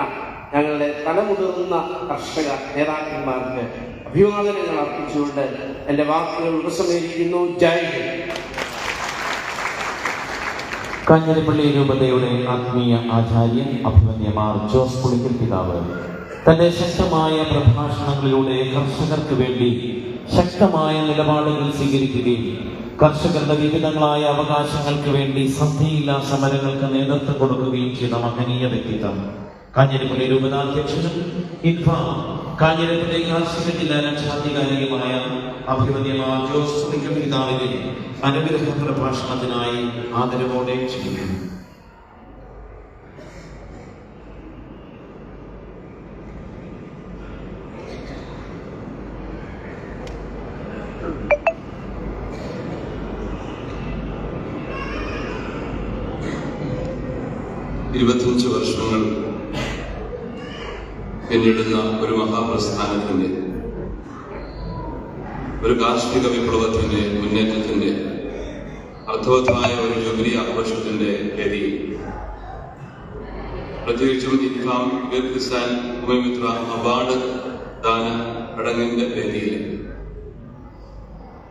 ഞങ്ങളുടെ തലമുതിർന്ന കർഷക നേതാക്കന്മാർക്ക് അഭിവാദനങ്ങൾ അർപ്പിച്ചുകൊണ്ട് എൻ്റെ വാക്കുകൾ ഉപസംഹരിക്കുന്നു. ജയ് ഹിന്ദ്. കാഞ്ഞിരപ്പള്ളി രൂപതയുടെ ആത്മീയ ആചാര്യൻ അഭിമന്യമാർ ജോസ് പുളിക്കൽ പിതാവ് തന്റെ ശക്തമായ പ്രഭാഷണങ്ങളിലൂടെ കർഷകർക്ക് വേണ്ടി ശക്തമായ നിലപാടുകൾ സ്വീകരിക്കുകയും കർഷകരുടെ വിവിധങ്ങളായ അവകാശങ്ങൾക്ക് വേണ്ടി സന്ധിയില്ലാ സമരങ്ങൾക്ക് നേതൃത്വം കൊടുക്കുകയും ചെയ്ത മഹനീയ വ്യക്തിത്വം. കാഞ്ഞിരപ്പള്ളി രൂപതാധ്യക്ഷനും ഇൻഫാം കാഞ്ഞിരപ്പള്ളി കാർഷിക ജില്ലാ രക്ഷാധികാരിയുമായ അഭിമന്യമാർ ജോസ് പുളിക്കൽ പിതാവിനെ അനുഗ്രഹ പ്രഭാഷണത്തിനായി ആദരവോടെ ക്ഷണിക്കുന്നു. ഇരുപത്തഞ്ച് വർഷങ്ങൾ പിന്നിടുന്ന ഒരു മഹാപ്രസ്ഥാനത്തിന്റെ, ഒരു കാർഷിക വിപ്ലവത്തിന്റെ മുന്നേറ്റത്തിന്റെ അർത്ഥവത്തായ ഒരു ജൂബിലി ആഘോഷത്തിന്റെ വേദിയിൽ, പ്രത്യേകിച്ചും ഇൻഫാം കീർത്തിസാൻ ഭൂമിപുത്ര അവാർഡ് ദാന ചടങ്ങിന്റെ വേദിയിൽ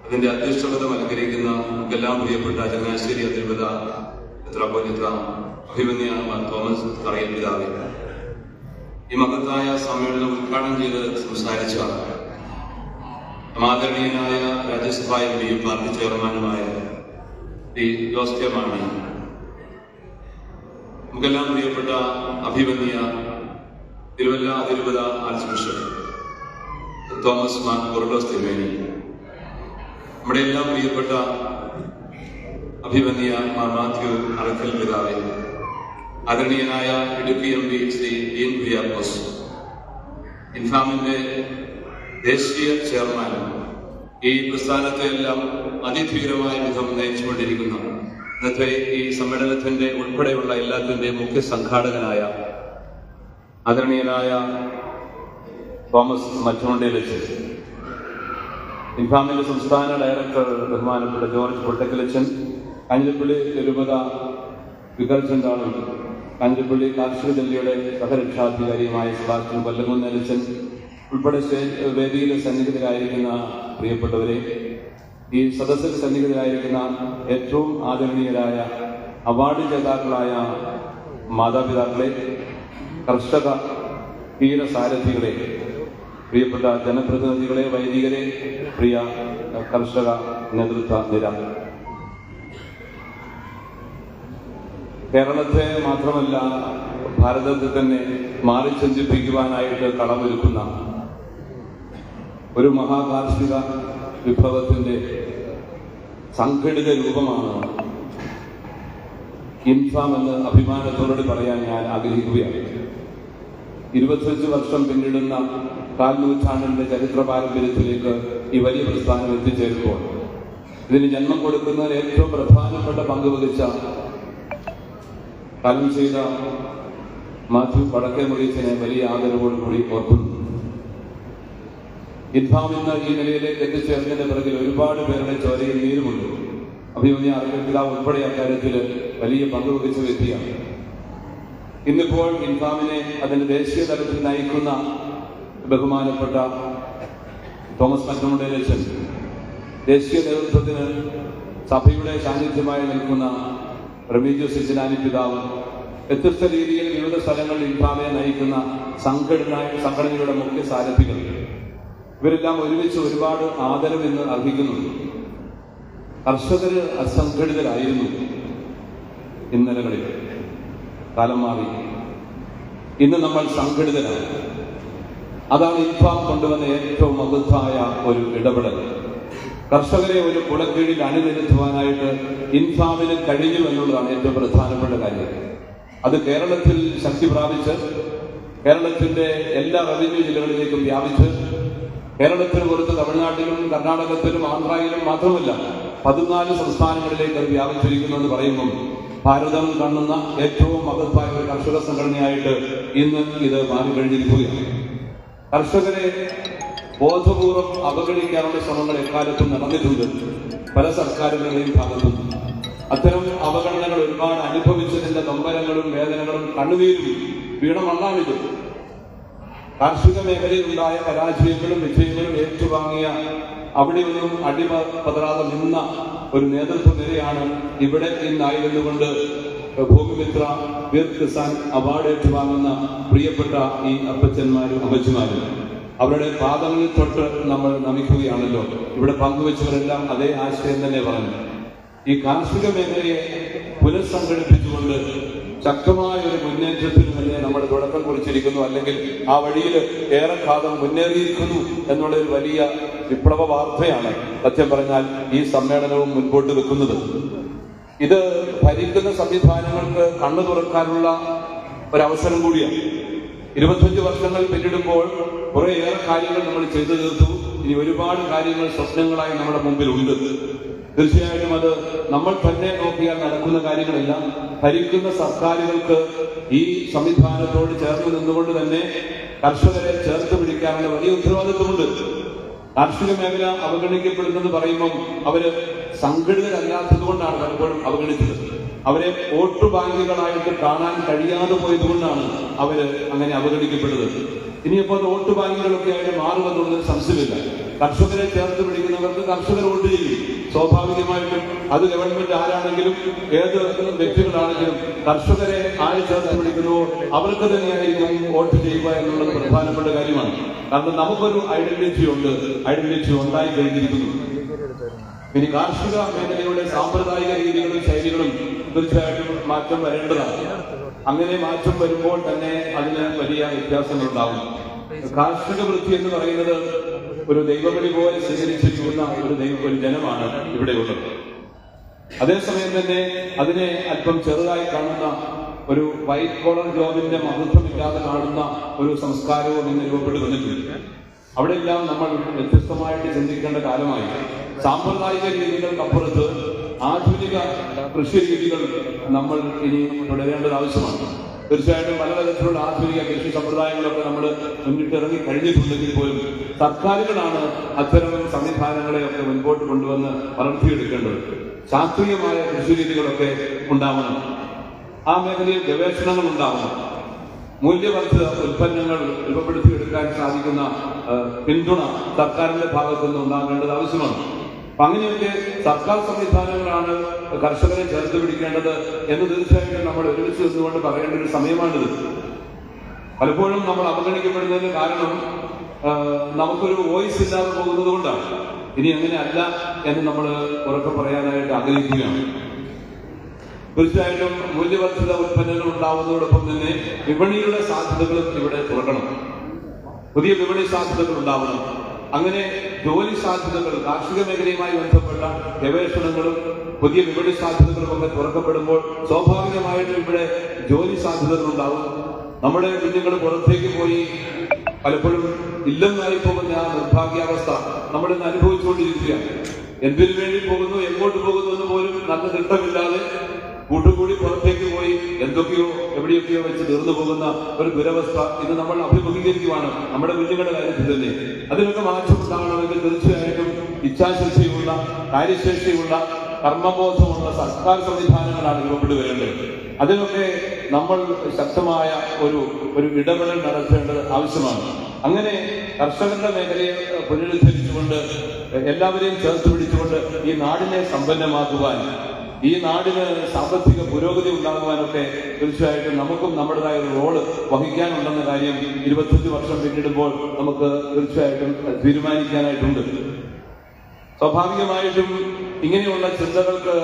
അതിന്റെ അധ്യക്ഷത അലങ്കരിക്കുന്ന നമുക്കെല്ലാം പ്രിയപ്പെട്ട ചങ്ങനാശ്ശേരി അതിരൂപത മെത്രാപ്പോലീത്ത അഭിമന്യ തോമസ് തറയിൽ പിതാവേ, ഈ മഹത്തായ സമ്മേളനം ഉദ്ഘാടനം ചെയ്ത് സംസാരിച്ച ആദരണീയനായ രാജ്യസഭാ എംപിയും പാർട്ടി ചെയർമാനുമായ ശ്രീ ജോസ് കെ മാണി, നമുക്കെല്ലാം പ്രിയപ്പെട്ട അഭിമന്യ തിരുവല്ല അതിരൂപത ആർച്ച് ബിഷപ്പ് തോമസ് മാർ കൊറിലോസ് തിരുമേനി, നമ്മുടെ എല്ലാം പ്രിയപ്പെട്ട അഭിമന്യ മാർ മാത്യു അറക്കൽ പിതാവേ, ആദരണീയനായ ഇടുക്കി എം പി ശ്രീ ഡീൻ കുര്യാക്കോസ്, ഇൻഫാമിന്റെ ദേശീയ ചെയർമാൻ, ഈ പ്രസ്ഥാനത്തെ എല്ലാം അതിധീരമായ വിധം നയിച്ചുകൊണ്ടിരിക്കുന്ന ഇന്നത്തെ ഈ സമ്മേളനത്തിന്റെ ഉൾപ്പെടെയുള്ള എല്ലാത്തിന്റെയും മുഖ്യ സംഘാടകനായ ആദരണീയനായ തോമസ് മച്ചുണ്ടിലച്ചൻ, ഇൻഫാമിന്റെ സംസ്ഥാന ഡയറക്ടർ ബഹുമാനപ്പെട്ട ജോർജ് പൊട്ടക്കലച്ചൻ, കാഞ്ഞിരപ്പള്ളി രൂപത വികാർ ജനറൽ, കാഞ്ഞിരപ്പള്ളി കാർഷിക ജില്ലയുടെ സഹരക്ഷാധികാരിയുമായ സെബാസ്റ്റ്യൻ കൊല്ലംകുന്നേലച്ചൻ ഉൾപ്പെടെ വേദിയിൽ സന്നിഹിതരായിരിക്കുന്ന പ്രിയപ്പെട്ടവരെ, ഈ സദസ്സിൽ സന്നിഹിതരായിരിക്കുന്ന ഏറ്റവും ആദരണീയരായ അവാർഡ് ജേതാക്കളായ മാതാപിതാക്കളെ, കർഷക ക്ഷീരസാരഥികളെ, പ്രിയപ്പെട്ട ജനപ്രതിനിധികളെ, വൈദികരെ, പ്രിയ കർഷക നേതൃത്വ നിര, കേരളത്തെ മാത്രമല്ല ഭാരതത്തെ തന്നെ മാറി ചിന്തിപ്പിക്കുവാനായിട്ട് കളമൊരുക്കുന്ന ഒരു മഹാകാർഷിക വിപ്ലവത്തിന്റെ സംഘടിത രൂപമാണ് ഇൻഫാം എന്ന് അഭിമാനത്തോട് പറയാൻ ഞാൻ ആഗ്രഹിക്കുകയാണ്. 25 വർഷം പിന്നിടുന്ന കാൽനൂറ്റാണ്ടിന്റെ ചരിത്ര പാരമ്പര്യത്തിലേക്ക് ഈ വലിയ പ്രസ്ഥാനം എത്തിച്ചേരുമ്പോൾ ഇതിന് ജന്മം കൊടുക്കുന്നതിന് ഏറ്റവും പ്രധാനപ്പെട്ട പങ്ക് വഹിച്ച കാലം ചെയ്ത മാത്യു വടക്കേ മുറിയച്ചനെ വലിയ ആദരവോടുകൂടി ഓർക്കുന്നു. ഇൻഫാം ഇന്ന് ഈ നിലയിലേക്ക് എത്തിച്ചേർന്നതിന്റെ പിറകിൽ ഒരുപാട് പേരുടെ ചോരയും നീരുമുണ്ട്. അഭിമന്യ അറിവിതാവ് ഉൾപ്പെടെ അക്കാര്യത്തിൽ വലിയ പങ്ക് വഹിച്ച വ്യക്തിയാണ്. ഇന്നിപ്പോൾ ഇൻഫാമിനെ അതിന്റെ ദേശീയ തലത്തിൽ നയിക്കുന്ന ബഹുമാനപ്പെട്ട തോമസ് മറ്റമുണ്ടേലച്ചൻ, ദേശീയ നേതൃത്വത്തിന് സഭയുടെ സാന്നിധ്യമായി നിൽക്കുന്ന റമീജിയോസ് ഇച്ചിനാനി പിതാവ്, വ്യത്യസ്ത രീതിയിൽ വിവിധ സ്ഥലങ്ങളിൽ ഇൻഫാമിനെ നയിക്കുന്ന സംഘടനയുടെ മുഖ്യ സാരഥികൾ, ഇവരെല്ലാം ഒരുമിച്ച് ഒരുപാട് ആദരവ് ഇന്ന് അർഹിക്കുന്നുണ്ട്. കർഷകര് അസംഘടിതരായിരുന്നു ഇന്നലകളിൽ. കാലം മാറി, ഇന്ന് നമ്മൾ സംഘടിതരാണ്. അതാണ് ഇൻഫാം കൊണ്ടുവന്ന ഏറ്റവും മഹത്തായ ഒരു ഇടപെടൽ. കർഷകരെ ഒരു കുടക്കീഴിൽ അണിനിരത്തുവാനായിട്ട് ഇൻഫാമിന് കഴിഞ്ഞു എന്നുള്ളതാണ് ഏറ്റവും പ്രധാനപ്പെട്ട കാര്യം. അത് കേരളത്തിൽ ശക്തി പ്രാപിച്ച് കേരളത്തിന്റെ എല്ലാ റവന്യൂ ജില്ലകളിലേക്കും വ്യാപിച്ച് കേരളത്തിന് പുറത്ത് തമിഴ്നാട്ടിലും കർണാടകത്തിലും ആന്ധ്രയിലും മാത്രമല്ല 14 സംസ്ഥാനങ്ങളിലേക്ക് അത് വ്യാപിച്ചിരിക്കുന്നു എന്ന് പറയുമ്പോൾ ഭാരതം കാണുന്ന ഏറ്റവും മഹത്തായ ഒരു കർഷക സംഘടനയായിട്ട് ഇന്ന് ഇത് മാറിക്കഴിഞ്ഞിരിക്കുകയാണ്. കർഷകരെ ബോധപൂർവം അവഗണിക്കാനുള്ള ശ്രമങ്ങൾ എക്കാലത്തും നടന്നിട്ടുണ്ട് പല സർക്കാരുകളുടെയും ഭാഗത്തും. അത്തരം അവഗണനകൾ ഒരുപാട് അനുഭവിച്ചതിന്റെ നൊമ്പരങ്ങളും വേദനകളും കണ്ണുനീരും വീണ മണ്ണാണിത്. കാർഷിക മേഖലയിലുണ്ടായ പരാജയങ്ങളും വിജയങ്ങളും ഏറ്റുവാങ്ങിയ, അവിടെയൊന്നും അടിമപതരാതെ നിന്ന ഒരു നേതൃത്വ നിരയാണ് ഇവിടെ ഇന്നായിരുന്നുകൊണ്ട് ഭൂമിമിത്ര വീർ കിസാൻ അവാർഡ് ഏറ്റുവാങ്ങുന്ന പ്രിയപ്പെട്ട ഈ അപ്പച്ചന്മാരും അമ്മച്ചിമാരും. അവരുടെ പാദങ്ങളിൽ തൊട്ട് നമ്മൾ നമിക്കുകയാണല്ലോ. ഇവിടെ പങ്കുവച്ചവരെല്ലാം അതേ ആശയം തന്നെ പറഞ്ഞു. ഈ കാർഷിക മേഖലയെ പുനഃസംഘടിപ്പിച്ചുകൊണ്ട് ശക്തമായ ഒരു മുന്നേറ്റത്തിന് തന്നെ നമ്മൾ തുടക്കം കുറിച്ചിരിക്കുന്നു. അല്ലെങ്കിൽ ആ വഴിയിൽ ഏറെ കാലം മുന്നേറിയിരിക്കുന്നു എന്നുള്ള ഒരു വലിയ വിപ്ലവ വാർത്തയാണ് സത്യം പറഞ്ഞാൽ ഈ സമ്മേളനവും മുൻപോട്ട് വെക്കുന്നത്. ഇത് ഭരിക്കുന്ന സംവിധാനങ്ങൾക്ക് കണ്ണു തുറക്കാനുള്ള ഒരവസരം കൂടിയാണ്. 25 വർഷങ്ങൾ പിന്നിടുമ്പോൾ കുറേയേറെ കാര്യങ്ങൾ നമ്മൾ ചെയ്തു തീർത്തു. ഇനി ഒരുപാട് കാര്യങ്ങൾ സ്വപ്നങ്ങളായി നമ്മുടെ മുമ്പിലുണ്ട്. തീർച്ചയായിട്ടും അത് നമ്മൾ തന്നെ നോക്കിയാൽ നടക്കുന്ന കാര്യങ്ങളല്ല. ഭരിക്കുന്ന സർക്കാരുകൾക്ക് ഈ സംവിധാനത്തോട് ചേർന്ന് നിന്നുകൊണ്ട് തന്നെ കർഷകരെ ചേർത്ത് പിടിക്കാനുള്ള വലിയ ഉത്തരവാദിത്വമുണ്ട്. കാർഷിക മേഖല അവഗണിക്കപ്പെടുന്നെന്ന് പറയുമ്പം അവര് സംഘടിതരല്ലാത്തത് കൊണ്ടാണ് പലപ്പോഴും അവഗണിച്ചത്. അവരെ വോട്ട് ബാങ്കുകളായിട്ട് കാണാൻ കഴിയാതെ പോയതുകൊണ്ടാണ് അവര് അങ്ങനെ അവഗണിക്കപ്പെട്ടത്. ഇനിയിപ്പോൾ വോട്ട് ബാങ്കുകളൊക്കെ ആയിട്ട് മാറുമെന്നുള്ളതിൽ സംശയമില്ല. കർഷകരെ ചേർത്ത് പിടിക്കുന്നവർക്ക് കർഷകർ വോട്ട് ചെയ്യും. സ്വാഭാവികമായിട്ടും അത് ഗവൺമെന്റ് ആരാണെങ്കിലും ഏത് വ്യക്തികളാണെങ്കിലും കർഷകരെ ആര് ചേർത്ത് പിടിക്കുന്നുവോ അവർക്ക് തന്നെയായിരിക്കും വോട്ട് ചെയ്യുക എന്നുള്ളത് പ്രധാനപ്പെട്ട കാര്യമാണ്. കാരണം നമുക്കൊരു ഐഡന്റിറ്റി ഉണ്ട്, ഐഡന്റിറ്റി ഉണ്ടായി കഴിഞ്ഞിരിക്കുന്നു. ഇനി കാർഷിക മേഖലയുടെ സാമ്പ്രദായിക രീതികളും ശൈലികളും തീർച്ചയായിട്ടും മാറ്റം വരേണ്ടതാണ്. അങ്ങനെ മാറ്റം വരുമ്പോൾ തന്നെ അതിന് വലിയ വ്യത്യാസങ്ങളുണ്ടാവും. കാർഷിക വൃത്തി എന്ന് പറയുന്നത് ഒരു ദൈവബലി പോലെ സ്വീകരിച്ചിരിക്കുന്ന ഒരു ജനമാണ് ഇവിടെയുള്ളത്. അതേസമയം തന്നെ അതിനെ അല്പം ചെറുതായി കാണുന്ന ഒരു വൈറ്റ് കോളർ ജോബിന്റെ മഹത്വമില്ലാതെ കാണുന്ന ഒരു സംസ്കാരവും ഇന്ന് രൂപപ്പെട്ടു വന്നിട്ടുണ്ട്. അവിടെയെല്ലാം നമ്മൾ വ്യത്യസ്തമായിട്ട് ചിന്തിക്കേണ്ട കാലമായി. സാമ്പ്രദായിക രീതികൾക്കപ്പുറത്ത് ആധുനിക കൃഷി രീതികൾ നമ്മൾ ഇനി തുടരേണ്ടത് ആവശ്യമാണ്. തീർച്ചയായിട്ടും പലതരത്തിലുള്ള ആധുനിക കൃഷി സമ്പ്രദായങ്ങളൊക്കെ നമ്മൾ മുന്നിട്ടിറങ്ങി കഴിഞ്ഞിട്ടുണ്ടെങ്കിൽ പോലും സർക്കാരുകളാണ് അത്തരം സംവിധാനങ്ങളെയൊക്കെ മുൻപോട്ട് കൊണ്ടുവന്ന് വളർത്തിയെടുക്കേണ്ടത്. ശാസ്ത്രീയമായ കൃഷി രീതികളൊക്കെ ഉണ്ടാവണം. ആ മേഖലയിൽ ഗവേഷണങ്ങൾ ഉണ്ടാവണം. മൂല്യവർദ്ധിത ഉൽപ്പന്നങ്ങൾ രൂപപ്പെടുത്തിയെടുക്കാൻ സാധിക്കുന്ന പിന്തുണ സർക്കാരിന്റെ ഭാഗത്തുനിന്ന് ഉണ്ടാകേണ്ടത് ആവശ്യമാണ്. അപ്പൊ അങ്ങനെയൊക്കെ സർക്കാർ സംവിധാനങ്ങളാണ് കർഷകരെ ചേർത്ത് പിടിക്കേണ്ടത് എന്ന് തീർച്ചയായിട്ടും നമ്മൾ ഒരുമിച്ച് നിന്നുകൊണ്ട് പറയേണ്ട ഒരു സമയമാണിത്. പലപ്പോഴും നമ്മൾ അവഗണിക്കപ്പെടുന്നതിന് കാരണം നമുക്കൊരു വോയിസ് ഇല്ലാതെ പോകുന്നത് കൊണ്ടാണ്. ഇനി അങ്ങനെ അല്ല എന്ന് നമ്മൾ ഉറക്കെ പറയാനായിട്ട് ആഗ്രഹിക്കുകയാണ്. തീർച്ചയായിട്ടും മൂല്യവർദ്ധിത ഉൽപ്പന്നങ്ങൾ ഉണ്ടാവുന്നതോടൊപ്പം തന്നെ വിപണിയുടെ സാധ്യതകളും ഇവിടെ തുറക്കണം. പുതിയ വിപണി സാധ്യതകൾ ഉണ്ടാവണം. അങ്ങനെ ജോലി സാധ്യതകൾ, കാർഷിക മേഖലയുമായി ബന്ധപ്പെട്ട ഗവേഷണങ്ങളും പുതിയ വിപണി സാധ്യതകളും ഒക്കെ തുറക്കപ്പെടുമ്പോൾ സ്വാഭാവികമായിട്ടും ഇവിടെ ജോലി സാധ്യതകൾ ഉണ്ടാവും. നമ്മുടെ കുഞ്ഞുങ്ങൾ പുറത്തേക്ക് പോയി പലപ്പോഴും ഇല്ലെന്നായി പോകുന്ന ആ നിർഭാഗ്യാവസ്ഥ നമ്മളിന്ന് അനുഭവിച്ചുകൊണ്ടിരിക്കുകയാണ്. എന്തിനു വേണ്ടി പോകുന്നു, എങ്ങോട്ട് പോകുന്നു എന്ന് പോലും നല്ല തിട്ടമില്ലാതെ കൂട്ടുകൂടി പുറത്തേക്ക് പോയി എന്തൊക്കെയോ എവിടെയൊക്കെയോ വെച്ച് തീർന്നു പോകുന്ന ഒരു ദുരവസ്ഥ ഇത് നമ്മൾ അഭിമുഖീകരിക്കുവാണ് നമ്മുടെ കുഞ്ഞുങ്ങളുടെ കാര്യത്തിൽ തന്നെ. അതിനൊക്കെ മാറ്റം ഉണ്ടാകണമെങ്കിൽ തീർച്ചയായിട്ടും ഇച്ഛാശക്തിയുള്ള, കാര്യശേഷിയുള്ള, കർമ്മബോധമുള്ള സർക്കാർ സംവിധാനങ്ങളാണ് രൂപപ്പെട്ടു വരേണ്ടത്. അതിനൊക്കെ നമ്മൾ ശക്തമായ ഒരു ഇടപെടൽ നടത്തേണ്ടത് ആവശ്യമാണ്. അങ്ങനെ കർഷകരുടെ മേഖലയെ പുനരുദ്ധരിച്ചുകൊണ്ട് എല്ലാവരെയും ചേർത്ത് പിടിച്ചുകൊണ്ട് ഈ നാടിനെ സമ്പന്നമാക്കുവാൻ, ഈ നാടിന് സാമ്പത്തിക പുരോഗതി ഉണ്ടാകുവാനൊക്കെ തീർച്ചയായിട്ടും നമുക്കും നമ്മുടേതായ ഒരു റോള് വഹിക്കാനുണ്ടെന്ന കാര്യം 25 വർഷം പിന്നിടുമ്പോൾ നമുക്ക് തീർച്ചയായിട്ടും തീരുമാനിക്കാനായിട്ടുണ്ട്. സ്വാഭാവികമായിട്ടും ഇങ്ങനെയുള്ള ചിന്തകൾക്ക്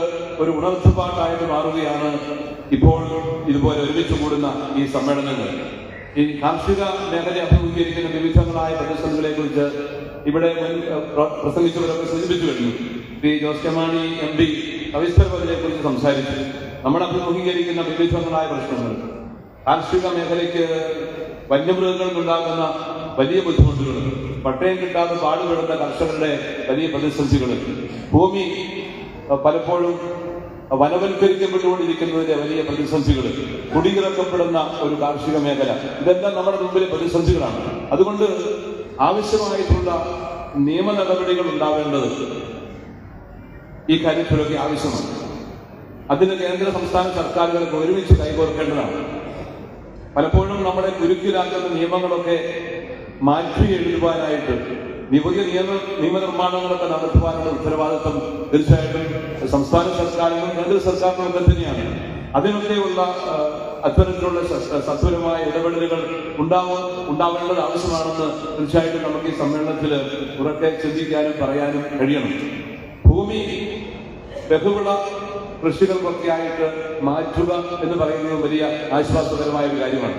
ഒരു ഉണർത്തുപാട്ടായിട്ട് മാറുകയാണ് ഇപ്പോൾ ഇതുപോലെ ഒരുമിച്ച് കൂടുന്ന ഈ സമ്മേളനങ്ങൾ. ഈ കാർഷിക മേഖല അഭിമുഖീകരിക്കുന്ന വിവിധങ്ങളായ പ്രതിസന്ധികളെ കുറിച്ച് ഇവിടെ പ്രസംഗിച്ചവരൊക്കെ സൂചിപ്പിച്ചു കഴിഞ്ഞു. ശ്രീ ജോസ് കെ മാണി MP കവിസ്ഥരപതിനെ കുറിച്ച് സംസാരിച്ചു. നമ്മൾ അഭിമുഖീകരിക്കുന്ന വിവിധങ്ങളായ പ്രശ്നങ്ങൾ, കാർഷിക മേഖലയ്ക്ക് വന്യമൃഗങ്ങൾക്കുണ്ടാകുന്ന വലിയ ബുദ്ധിമുട്ടുകൾ, പട്ടയം കിട്ടാതെ പാടുപെടുന്ന കർഷകരുടെ വലിയ പ്രതിസന്ധികൾ, ഭൂമി പലപ്പോഴും വനവൽക്കരിക്കപ്പെട്ടുകൊണ്ടിരിക്കുന്നതിന്റെ വലിയ പ്രതിസന്ധികൾ, കുടിയിറക്കപ്പെടുന്ന ഒരു കാർഷിക മേഖല, ഇതെല്ലാം നമ്മുടെ മുമ്പിലെ പ്രതിസന്ധികളാണ്. അതുകൊണ്ട് ആവശ്യമായിട്ടുള്ള നിയമ നടപടികൾ ഉണ്ടാവേണ്ടത് ഈ കാര്യത്തിലൊക്കെ ആവശ്യമാണ്. അതിന് കേന്ദ്ര സംസ്ഥാന സർക്കാരുകൾക്ക് ഒരുമിച്ച് കൈകോർക്കേണ്ടതാണ്. പലപ്പോഴും നമ്മുടെ കുരുക്കിലാക്കുന്ന നിയമങ്ങളൊക്കെ മാറ്റി എഴുതുവാനായിട്ട് പുതിയ നിയമനിർമ്മാണങ്ങളൊക്കെ നടത്തുവാനുള്ള ഉത്തരവാദിത്വം തീർച്ചയായിട്ടും സംസ്ഥാന സർക്കാരിനും കേന്ദ്ര സർക്കാരിനും ഒക്കെ തന്നെയാണ്. അതിനൊക്കെയുള്ള അത്തരത്തിലുള്ള സത്വരമായ ഇടപെടലുകൾ ഉണ്ടാവേണ്ടത് ആവശ്യമാണെന്ന് തീർച്ചയായിട്ടും നമുക്ക് ഈ സമ്മേളനത്തിൽ ഉറക്കെ ചിന്തിക്കാനും പറയാനും കഴിയണം. ഭൂമി ബഹുവിള കൃഷികൾക്കൊക്കെ ആയിട്ട് മാറ്റുക എന്ന് പറയുന്നത് വലിയ ആശ്വാസകരമായ ഒരു കാര്യമാണ്.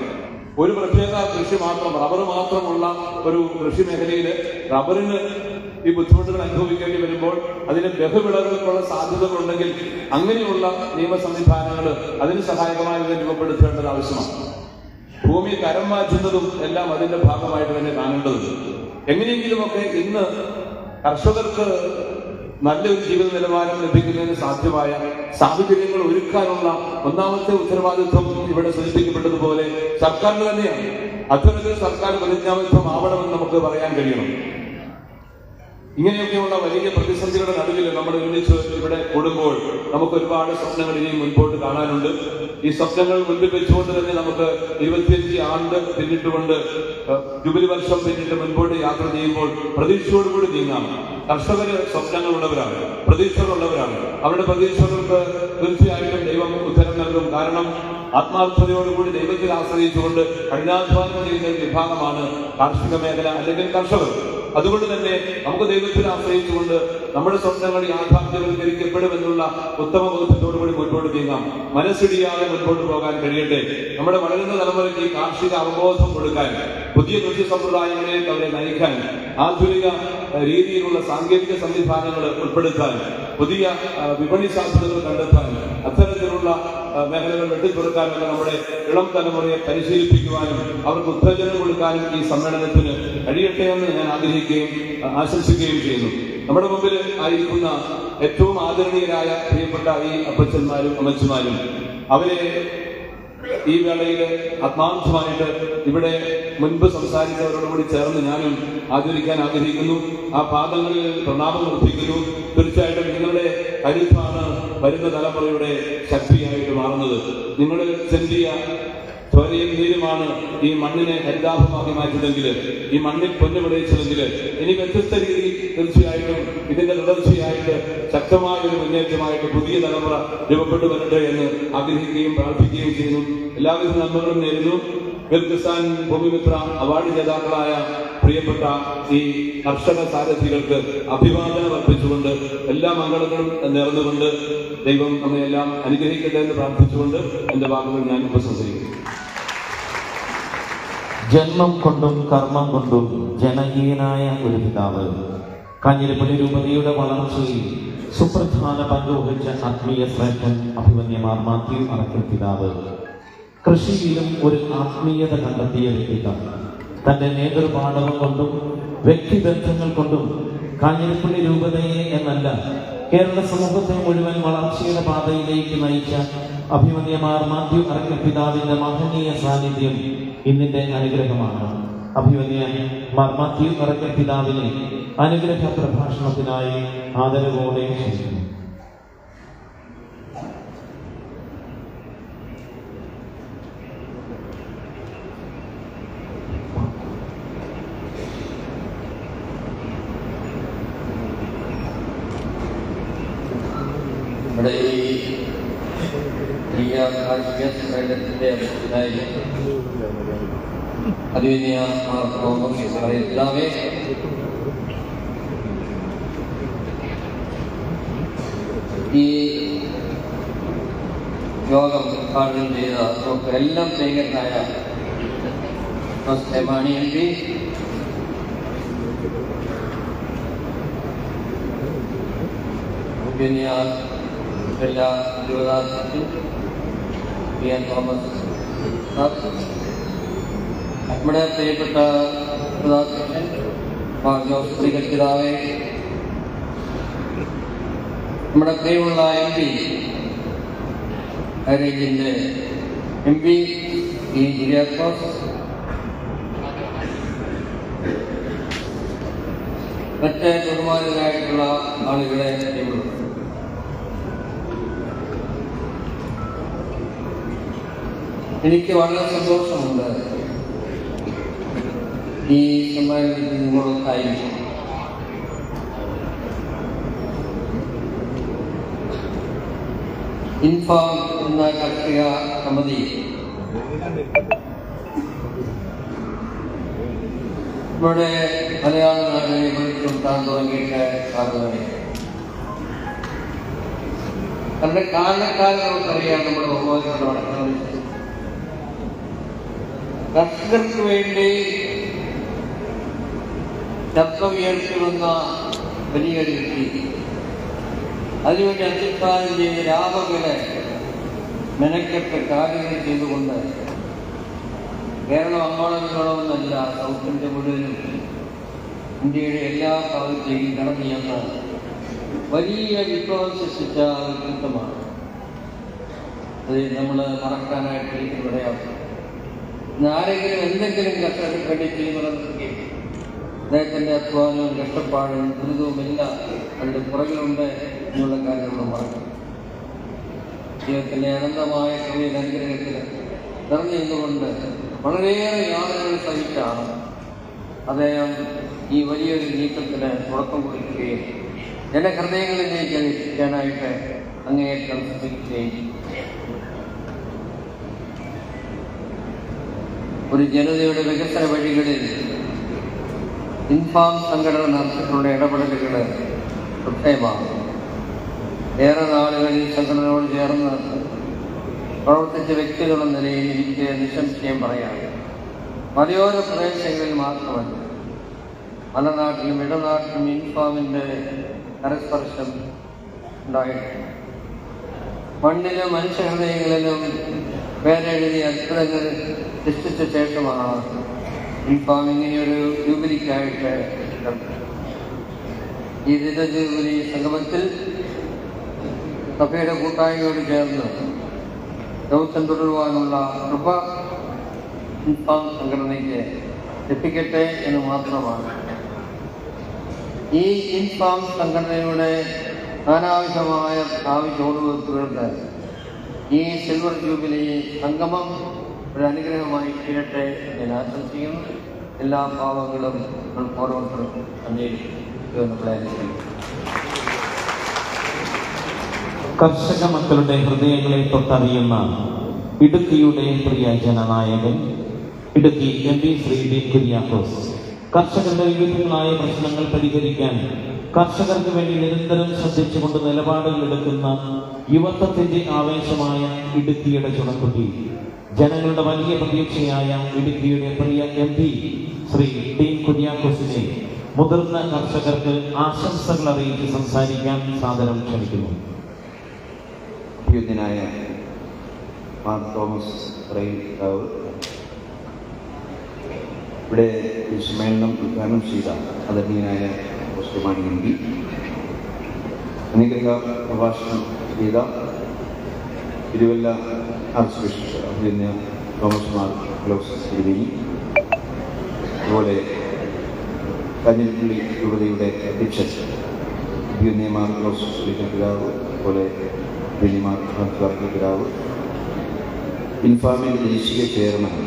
ഒരു പ്രത്യേക കൃഷി മാത്രം, റബ്ബർ മാത്രമുള്ള ഒരു കൃഷി മേഖലയിൽ റബ്ബറിന് ഈ ബുദ്ധിമുട്ടുകൾ അനുഭവിക്കേണ്ടി വരുമ്പോൾ അതിന് ബഹുവിളകൾക്കുള്ള സാധ്യതകളുണ്ടെങ്കിൽ അങ്ങനെയുള്ള നിയമ സംവിധാനങ്ങൾ അതിന് സഹായകമായി രൂപപ്പെടുത്തേണ്ടത് ആവശ്യമാണ്. ഭൂമി കരം മാറ്റുന്നതും എല്ലാം അതിന്റെ ഭാഗമായിട്ട് തന്നെ കാണേണ്ടതുണ്ട്. എങ്ങനെയെങ്കിലുമൊക്കെ ഇന്ന് കർഷകർക്ക് നല്ലൊരു ജീവിത നിലവാരം ലഭിക്കുന്നതിന് സാധ്യമായ സാഹചര്യങ്ങൾ ഒരുക്കാനുള്ള ഒന്നാമത്തെ ഉത്തരവാദിത്വം ഇവിടെ സൂചിപ്പിക്കപ്പെട്ടതുപോലെ സർക്കാരിന് തന്നെയാണ്. അത്തരത്തിൽ സർക്കാർ പ്രതിജ്ഞാബദ്ധമാവണമെന്ന് നമുക്ക് പറയാൻ കഴിയണം. ഇങ്ങനെയൊക്കെയുള്ള വലിയ പ്രതിസന്ധികളുടെ നടുവിൽ നമ്മൾ ഒരുമിച്ച് ഇവിടെ കൂടുമ്പോൾ നമുക്ക് ഒരുപാട് സ്വപ്നങ്ങൾ ഇനിയും മുൻപോട്ട് കാണാനുണ്ട്. ഈ സ്വപ്നങ്ങൾ മുൻപിൽ വെച്ചുകൊണ്ട് തന്നെ നമുക്ക് 25 ആണ്ട് പിന്നിട്ടുകൊണ്ട് ജൂബിലി വർഷം പിന്നിട്ട് മുൻപോട്ട് യാത്ര ചെയ്യുമ്പോൾ പ്രതീക്ഷയോടുകൂടി നീങ്ങാം. കർഷകര് സ്വപ്നങ്ങളുള്ളവരാണ്, പ്രതീക്ഷകളുള്ളവരാണ്. അവരുടെ പ്രതീക്ഷകൾക്ക് തീർച്ചയായിട്ടും ദൈവം ഉത്തരം നൽകും. കാരണം ആത്മാർത്ഥതയോടുകൂടി ദൈവത്തിൽ ആശ്രയിച്ചുകൊണ്ട് കഠിനാധ്വാനം ചെയ്യുന്ന വിഭാഗമാണ് കാർഷിക മേഖല അല്ലെങ്കിൽ കർഷകർ. അതുകൊണ്ട് തന്നെ നമുക്ക് ദൈവത്തിൽ ആശ്രയിച്ചുകൊണ്ട് നമ്മുടെ സ്വപ്നങ്ങൾ യാഥാർത്ഥ്യവൽക്കരിക്കപ്പെടുമെന്നുള്ള ഉത്തമ ബോധത്തോടുകൂടി മുൻപോട്ട് നീങ്ങാം. മനസ്സിടിയാതെ മുൻപോട്ട് പോകാൻ കഴിയട്ടെ. നമ്മുടെ വളരുന്ന തലമുറയ്ക്ക് കാർഷിക അവബോധം കൊടുക്കാൻ, പുതിയ കൃഷി സമ്പ്രദായങ്ങളിലേക്ക് അവരെ നയിക്കാൻ, ആധുനിക രീതിയിലുള്ള സാങ്കേതിക സംവിധാനങ്ങൾ ഉൾപ്പെടുത്താൻ, പുതിയ വിപണി സാധ്യതകൾ കണ്ടെത്താൻ, അത്തരത്തിലുള്ള മേഖലകൾ വെട്ടിത്തുറക്കാനുള്ള നമ്മുടെ ഇളം തലമുറയെ പരിശീലിപ്പിക്കുവാനും അവർക്ക് ഉത്തേജനം കൊടുക്കാനും ഈ സമ്മേളനത്തിന് കഴിയട്ടെ എന്ന് ഞാൻ ആഗ്രഹിക്കുകയും ആശംസിക്കുകയും ചെയ്യുന്നു. നമ്മുടെ മുമ്പിൽ ആയിരിക്കുന്ന ഏറ്റവും ആദരണീയരായ പ്രിയപ്പെട്ട ഈ അപ്പച്ചന്മാരും അമ്മച്ചമാരും, അവരെ ഈ വേളയിൽ ആത്മാർത്ഥമായിട്ട് ഇവിടെ മുൻപ് സംസാരിച്ചവരോടുകൂടി ചേർന്ന് ഞാനും ആദരിക്കാൻ ആഗ്രഹിക്കുന്നു. ആ പാദങ്ങളിൽ പ്രണാമം അർപ്പിക്കുന്നു. തീർച്ചയായിട്ടും നിങ്ങളുടെ കരുത്താണ് വരുന്ന തലമുറയുടെ ശക്തിയായിട്ട് മാറുന്നത്. നിങ്ങളുടെ ചെന്തിയ ചോരയും നീരുമാണ് ഈ മണ്ണിനെ ഹരിതാഭമാക്കി മാറ്റിയതെങ്കിൽ, ഈ മണ്ണിൽ പൊന്നു വിളയിച്ചതെങ്കിൽ, ഇനി വ്യത്യസ്ത രീതിയിൽ തീർച്ചയായിട്ടും ഇതിന്റെ തുടർച്ചയായിട്ട് ശക്തമായ ഒരു മുന്നേറ്റമായിട്ട് പുതിയ തലമുറ രൂപപ്പെട്ടു വരട്ടെ എന്ന് ആഗ്രഹിക്കുകയും പ്രാർത്ഥിക്കുകയും ചെയ്യുന്നു. എല്ലാവിധ നന്മകളും നേരുന്നു. കിസാൻ ഭൂമിമിത്ര അവാർഡ് ജേതാക്കളായ പ്രിയപ്പെട്ട ഈ കർഷക സാരഥികൾക്ക് അഭിവാദനം അർപ്പിച്ചുകൊണ്ട് എല്ലാ മംഗളങ്ങളും നേർന്നുകൊണ്ട് ദൈവം നമ്മയെല്ലാം അനുഗ്രഹിക്കട്ടെ എന്ന് പ്രാർത്ഥിച്ചുകൊണ്ട് എന്റെ വാക്കുകൾ ഞാൻ ഉപസംഹരിക്കുന്നു. ജന്മം കൊണ്ടും കർമ്മം കൊണ്ടും ജനകീയനായ ഒരു പിതാവ്, കാഞ്ഞിരപ്പള്ളി രൂപതയുടെ വളർച്ചയിൽ സുപ്രധാന പങ്കുവഹിച്ച ആത്മീയ ശ്രേഷ്ഠൻ അഭിമന്യമാർ മാത്യു അറക്കൽ പിതാവ്, കൃഷിയിലും ഒരു ആത്മീയത കണ്ടെത്തിയ വ്യക്തിത്വം. തന്റെ നേതൃപാഠവം കൊണ്ടും വ്യക്തിബന്ധങ്ങൾ കൊണ്ടും കാഞ്ഞിരപ്പള്ളി രൂപതയെ എന്നല്ല കേരള സമൂഹത്തെ മുഴുവൻ വളർച്ചയുടെ പാതയിലേക്ക് നയിച്ച അഭിമന്യമാർ മാത്യു അറക്കൽ പിതാവിന്റെ മഹനീയ സാന്നിധ്യം ഇന്നിന്റെ അനുഗ്രഹമാണ്. അഭിമന്യ മാർ മാത്യു അറക്കൽ പിതാവിനെ അനുഗ്രഹ പ്രഭാഷണത്തിനായി ആദരവോടെ ക്ഷണിക്കുന്നു. നമ്മുടെ ഈ കാർഷികത്തിന്റെ അധ്യക്ഷനായി അഭിമന്യ മാർ തോമസ് പിതാവേ, ഈ യോഗം ഉദ്ഘാടനം ചെയ്ത നമുക്കെല്ലാം പ്രിയങ്കരനായ മാണി MP, പിന്നെ എല്ലാ യുവതാർത്ഥിക്കും PN തോമസ്, നമ്മുടെ പ്രിയപ്പെട്ട യുവതാധ്യക്ഷൻ മാർ ജോസ് പുളിക്കൽ പിതാവേ, നമ്മുടെ പ്രിയമുള്ള MP ഹൈറേഞ്ചിന്റെ MP ഈ കുര്യാക്കോസ്, മറ്റ് ബഹുമാനരായിട്ടുള്ള ആളുകളെ എനിക്ക് വളരെ സന്തോഷമുണ്ട് ഈ സമ്മേളനത്തിൽ നിങ്ങളൊന്നായിരിക്കും. ഇൻഫാം എന്ന കാർഷിക സമിതി നമ്മുടെ മലയാള നാടിനെ വിളിച്ചുകൊണ്ടാൻ തുടങ്ങിയിട്ട് കാലമായി. അതിന്റെ കാലക്കാലം നമുക്കറിയാം. നമ്മുടെ ബഹുമാനത്തോടെ നടക്കുന്നത് കർഷകർക്ക് വേണ്ടി ശബ്ദം ഉയർത്തി വന്ന വലിയൊരു വ്യക്തി, അതിനുവേണ്ടി അധ്യക്ഷാനം ചെയ്ത് രാപകലെ മെനക്കെട്ട് കാര്യങ്ങൾ ചെയ്തുകൊണ്ട് കേരളം അങ്ങോളമിങ്ങോളമെന്നല്ല, സൗത്ത് ഇന്ത്യ മുഴുവനും ഇന്ത്യയുടെ എല്ലാ ഭാഗത്തേക്കും കടന്നു ചെന്ന് വലിയ വിപ്ലവം സൃഷ്ടിച്ച വ്യക്തിത്വമാണ്. അത് നമ്മൾ മറക്കാനായിട്ട് ഇവിടെയാവും. ആരെങ്കിലും എന്തെങ്കിലും കർഷകർക്ക് വേണ്ടി ചെയ്യുന്നതെങ്കിൽ അദ്ദേഹത്തിൻ്റെ അധ്വാനവും കഷ്ടപ്പാടും ദുരിതവും എല്ലാം അതിൻ്റെ പുറകിലുണ്ട് എന്നുള്ള കാര്യം നമ്മൾ മറക്കണം. ദൈവത്തിൻ്റെ അനന്തമായ കവിയുടെ അനുഗ്രഹത്തിൽ നിറഞ്ഞു നിന്നുകൊണ്ട് വളരെയേറെ യാതനകൾ സഹിച്ചാണ് അദ്ദേഹം ഈ വലിയൊരു നീക്കത്തിന് തുടക്കം കുറിക്കുകയും ജനഹൃദയങ്ങളിലേക്ക് എത്തിക്കാനായിട്ട് അങ്ങേയറ്റം ശ്രമിക്കുകയും ഒരു ജനതയുടെ വികസന വഴികളിൽ ഇൻഫാം സംഘടന നടത്തിയിട്ടുള്ള ഇടപെടലുകൾ ശ്രദ്ധേയമാണ്. ഏറെ നാളുകൾ ഈ സംഘടനയോട് ചേർന്ന് പ്രവർത്തിച്ച വ്യക്തികളെന്ന നിലയിൽ എനിക്ക് നിസ്സംശയം പറയാം. മലയോര പ്രദേശങ്ങളിൽ മാത്രമല്ല, മലനാട്ടിലും ഇടനാട്ടിലും ഇൻഫാമിൻ്റെ കരസ്പർശം ഉണ്ടായിട്ടുണ്ട്. മണ്ണിലും മനുഷ്യഹൃദയങ്ങളിലും പേരെഴുതിയ അത്ഭുതങ്ങൾ സൃഷ്ടിച്ച ശേഷമാണ് ഇൻഫാം ഇങ്ങനെയൊരു ജൂബിലിക്കായിട്ട് ഈ ജൂബിലി സംഗമത്തിൽ സഭയുടെ കൂട്ടായ്മയോട് ചേർന്ന് ദൗത്യം തുടരുവാനുള്ള കൃപ ഇൻഫാം സംഘടനയ്ക്ക് ലഭിക്കട്ടെ എന്ന് മാത്രമാണ്. ഈ ഇൻഫാം സംഘടനയുടെ നാനാവിധമായ ഭാവി ചോടുവെപ്പുകളുടെ ഈ സിൽവർ ജൂബിലി സംഗമം ഒരു അനുഗ്രഹമായി തീരട്ടെ ഞാൻ ആശംസിക്കുന്നു. എല്ലാ പാവങ്ങളും ഓരോരുത്തർക്കും നമ്മളെ കർഷക മക്കളുടെ ഹൃദയങ്ങളെ തൊട്ടറിയുന്ന ഇടുക്കിയുടെ പ്രിയ ജനനായകൻ ഇടുക്കി MP ശ്രീ D. കുര്യാക്കോസ് കർഷകരുടെ വിവിധങ്ങളായ പ്രശ്നങ്ങൾ പരിഹരിക്കാൻ കർഷകർക്ക് വേണ്ടി നിരന്തരം ശ്രദ്ധിച്ചുകൊണ്ട് നിലപാടുകൾ എടുക്കുന്ന യുവത്വത്തിന്റെ ആവേശമായ ഇടുക്കിയുടെ ചുണക്കുട്ടി, ജനങ്ങളുടെ വലിയ പ്രതീക്ഷയായ ഇടുക്കിയുടെ പ്രിയ MP ശ്രീ D. കുര്യാക്കോസിനെ മുതിർന്ന കർഷകർക്ക് ആശംസകൾ അറിയിച്ച് സംസാരിക്കാൻ സാദരം ക്ഷണിക്കുന്നു. യോഗ്യനായ മാർ തോമസ് പിതാവ്, ഇവിടെ ഈ സമ്മേളനം ഉദ്ഘാടനം ചെയ്ത ആദരണീയനായ മാണി MP, അനുഗ്രഹ പ്രഭാഷണം ചെയ്ത തിരുവല്ല ആർച്ച് ബിഷപ്പ് അഭിനന്ദ തോമസ് മാർ ഫിലോസഫസ് തിരുമേനി, അതുപോലെ കഞ്ഞിപ്പള്ളി രൂപതയുടെ അധ്യക്ഷൻ അഭിനന്ദ മാർ ഫിലോസഫസ് പിതാവ്, അതുപോലെ മാർ പിതാവ്, ഇൻഫാമിൻ്റെ ദേശീയ ചെയർമാൻ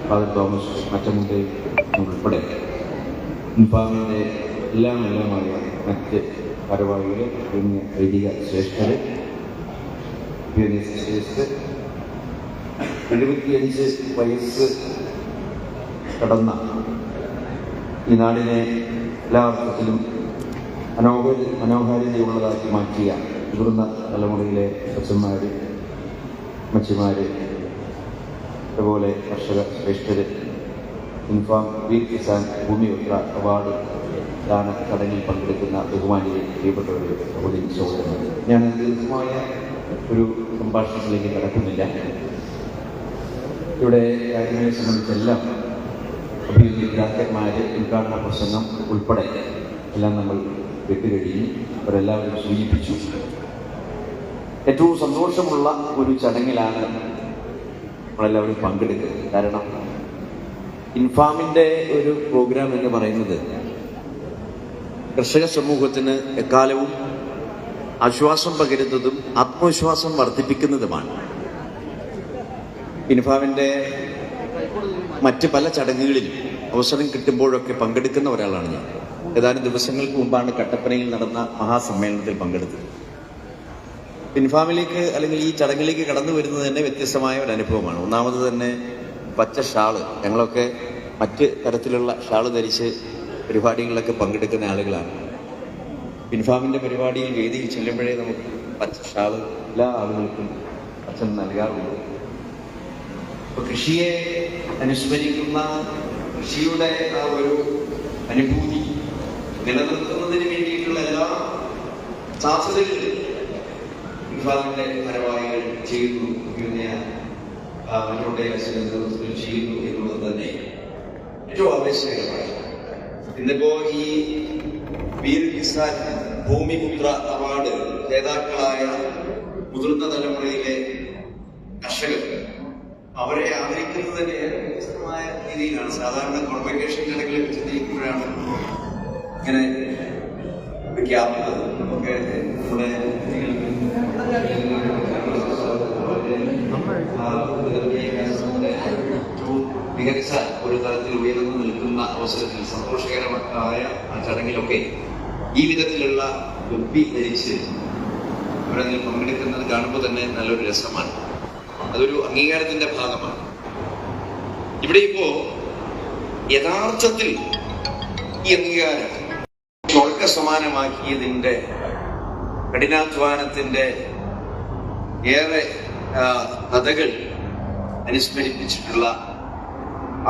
ഫാദർ തോമസ് മറ്റമുണ്ട് ഉൾപ്പെടെ ഇൻഫാമിൻ്റെ എല്ലാമായ മറ്റ് ഭാരവാഹികൾ, വൈദിക ശ്രേഷ്ഠര്, സിസ്റ്റേഴ്സ്, 75 വയസ്സ് കടന്ന ഈ നാടിനെ എല്ലാ അർത്ഥത്തിലും മനോഹാരിതയുള്ളതാക്കി മാറ്റിയ മുതിർന്ന തലമുറയിലെ അച്ഛന്മാർ, അമ്മച്ചിമാർ, അതുപോലെ കർഷക ശ്രേഷ്ഠര്, ഇൻഫാം വീർ കിസാൻ ഭൂമിപുത്ര അവാർഡ് ദാന ചടങ്ങിൽ പങ്കെടുക്കുന്ന ബഹുമാനിയെ പ്രിയപ്പെട്ടവരുടെ സഹോദരന്മാർ, ഞാൻ ദീർഘമായ ഒരു സംഭാഷണത്തിലേക്ക് കടക്കുന്നില്ല. ഇവിടെ കാര്യങ്ങളെ സംബന്ധിച്ചെല്ലാം അഭിനന്ദന്മാർ ഉദ്ഘാടന പ്രസംഗം ഉൾപ്പെടെ എല്ലാം നമ്മൾ കേട്ടുകഴിഞ്ഞ് അവരെല്ലാവരും സൂചിപ്പിച്ചു. ഏറ്റവും സന്തോഷമുള്ള ഒരു ചടങ്ങിലാണ് നമ്മളെല്ലാവരും പങ്കെടുക്കുന്നത്. കാരണം ഇൻഫാമിൻ്റെ ഒരു പ്രോഗ്രാം എന്ന് പറയുന്നത് കർഷക സമൂഹത്തിന് എക്കാലവും ആശ്വാസം പകരുന്നതും ആത്മവിശ്വാസം വർദ്ധിപ്പിക്കുന്നതുമാണ്. ഇൻഫാമിൻ്റെ മറ്റ് പല ചടങ്ങുകളിലും അവസരം കിട്ടുമ്പോഴൊക്കെ പങ്കെടുക്കുന്ന ഒരാളാണ് ഞാൻ. ഏതാനും ദിവസങ്ങൾക്ക് മുമ്പാണ് കട്ടപ്പനയിൽ നടന്ന മഹാസമ്മേളനത്തിൽ പങ്കെടുത്തത്. ഇൻഫാമിലേക്ക് അല്ലെങ്കിൽ ഈ ചടങ്ങിലേക്ക് കടന്നു വരുന്നത് തന്നെ വ്യത്യസ്തമായ ഒരു അനുഭവമാണ്. ഒന്നാമത് തന്നെ പച്ച ഷാള്, ഞങ്ങളൊക്കെ മറ്റ് തരത്തിലുള്ള ഷാള് ധരിച്ച് പരിപാടികളിലൊക്കെ പങ്കെടുക്കുന്ന ആളുകളാണ്. ഇൻഫാമിൻ്റെ പരിപാടിയിൽ വേദിയിൽ ചെല്ലുമ്പോഴേ നമുക്ക് പച്ച ഷാള് എല്ലാ ആളുകൾക്കും അച്ഛൻ നൽകാറുണ്ട്. അപ്പോൾ കൃഷിയെ അനുസ്മരിക്കുന്ന, കൃഷിയുടെ ആ ഒരു അനുഭൂതി നിലനിർത്തുന്നതിന് വേണ്ടിയിട്ടുള്ള എല്ലാ സാധ്യതകളും ഇൻഫാമിൻ്റെ ഭാരവാഹികൾ ചെയ്യുന്നു, മറ്റുള്ള നേതൃത്വത്തിൽ ചെയ്യുന്നു എന്നുള്ളത് തന്നെ ഏറ്റവും ആവേശകരമാണ്. ഇന്നിപ്പോ ഈ വീർ കിസാൻ ഭൂമിപുത്ര അവാർഡ് ജേതാക്കളായ മുതിർന്ന തലമുറയിലെ കർഷകർ, അവരെ ആദരിക്കുന്നത് തന്നെ വ്യത്യസ്തമായ രീതിയിലാണ്. സാധാരണ കോൺവെക്കേഷൻ ചടങ്ങിൽ ചിന്തിക്കുമ്പോഴാണ് ഇങ്ങനെ വിജ്ഞാപനം ഒക്കെ നമ്മുടെ മികച്ച ഒരു തലത്തിൽ ഉയർന്നു നിൽക്കുന്ന അവസരത്തിൽ സന്തോഷകരമായ ആ ചടങ്ങിലൊക്കെ ഈ വിധത്തിലുള്ള തൊപ്പി ധരിച്ച് അവരതിൽ പങ്കെടുക്കുന്നത് കാണുമ്പോൾ തന്നെ നല്ലൊരു രസമാണ്. അതൊരു അംഗീകാരത്തിന്റെ ഭാഗമാണ്. ഇവിടെ ഇപ്പോ യഥാർത്ഥത്തിൽ ഈ അംഗീകാരം സ്വർഗ സമാനമാക്കിയതിന്റെ കഠിനാധ്വാനത്തിന്റെ ഏറെ കഥകൾ അനുസ്മരിപ്പിച്ചിട്ടുള്ള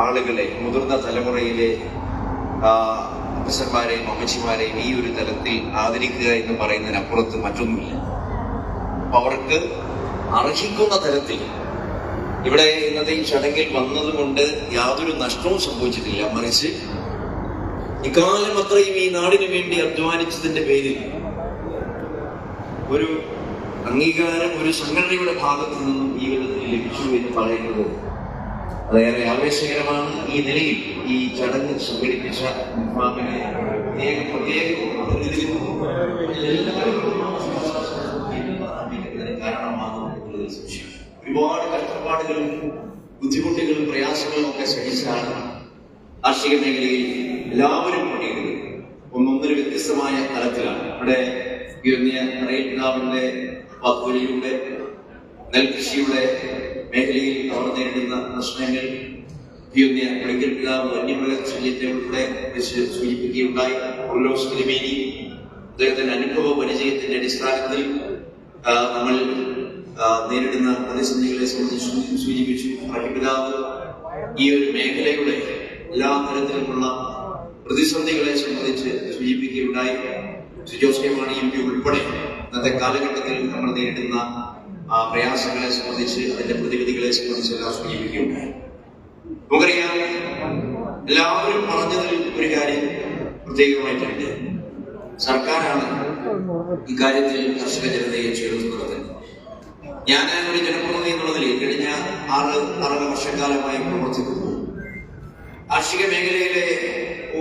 ആളുകളെ, മുതിർന്ന തലമുറയിലെ അച്ഛന്മാരെയും അമ്മച്ചിമാരെയും ഈ ഒരു തലത്തിൽ ആദരിക്കുക എന്ന് പറയുന്നതിനപ്പുറത്ത് മറ്റൊന്നുമില്ല. അപ്പൊ അവർക്ക് അർഹിക്കുന്ന തരത്തിൽ ഇവിടെ ഇന്നത്തെ ഈ ചടങ്ങിൽ വന്നതുകൊണ്ട് യാതൊരു നഷ്ടവും സംഭവിച്ചിട്ടില്ല. മറിച്ച് ഇക്കാലം അത്രയും ഈ നാടിനു വേണ്ടി അധ്വാനിച്ചതിന്റെ പേരിൽ ഒരു അംഗീകാരം ഒരു സംഘടനയുടെ ഭാഗത്തു നിന്നും ഈ വിധത്തിൽ ലഭിച്ചു എന്ന് പറയുന്നത് അതേറെ ആവേശകരമാണ്. ഈ നിലയിൽ ഈ ചടങ്ങ് സംഘടിപ്പിച്ച ഇൻഫാമിനെ കാരണമാകും എന്നുള്ളതിൽ സംശയം. ഒരുപാട് കഷ്ടപ്പാടുകളും ബുദ്ധിമുട്ടുകളും പ്രയാസങ്ങളും ഒക്കെ സഹിച്ചാണ് കാർഷിക മേഖലയിൽ എല്ലാവരും പണിയെടുക്കുന്നത്. ഒന്നൊന്നൊരു വ്യത്യസ്തമായ തലത്തിലാണ്. ഇവിടെ പിതാവിന്റെ വാക്കുകളിലൂടെ നെൽകൃഷിയുടെ മേഖലയിൽ അവർ നേരിടുന്ന പ്രശ്നങ്ങൾ പുളിക്കൽ പിതാവ് വന്യമൃഗശല്യത്തെ ഉൾപ്പെടെ സൂചിപ്പിക്കുകയുണ്ടായി. ഉർലോസ് തിരുമേനി അദ്ദേഹത്തിന്റെ അനുഭവ പരിചയത്തിന്റെ അടിസ്ഥാനത്തിൽ നമ്മൾ നേരിടുന്ന പ്രതിസന്ധികളെ സംബന്ധിച്ച് സൂചിപ്പിച്ചു. പിതാവ് ഈ ഒരു മേഖലയുടെ എല്ലാ തരത്തിലുമുള്ള പ്രതിസന്ധികളെ സംബന്ധിച്ച് സൂചിപ്പിക്കുകയുണ്ടായി. Jose K Mani M P ഉൾപ്പെടെ ഇന്നത്തെ കാലഘട്ടത്തിൽ നമ്മൾ നേരിടുന്ന പ്രയാസങ്ങളെ സംബന്ധിച്ച്, അതിന്റെ പ്രതിവിധികളെ സംബന്ധിച്ച് എല്ലാം സൂചിപ്പിക്കുകയുണ്ടായി. നമുക്കറിയാം, എല്ലാവരും പറഞ്ഞതിൽ ഒരു കാര്യം പ്രത്യേകമായിട്ടുണ്ട്. സർക്കാരാണ് ഇക്കാര്യത്തിൽ കർഷക ജനതയെ ചേർത്ത് നിർത്തുന്നത്. ഞാൻ ഒരു ജനപ്രതിനിധി എന്നുള്ളതിൽ കഴിഞ്ഞ 6 വർഷക്കാലമായി പ്രവർത്തിക്കുന്നു. കാർഷിക മേഖലയിലെ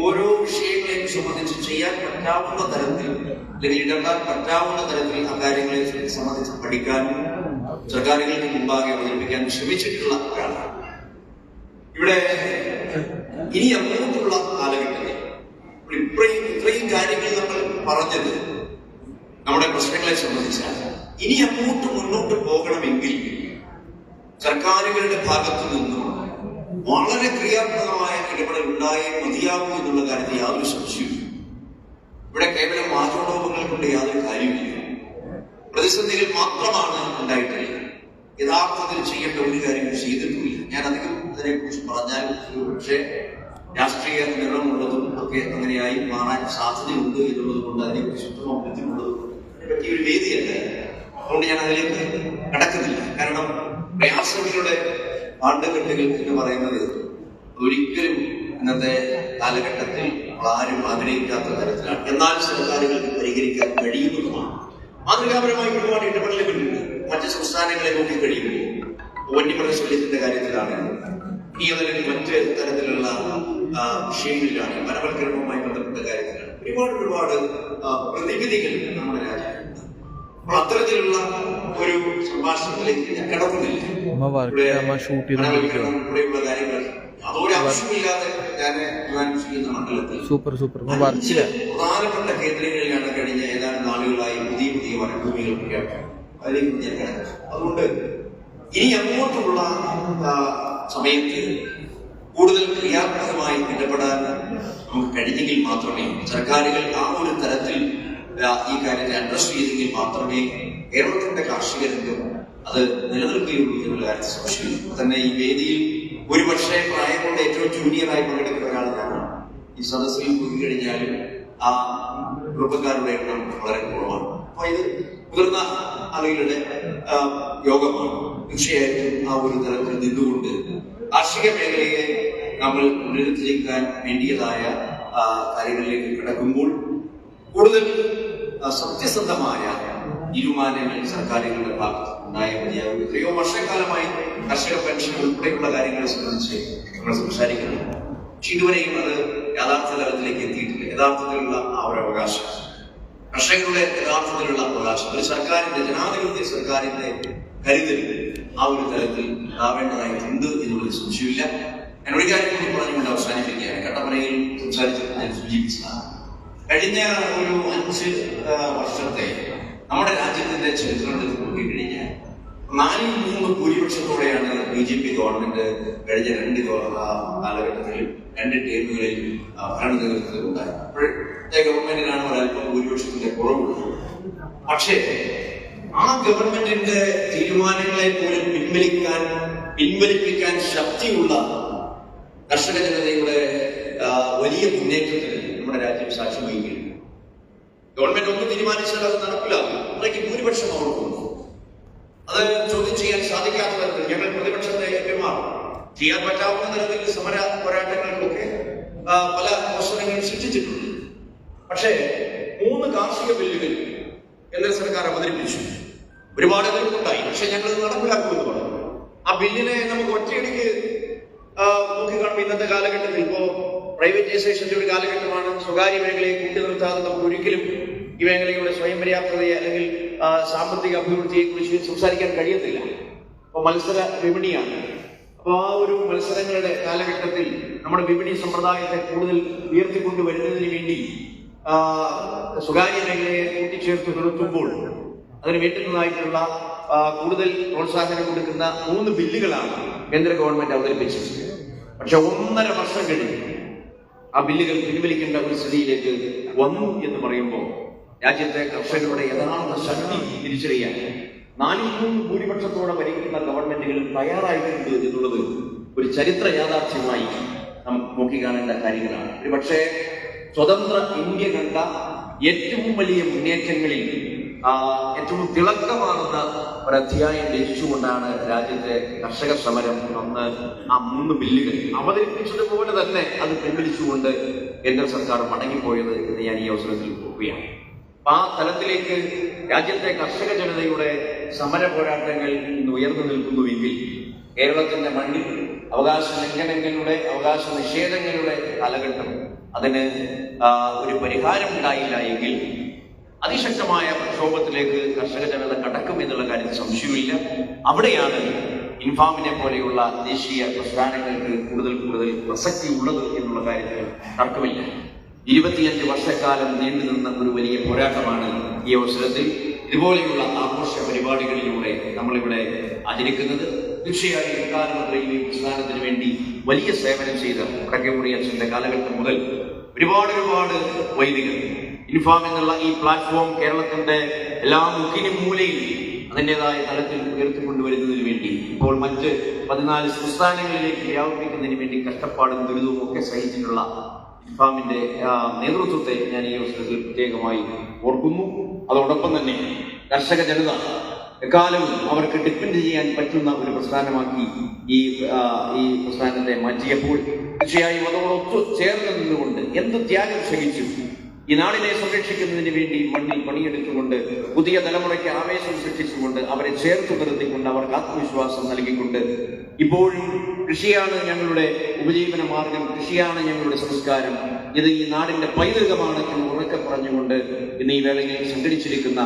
ഓരോ വിഷയങ്ങളെയും സംബന്ധിച്ച് ചെയ്യാൻ പറ്റാവുന്ന തരത്തിൽ അല്ലെങ്കിൽ ഇടപെടാൻ പറ്റാവുന്ന തരത്തിൽ അക്കാര്യങ്ങളെ സംബന്ധിച്ച് പഠിക്കാനും സർക്കാരുകൾക്ക് മുമ്പാകെ അവതരിപ്പിക്കാൻ ശ്രമിച്ചിട്ടുള്ള ഒരാളാണ്. ഇവിടെ ഇനി അങ്ങോട്ടുള്ള കാലഘട്ടത്തിൽ ഇത്രയും കാര്യങ്ങൾ നമ്മൾ പറഞ്ഞത് നമ്മുടെ പ്രശ്നങ്ങളെ സംബന്ധിച്ചാണ്. ഇനി അങ്ങോട്ട് മുന്നോട്ട് പോകണമെങ്കിൽ സർക്കാരുകളുടെ ഭാഗത്തു നിന്നും വളരെ ക്രിയാത്മകമായ ഇടപെടൽ ഉണ്ടായേ മതിയാകൂ എന്നുള്ള കാര്യത്തിൽ യാതൊരു സംശയവും. ഇവിടെ കേവലം വാചോടോപങ്ങൾ കൊണ്ട് യാതൊരു കാര്യമില്ല. പ്രതിസന്ധികൾ മാത്രമാണ് ഉണ്ടായിട്ടില്ല. യഥാർത്ഥത്തിൽ ചെയ്യേണ്ട ഒരു കാര്യം ചെയ്തിട്ടില്ല. ഞാൻ അധികം അതിനെക്കുറിച്ച് പറഞ്ഞാൽ പക്ഷേ രാഷ്ട്രീയ നിറമുള്ളതും ഒക്കെ അങ്ങനെയായി മാറാൻ സാധ്യതയുണ്ട് എന്നുള്ളത് കൊണ്ട് അതിനെക്കുറിച്ച് ഉത്തമ ബുദ്ധിമുള്ളതും പറ്റിയ ഒരു വേദിയല്ല. അതുകൊണ്ട് ഞാൻ അതിലേക്ക് കടക്കുന്നില്ല. കാരണം പ്രയാസങ്ങളുടെ ആണ്ടുകെട്ടുകൾ എന്ന് പറയുന്നത് ഒരിക്കലും ഇന്നത്തെ കാലഘട്ടത്തിൽ ആരും ആഗ്രഹിക്കാത്ത തരത്തിലാണ്. എന്നാൽ സർക്കാരുകൾക്ക് പരിഹരിക്കാൻ കഴിയുന്നതുമാണ്. മാതൃകാപരമായി ഒരുപാട് ഇടപെടലുകളുണ്ട്. മറ്റ് സംസ്ഥാനങ്ങളെ നോക്കി കഴിയുമ്പോൾ വന്യമൃഗശല്യത്തിന്റെ കാര്യത്തിലാണ്, ഈ അല്ലെങ്കിൽ മറ്റ് തരത്തിലുള്ള വിഷയങ്ങളിലാണ്, വനവൽക്കരണവുമായി ബന്ധപ്പെട്ട കാര്യത്തിലാണ് ഒരുപാട് പ്രതിവിധികൾ നമ്മുടെ രാജ്യത്തുണ്ട്. അപ്പോൾ അത്തരത്തിലുള്ള ഒരു സംഭാഷണത്തിലേക്ക് ഞാൻ കടക്കുന്നില്ല. ഇവിടെയുള്ള കാര്യങ്ങൾ അതൊരു ആവശ്യമില്ലാതെ ഞാൻ ചെയ്യുന്ന മണ്ഡലത്തിൽ പ്രധാനപ്പെട്ട കേന്ദ്രങ്ങളിലാണ് കഴിഞ്ഞ ഏതാനും നാളുകളായി പുതിയ വനഭൂമികൾ പ്രഖ്യാപിക്കുന്നത്. അതിലേക്ക് ഞാൻ കിടക്കും. അതുകൊണ്ട് ഇനി അങ്ങോട്ടുള്ള സമയത്ത് കൂടുതൽ ക്രിയാത്മകമായി ഇടപെടാൻ നമുക്ക് കഴിഞ്ഞെങ്കിൽ മാത്രമേ സർക്കാരുകൾ ആ ഒരു തരത്തിൽ ഈ കാര്യത്തെ അഡ്രസ് ചെയ്തെങ്കിൽ മാത്രമേ കേരളത്തിന്റെ കാർഷിക രംഗം അത് നിലനിൽക്കുകയുള്ളൂ എന്നുള്ള കാര്യത്തിൽ സംശയമില്ല. തന്നെ ഈ വേദിയിൽ ഒരുപക്ഷെ പ്രായം കൊണ്ട് ഏറ്റവും ജൂനിയറായി പങ്കെടുക്കുന്ന ഒരാൾ ഞാനാണ്. ഈ സദസ്സിൽ പോയി കഴിഞ്ഞാലും ആ ഗ്രൂപ്പുകാരുടെ എണ്ണം വളരെ കുറവാണ്. അപ്പൊ ഇത് മുതിർന്ന ആളുകളുടെ യോഗമാണ്. തീർച്ചയായിട്ടും ആ ഒരു തരത്തിൽ നിന്നുകൊണ്ട് കാർഷിക മേഖലയെ നമ്മൾ പുനരുദ്ധരിക്കാൻ വേണ്ടിയതായ കാര്യങ്ങളിലേക്ക് കിടക്കുമ്പോൾ കൂടുതൽ സത്യസന്ധമായ തീരുമാനങ്ങൾ സർക്കാരുകളുടെ ഭാഗത്ത് ഉണ്ടായ മതിയാകും. എത്രയോ വർഷക്കാലമായി കർഷക പെൻഷൻ ഉൾപ്പെടെയുള്ള കാര്യങ്ങളെ സംബന്ധിച്ച് നമ്മൾ സംസാരിക്കുന്നു. പക്ഷെ ഇതുവരെയും അത് യഥാർത്ഥ തലത്തിലേക്ക് എത്തിയിട്ടില്ല. യഥാർത്ഥത്തിലുള്ള ആ ഒരു അവകാശം, കർഷകരുടെ യഥാർത്ഥത്തിലുള്ള അവകാശം ഒരു സർക്കാരിന്റെ, ജനാധിപത്യ സർക്കാരിന്റെ കരുതൽ ആ ഒരു തലത്തിൽ ഉണ്ടാവേണ്ടതായിട്ടുണ്ട് എന്നുള്ളൊരു സംശയമില്ല. ഞാൻ ഒരു കാര്യം കൂടി പറഞ്ഞുകൊണ്ട് അവസാനിപ്പിക്കുകയാണ്. കട്ടപ്പനയിൽ സംസാരിച്ചപ്പോൾ ഞാൻ സൂചിപ്പിച്ചതാണ്. കഴിഞ്ഞ ഒരു 5 വർഷത്തെ നമ്മുടെ രാജ്യത്തിന്റെ ചരിത്രം എടുത്ത് നോക്കിക്കഴിഞ്ഞാൽ 4-3 ഭൂരിപക്ഷത്തോടെയാണ് BJP ഗവൺമെന്റ് കഴിഞ്ഞ 2 കാലഘട്ടത്തിൽ 2 ടേമുകളിൽ ഭരണ നേതൃത്വത്തിൽ ഉണ്ടായത്. അപ്പോഴത്തെ ഗവൺമെന്റിനാണ് ഒരല്പം ഭൂരിപക്ഷത്തിന്റെ കുറവുള്ളത്. പക്ഷേ ആ ഗവൺമെന്റിന്റെ തീരുമാനങ്ങളെ പോലും പിൻവലിപ്പിക്കാൻ ശക്തിയുള്ള കർഷക ജനതയുടെ വലിയ മുന്നേറ്റത്തിന് നമ്മുടെ രാജ്യം സാക്ഷ്യം വഹിക്കുന്നു. ഗവൺമെന്റ് ഒന്ന് തീരുമാനിച്ചാൽ അത് നടപ്പിലാകും. അത്രയ്ക്ക് ഭൂരിപക്ഷം അവർക്കുണ്ട്. അത് ചോദ്യം ചെയ്യാൻ സാധിക്കാത്ത തരത്തിൽ ഞങ്ങൾ പ്രതിപക്ഷത്തെ പെരുമാറും. ചെയ്യാൻ പറ്റാവുന്ന തരത്തിൽ സമര പോരാട്ടങ്ങൾക്കൊക്കെ പല അവസരങ്ങൾ സൃഷ്ടിച്ചിട്ടുണ്ട്. പക്ഷേ 3 കാർഷിക ബില്ലുകൾ കേന്ദ്ര സർക്കാർ അവതരിപ്പിച്ചു. ഒരുപാട് എതിർപ്പുണ്ടായി. പക്ഷെ ഞങ്ങൾ നടപ്പിലാക്കുമെന്ന് പറഞ്ഞു. ആ ബില്ലിനെ നമുക്ക് ഒറ്റയടിക്ക് നോക്കിക്കാണുമ്പോൾ ഇന്നത്തെ കാലഘട്ടത്തിൽ ഇപ്പോ പ്രൈവറ്റൈസേഷന്റെ ഒരു കാലഘട്ടമാണ്. സ്വകാര്യ മേഖലയെ കൂട്ടി നിർത്താതെ നമുക്ക് ഒരിക്കലും ഈ മേഖലയുടെ സ്വയം പര്യാപ്തതയെ അല്ലെങ്കിൽ സാമ്പത്തിക അഭിവൃദ്ധിയെ കുറിച്ച് സംസാരിക്കാൻ കഴിയത്തില്ല. അപ്പൊ മത്സര വിപണിയാണ്. അപ്പൊ ആ ഒരു മത്സരങ്ങളുടെ കാലഘട്ടത്തിൽ നമ്മുടെ വിപണി സമ്പ്രദായത്തെ കൂടുതൽ ഉയർത്തിക്കൊണ്ടുവരുന്നതിന് വേണ്ടി സ്വകാര്യ മേഖലയെ കൂട്ടിച്ചേർത്ത് നിർത്തുമ്പോൾ അതിന് വേണ്ടുന്നതായിട്ടുള്ള കൂടുതൽ പ്രോത്സാഹനം കൊടുക്കുന്ന 3 ബില്ലുകളാണ് കേന്ദ്ര ഗവൺമെന്റ് അവതരിപ്പിച്ചത്. പക്ഷെ 1.5 വർഷം കഴിഞ്ഞ് ആ ബില്ലുകൾ പിൻവലിക്കേണ്ട ഒരു സ്ഥിതിയിലേക്ക് വന്നു എന്ന് പറയുമ്പോൾ രാജ്യത്തെ കർഷകരുടെ യഥാർത്ഥ ശക്തി തിരിച്ചറിയാൻ 4-3 ഭൂരിപക്ഷത്തോടെ ഭരിക്കുന്ന ഗവൺമെന്റുകളും തയ്യാറായിട്ടുണ്ട് എന്നുള്ളത് ഒരു ചരിത്ര യാഥാർത്ഥ്യമായി നാം നോക്കിക്കാണേണ്ട കാര്യങ്ങളാണ്. ഒരു പക്ഷേ സ്വതന്ത്ര ഇന്ത്യ കണ്ട ഏറ്റവും വലിയ മുന്നേറ്റങ്ങളിൽ ഏറ്റവും തിളക്കമാകുന്ന ഒരധ്യായം രചിച്ചുകൊണ്ടാണ് രാജ്യത്തെ കർഷക സമരം അന്ന് ആ 3 ബില്ലുകൾ അവതരിപ്പിച്ചതുപോലെ തന്നെ അത് പിൻവലിച്ചുകൊണ്ട് കേന്ദ്ര സർക്കാർ മടങ്ങിപ്പോയത് എന്ന് ഞാൻ ഈ അവസരത്തിൽ ഓർക്കുകയാണ്. ആ തലത്തിലേക്ക് രാജ്യത്തെ കർഷക ജനതയുടെ സമര പോരാട്ടങ്ങൾ ഇന്ന് ഉയർന്നു നിൽക്കുന്നുവെങ്കിൽ കേരളത്തിന്റെ മണ്ണിൽ അവകാശ ലംഘനങ്ങളുടെ, അവകാശ നിഷേധങ്ങളുടെ കാലഘട്ടം അതിന് ഒരു പരിഹാരം ഉണ്ടായില്ല എങ്കിൽ അതിശക്തമായ പ്രക്ഷോഭത്തിലേക്ക് കർഷക ജനത കടക്കും എന്നുള്ള കാര്യത്തിൽ സംശയമില്ല. അവിടെയാണ് ഇൻഫാമിനെ പോലെയുള്ള ദേശീയ പ്രസ്ഥാനങ്ങൾക്ക് കൂടുതൽ പ്രസക്തി ഉള്ളത് എന്നുള്ള കാര്യത്തിൽ തർക്കമില്ല. 25 വർഷക്കാലം നീണ്ടുനിന്ന ഒരു വലിയ പോരാട്ടമാണ് ഈ അവസരത്തിൽ ഇതുപോലെയുള്ള ആഘോഷ പരിപാടികളിലൂടെ നമ്മളിവിടെ ആചരിക്കുന്നത്. തീർച്ചയായും ഇക്കാലമത്രയും ഈ പ്രസ്ഥാനത്തിന് വേണ്ടി വലിയ സേവനം ചെയ്ത വടക്കേമുറി അച്ഛന്റെ കാലഘട്ടം മുതൽ ഒരുപാട് വൈദികർ ഇൻഫാം എന്നുള്ള ഈ പ്ലാറ്റ്ഫോം കേരളത്തിന്റെ എല്ലാ മുക്കിനും മൂലയിലും അതിൻ്റെതായ തലത്തിൽ ഉയർത്തിക്കൊണ്ടുവരുന്നതിന് വേണ്ടി ഇപ്പോൾ മറ്റ് 14 സംസ്ഥാനങ്ങളിലേക്ക് വ്യാപിപ്പിക്കുന്നതിന് വേണ്ടി കഷ്ടപ്പാടും ദുരിതവും ഒക്കെ സഹിച്ചിട്ടുള്ള ഇൻഫാമിന്റെ നേതൃത്വത്തെ ഞാൻ ഈ അവസരത്തിൽ പ്രത്യേകമായി ഓർക്കുന്നു. അതോടൊപ്പം തന്നെ കർഷക ജനത എക്കാലവും അവർക്ക് ഡിപ്പെൻഡ് ചെയ്യാൻ പറ്റുന്ന ഒരു പ്രസ്ഥാനമാക്കി ഈ പ്രസ്ഥാനത്തെ മാറ്റിയപ്പോൾ തീർച്ചയായും അതോടൊത്തു ചേർന്ന് നിന്നുകൊണ്ട് എന്ത് ത്യാഗം സഹിച്ചു ഈ നാടിനെ സംരക്ഷിക്കുന്നതിന് വേണ്ടി മണ്ണിൽ പണിയെടുത്തുകൊണ്ട് പുതിയ തലമുറയ്ക്ക് ആവേശം സൃഷ്ടിച്ചുകൊണ്ട് അവരെ ചേർത്ത് നിർത്തിക്കൊണ്ട് അവർക്ക് ആത്മവിശ്വാസം നൽകിക്കൊണ്ട് ഇപ്പോഴും കൃഷിയാണ് ഞങ്ങളുടെ ഉപജീവന മാർഗം, കൃഷിയാണ് ഞങ്ങളുടെ സംസ്കാരം, ഇത് ഈ നാടിന്റെ പൈതൃകമാണ് എന്ന് ഉറക്കെ പറഞ്ഞുകൊണ്ട് ഇന്ന് ഈ വേളയിൽ സംഘടിച്ചിരിക്കുന്ന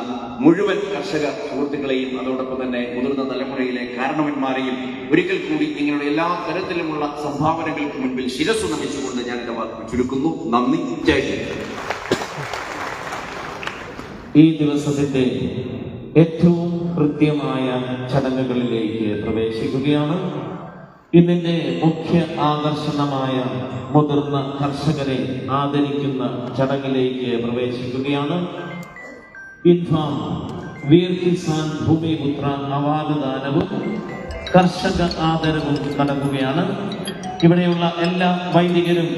മുഴുവൻ കർഷക സുഹൃത്തുക്കളെയും അതോടൊപ്പം തന്നെ മുതിർന്ന തലമുറയിലെ കാരണവന്മാരെയും ഒരിക്കൽ കൂടി നിങ്ങളുടെ എല്ലാ തരത്തിലുമുള്ള സംഭാവനകൾക്ക് മുൻപിൽ ശിരസ്സു നമിച്ചുകൊണ്ട് ഞാൻ എന്റെ വാക്ക് ചുരുക്കുന്നു. നന്ദി. ജയ് ഹിന്ദ്. ഈ ദിവസത്തിന്റെ ഏറ്റവും കൃത്യമായ ചടങ്ങുകളിലേക്ക് പ്രവേശിക്കുകയാണ്. ഇതിന്റെ മുഖ്യ ആകർഷണമായ മുതിർന്ന കർഷകരെ ആദരിക്കുന്ന ചടങ്ങിലേക്ക് പ്രവേശിക്കുകയാണ്. ഇൻഫാം വീർ കിസാൻ ഭൂമിപുത്ര അവാർഡ് ദാനവും കർഷക ആദരവും നടക്കുകയാണ്. ഇവിടെയുള്ള എല്ലാ വൈദികരും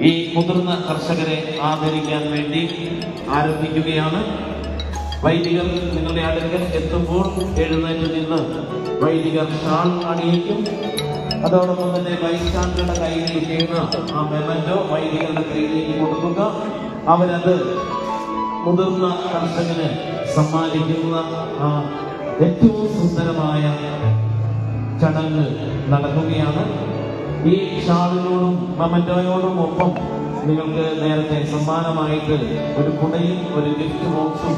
ഈ മുതിർന്ന കർഷകരെ ആദരിക്കാൻ വേണ്ടി ആരംഭിക്കുകയാണ്. വൈദികർ നിങ്ങളുടെ അടുക്കൽ എത്തുമ്പോൾ എഴുന്നേറ്റ് നിന്ന് വൈദികർ ഷാൾ അണിയിക്കും. അതോടൊപ്പം തന്നെ ബൈസ്റ്റാൻഡറുടെ കയ്യിലിരിക്കുന്ന ആ മെമന്റോ വൈദികരുടെ കയ്യിലേക്ക് കൊടുക്കുക. അവരത് മുതിർന്ന കർഷകന് സമ്മാനിക്കുന്ന ആ ഏറ്റവും സുന്ദരമായ ചടങ്ങ് നടക്കുകയാണ്. ഈ ഷാളിനോടും മൊമെന്റോയോടും ഒപ്പം നിങ്ങൾക്ക് നേരത്തെ സമ്മാനമായിട്ട് ഒരു കുടയും ഒരു ഗിഫ്റ്റ് ബോക്സും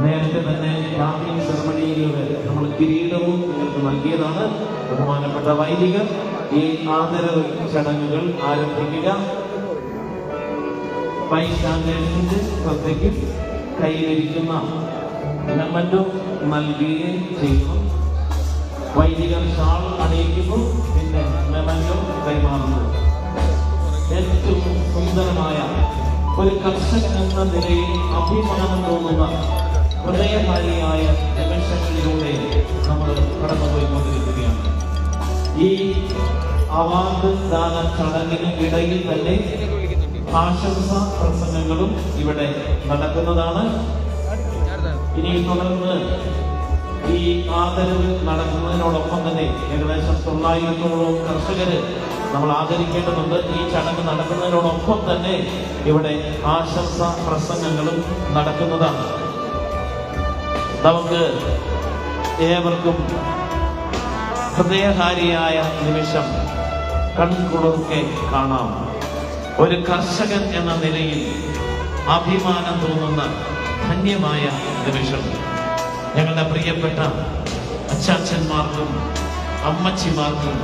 നേരത്തെ തന്നെ ടാപ്പിംഗ് സെറമണിയിലൂടെ നമ്മൾ കിരീടവും നിങ്ങൾക്ക് നൽകിയതാണ്. ബഹുമാനപ്പെട്ട വൈദികർ ഈ ആദരവ് ചടങ്ങുകൾ ആരംഭിക്കുക. ബൈസ്റ്റാൻഡേഴ്സിന്റെ ശ്രദ്ധയ്ക്കും കയ്യിലിരിക്കുന്ന മെമന്റോ നൽകുകയും ചെയ്യുന്നു. വൈദികർ ഷാൾ അണിയിക്കുന്നു, പിന്നെ മെമന്റോ കൈമാറുന്നു. ഏറ്റവും സുന്ദരമായ ഒരു കർഷകൻ എന്ന നിലയിൽ അഭിമാനം തോന്നുന്ന ഹൃദയകാരിയായ നിമിഷങ്ങളിലൂടെ നമ്മൾ കടന്നുപോയിക്കൊണ്ടിരിക്കുകയാണ്. ഈ അവാർഡ് ദാന ചടങ്ങിന് ഇടയിൽ തന്നെ ആശംസാ പ്രസംഗങ്ങളും ഇവിടെ നടക്കുന്നതാണ്. ഇനി തുടർന്ന് ഈ ആദരവ് നടക്കുന്നതിനോടൊപ്പം തന്നെ ഏകദേശം 900ഓളം കർഷകര് നമ്മൾ ആദരിക്കേണ്ടതുണ്ട്. ഈ ചടങ്ങ് നടക്കുന്നതിനോടൊപ്പം തന്നെ ഇവിടെ ആശംസാ പ്രസംഗങ്ങളും നടക്കുന്നതാണ്. നമുക്ക് ഏവർക്കും ഹൃദയകാരിയായ നിമിഷം കൺകുളിർക്കെ കാണാം. ഒരു കർഷകൻ എന്ന നിലയിൽ അഭിമാനം തോന്നുന്ന ധന്യമായ നിമിഷം ഞങ്ങളുടെ പ്രിയപ്പെട്ട അച്ചാച്ചന്മാർക്കും അമ്മച്ചിമാർക്കും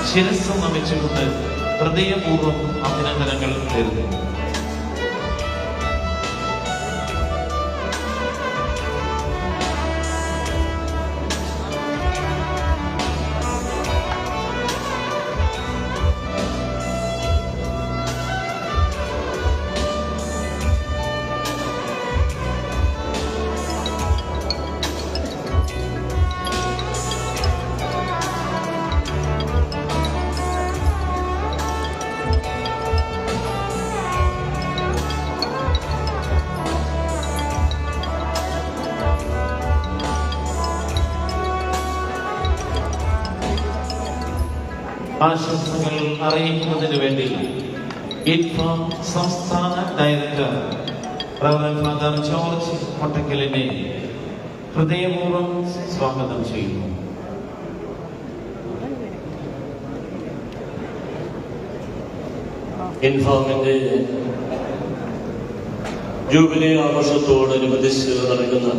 ശിരസ്സ് നമിച്ചുകൊണ്ട് ഹൃദയപൂർവ്വം അഭിനന്ദനങ്ങൾ നേരുന്നു. ആശംസകൾ അറിയിക്കുന്നതിന് വേണ്ടി ഇൻഫാം സംസ്ഥാന ഡയറക്ടർ റവറൻഡ് ഫാദർ ജോർജ് മൊട്ടക്കലിനെ ഹൃദയപൂർവ്വം സ്വാഗതം ചെയ്യുന്നു. ഇൻഫാമിന്റെ ജൂബിലി ആഘോഷത്തോടനുബന്ധിച്ച് നടക്കുന്ന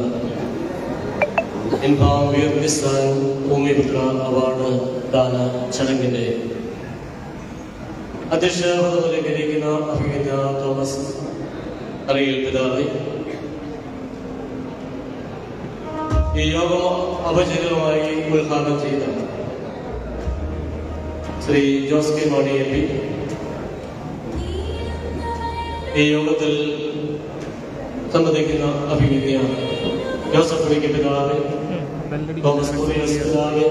ഇൻഫാം വീർക്കിസ്ഥാൻ ഭൂമിപുത്ര അവാർഡ് ദാന ചടങ്ങിന്റെ അധ്യക്ഷ പദവിയിലിരിക്കുന്ന അഭിനന്ദ തോമസ് അറിയിൽ പിതാവ്, ഈ യോഗം ഔപചാരികമായി ഉദ്ഘാടനം ചെയ്ത Shri Jose K Mani M P, ഈ യോഗത്തിൽ സംബന്ധിക്കുന്ന അഭിനന്ദ ജോസഫ് വി കെ പിതാവ്, തോമസ് പിതാവ്,